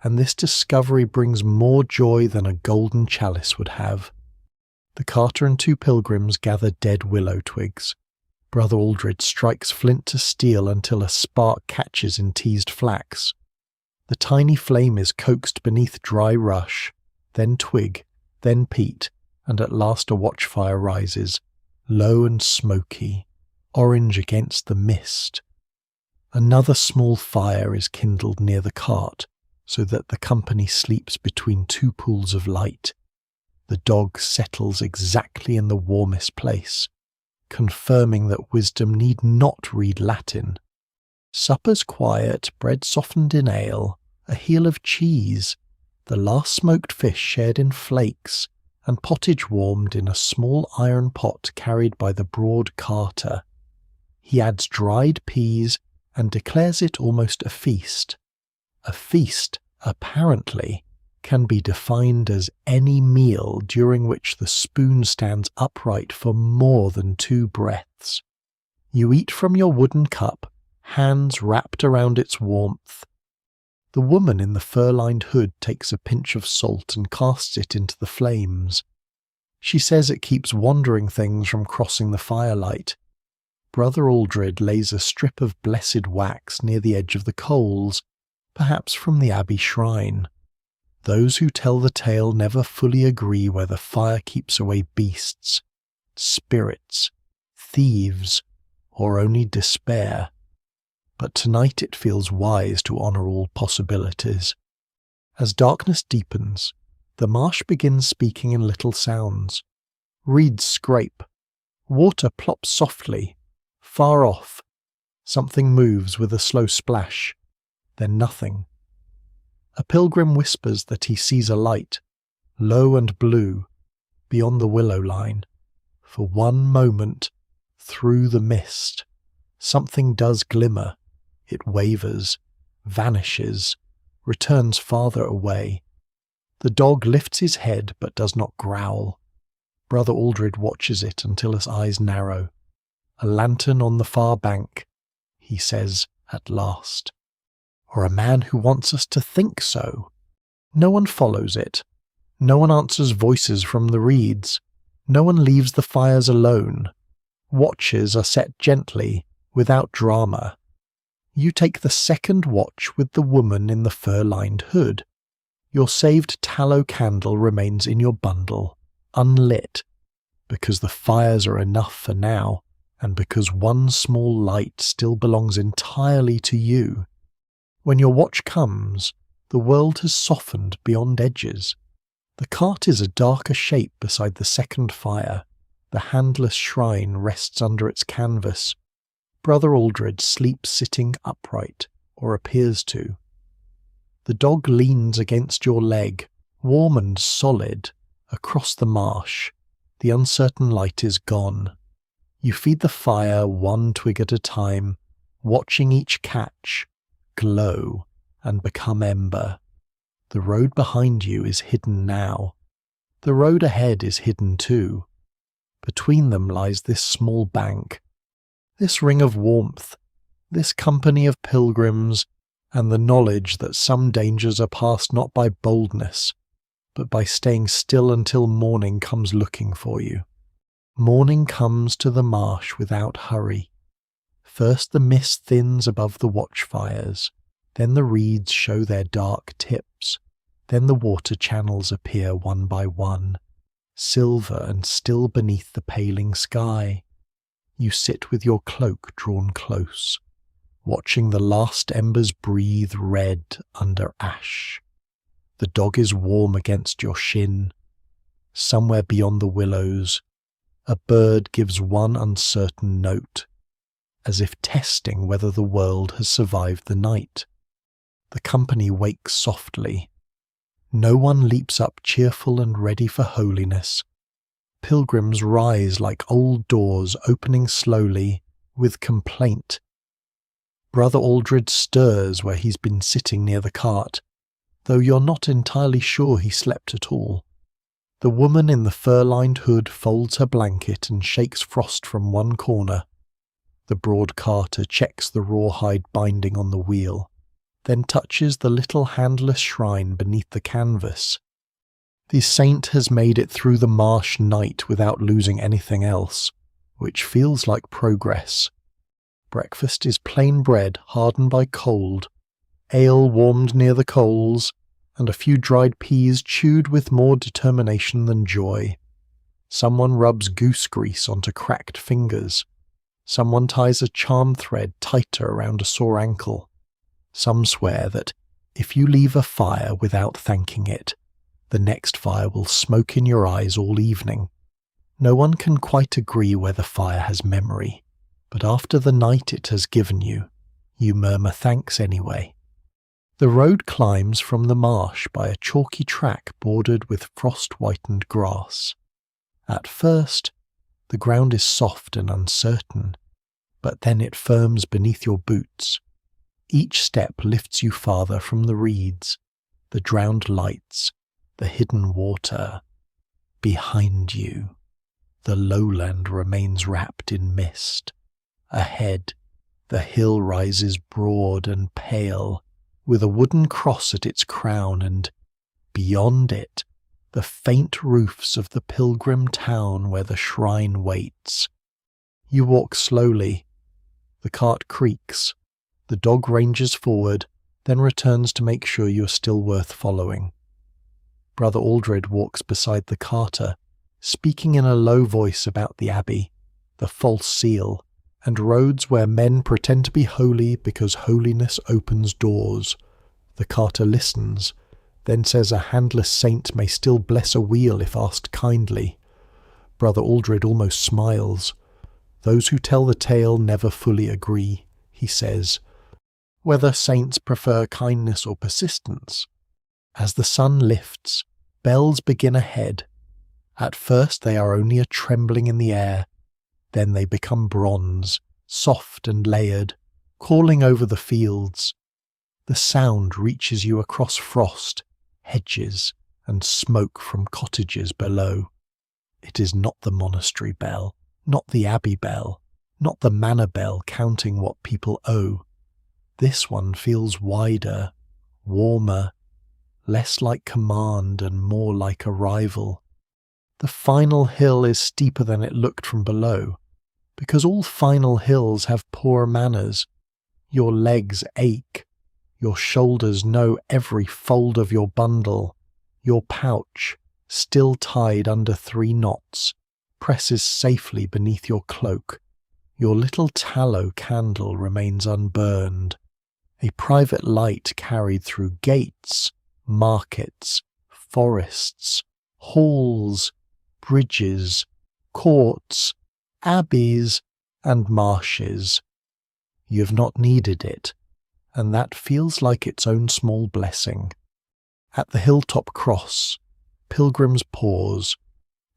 and this discovery brings more joy than a golden chalice would have. The carter and 2 pilgrims gather dead willow twigs. Brother Aldred strikes flint to steel until a spark catches in teased flax. The tiny flame is coaxed beneath dry rush, then twig, then peat, and at last a watchfire rises, low and smoky, orange against the mist. Another small fire is kindled near the cart, so that the company sleeps between 2 pools of light. The dog settles exactly in the warmest place, confirming that wisdom need not read Latin. Supper's quiet, bread softened in ale, a heel of cheese, the last smoked fish shared in flakes, and pottage warmed in a small iron pot carried by the broad carter. He adds dried peas and declares it almost a feast. A feast, apparently, can be defined as any meal during which the spoon stands upright for more than 2 breaths. You eat from your wooden cup, hands wrapped around its warmth. The woman in the fur-lined hood takes a pinch of salt and casts it into the flames. She says it keeps wandering things from crossing the firelight. Brother Aldred lays a strip of blessed wax near the edge of the coals, perhaps from the abbey shrine. Those who tell the tale never fully agree whether fire keeps away beasts, spirits, thieves, or only despair. But tonight it feels wise to honour all possibilities. As darkness deepens, the marsh begins speaking in little sounds. Reeds scrape. Water plops softly. Far off, something moves with a slow splash. Then nothing. A pilgrim whispers that he sees a light, low and blue, beyond the willow line. For one moment, through the mist, something does glimmer. It wavers, vanishes, returns farther away. The dog lifts his head but does not growl. Brother Aldred watches it until his eyes narrow. A lantern on the far bank, he says at last. Or a man who wants us to think so. No one follows it. No one answers voices from the reeds. No one leaves the fires alone. Watches are set gently, without drama. You take the second watch with the woman in the fur-lined hood. Your saved tallow candle remains in your bundle, unlit, because the fires are enough for now, and because one small light still belongs entirely to you. When your watch comes, the world has softened beyond edges. The cart is a darker shape beside the second fire. The handless shrine rests under its canvas. Brother Aldred sleeps sitting upright, or appears to. The dog leans against your leg, warm and solid, across the marsh. The uncertain light is gone. You feed the fire 1 twig at a time, watching each catch, glow, and become ember. The road behind you is hidden now. The road ahead is hidden too. Between them lies this small bank, this ring of warmth, this company of pilgrims, and the knowledge that some dangers are passed not by boldness, but by staying still until morning comes looking for you. Morning comes to the marsh without hurry. First the mist thins above the watchfires, then the reeds show their dark tips, then the water channels appear one by one, silver and still beneath the paling sky. You sit with your cloak drawn close, watching the last embers breathe red under ash. The dog is warm against your shin. Somewhere beyond the willows, a bird gives one uncertain note. as if testing whether the world has survived the night. The company wakes softly. No one leaps up cheerful and ready for holiness. Pilgrims rise like old doors opening slowly, with complaint. Brother Aldred stirs where he's been sitting near the cart, though you're not entirely sure he slept at all. The woman in the fur-lined hood folds her blanket and shakes frost from one corner. The broad carter checks the rawhide binding on the wheel, then touches the little handless shrine beneath the canvas. The saint has made it through the marsh night without losing anything else, which feels like progress. Breakfast is plain bread hardened by cold, ale warmed near the coals, and a few dried peas chewed with more determination than joy. Someone rubs goose grease onto cracked fingers. Someone ties a charm thread tighter around a sore ankle. Some swear that if you leave a fire without thanking it, the next fire will smoke in your eyes all evening. No one can quite agree whether fire has memory, but after the night it has given you, you murmur thanks anyway. The road climbs from the marsh by a chalky track bordered with frost-whitened grass. At first, the ground is soft and uncertain, but then it firms beneath your boots. Each step lifts you farther from the reeds, the drowned lights, the hidden water. Behind you, the lowland remains wrapped in mist. Ahead, the hill rises broad and pale, with a wooden cross at its crown, and beyond it, the faint roofs of the pilgrim town where the shrine waits. You walk slowly. The cart creaks. The dog ranges forward, then returns to make sure you are still worth following. Brother Aldred walks beside the carter, speaking in a low voice about the abbey, the false seal, and roads where men pretend to be holy because holiness opens doors. The carter listens, then says a handless saint may still bless a wheel if asked kindly. Brother Aldred almost smiles. Those who tell the tale never fully agree, he says, whether saints prefer kindness or persistence. As the sun lifts, bells begin ahead. At first they are only a trembling in the air, then they become bronze, soft and layered, calling over the fields. The sound reaches you across frost, hedges, and smoke from cottages below. It is not the monastery bell, not the abbey bell, not the manor bell counting what people owe. This one feels wider, warmer, less like command and more like arrival. The final hill is steeper than it looked from below, because all final hills have poor manners. Your legs ache. Your shoulders know every fold of your bundle. Your pouch, still tied under 3 knots, presses safely beneath your cloak. Your little tallow candle remains unburned. A private light carried through gates, markets, forests, halls, bridges, courts, abbeys, and marshes. You have not needed it, and that feels like its own small blessing. At the hilltop cross, pilgrims pause.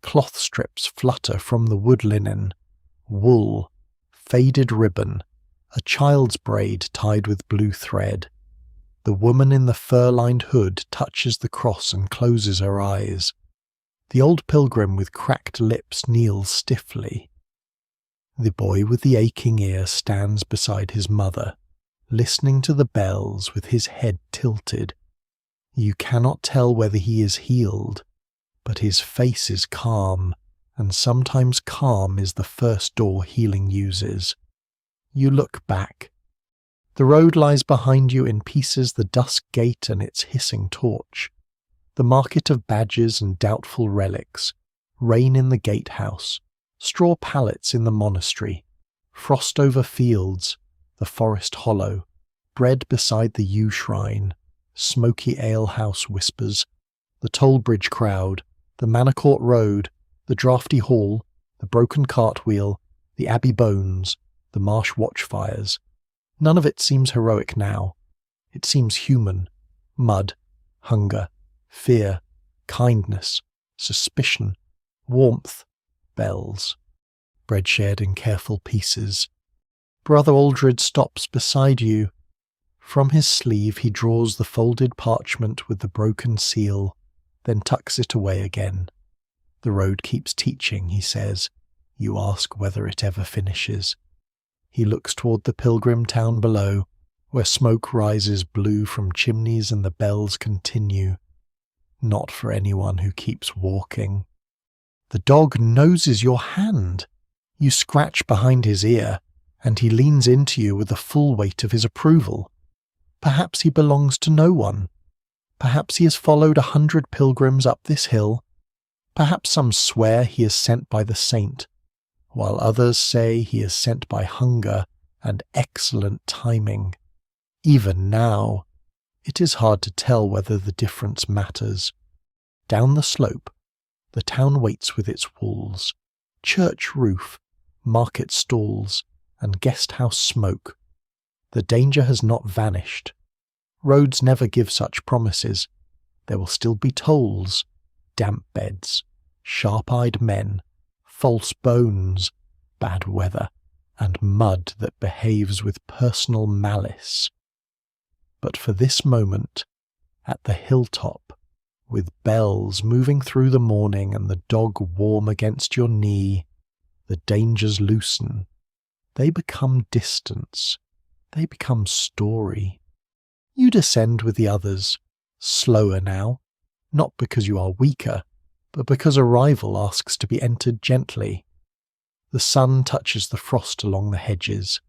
Cloth strips flutter from the wood linen, wool, faded ribbon, a child's braid tied with blue thread. The woman in the fur-lined hood touches the cross and closes her eyes. The old pilgrim with cracked lips kneels stiffly. The boy with the aching ear stands beside his mother, listening to the bells with his head tilted. You cannot tell whether he is healed, but his face is calm, and sometimes calm is the first door healing uses. You look back. The road lies behind you in pieces, the dusk gate and its hissing torch. The market of badges and doubtful relics, rain in the gatehouse, straw pallets in the monastery, frost over fields, the forest hollow, bread beside the yew shrine, smoky alehouse whispers, the toll bridge crowd, the manor court road, the draughty hall, the broken cartwheel, the abbey bones, the marsh watchfires. None of it seems heroic now. It seems human. Mud, hunger, fear, kindness, suspicion, warmth, bells. Bread shared in careful pieces. Brother Aldred stops beside you. From his sleeve he draws the folded parchment with the broken seal, then tucks it away again. The road keeps teaching, he says. You ask whether it ever finishes. He looks toward the pilgrim town below, where smoke rises blue from chimneys and the bells continue. Not for anyone who keeps walking. The dog noses your hand. You scratch behind his ear, and he leans into you with the full weight of his approval. Perhaps he belongs to no one. Perhaps he has followed 100 pilgrims up this hill. Perhaps some swear he is sent by the saint, while others say he is sent by hunger and excellent timing. Even now, it is hard to tell whether the difference matters. Down the slope, the town waits with its walls, church roof, market stalls, and guest house smoke. The danger has not vanished. Roads never give such promises. There will still be tolls, damp beds, sharp-eyed men, false bones, bad weather, and mud that behaves with personal malice. But for this moment, at the hilltop, with bells moving through the morning and the dog warm against your knee, the dangers loosen. They become distance. They become story. You descend with the others, slower now, not because you are weaker, but because a rival asks to be entered gently. The sun touches the frost along the hedges.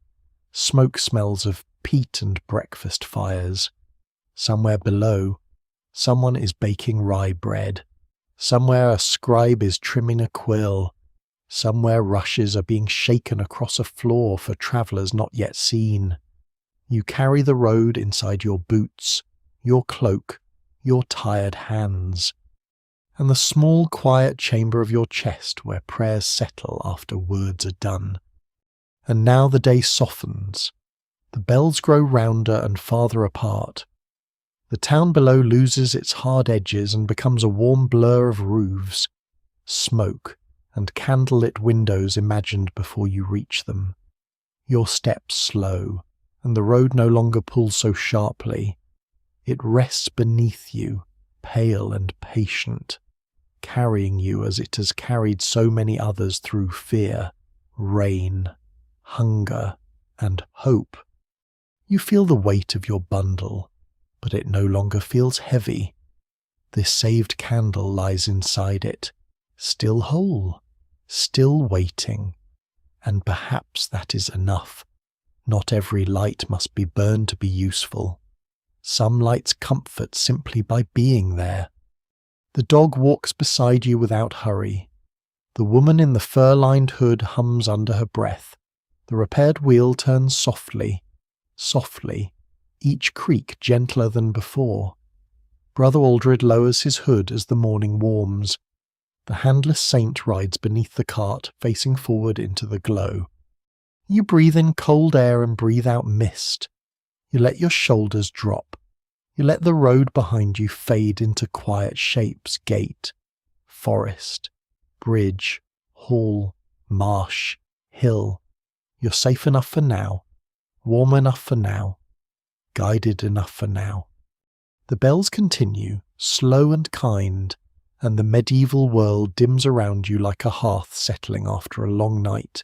Smoke smells of peat and breakfast fires. Somewhere below, someone is baking rye bread. Somewhere a scribe is trimming a quill. Somewhere rushes are being shaken across a floor for travellers not yet seen. You carry the road inside your boots, your cloak, your tired hands, and the small quiet chamber of your chest where prayers settle after words are done. And now the day softens. The bells grow rounder and farther apart. The town below loses its hard edges and becomes a warm blur of roofs, smoke, and candle-lit windows imagined before you reach them. Your steps slow, and the road no longer pulls so sharply. It rests beneath you, pale and patient, carrying you as it has carried so many others through fear, rain, hunger, and hope. You feel the weight of your bundle, but it no longer feels heavy. This saved candle lies inside it, still whole, still waiting, and perhaps that is enough. Not every light must be burned to be useful. Some lights comfort simply by being there. The dog walks beside you without hurry. The woman in the fur-lined hood hums under her breath. The repaired wheel turns softly, softly, each creak gentler than before. Brother Aldred lowers his hood as the morning warms. The handless saint rides beneath the cart, facing forward into the glow. You breathe in cold air and breathe out mist. You let your shoulders drop. You let the road behind you fade into quiet shapes: gate, forest, bridge, hall, marsh, hill. You're safe enough for now, warm enough for now, guided enough for now. The bells continue, slow and kind, and the medieval world dims around you like a hearth settling after a long night.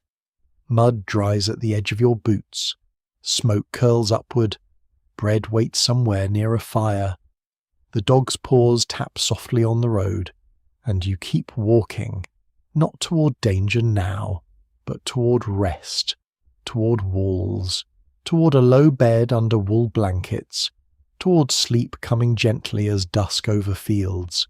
Mud dries at the edge of your boots, smoke curls upward, bread waits somewhere near a fire. The dog's paws tap softly on the road, and you keep walking, not toward danger now, but toward rest, toward walls, toward a low bed under wool blankets, toward sleep coming gently as dusk over fields.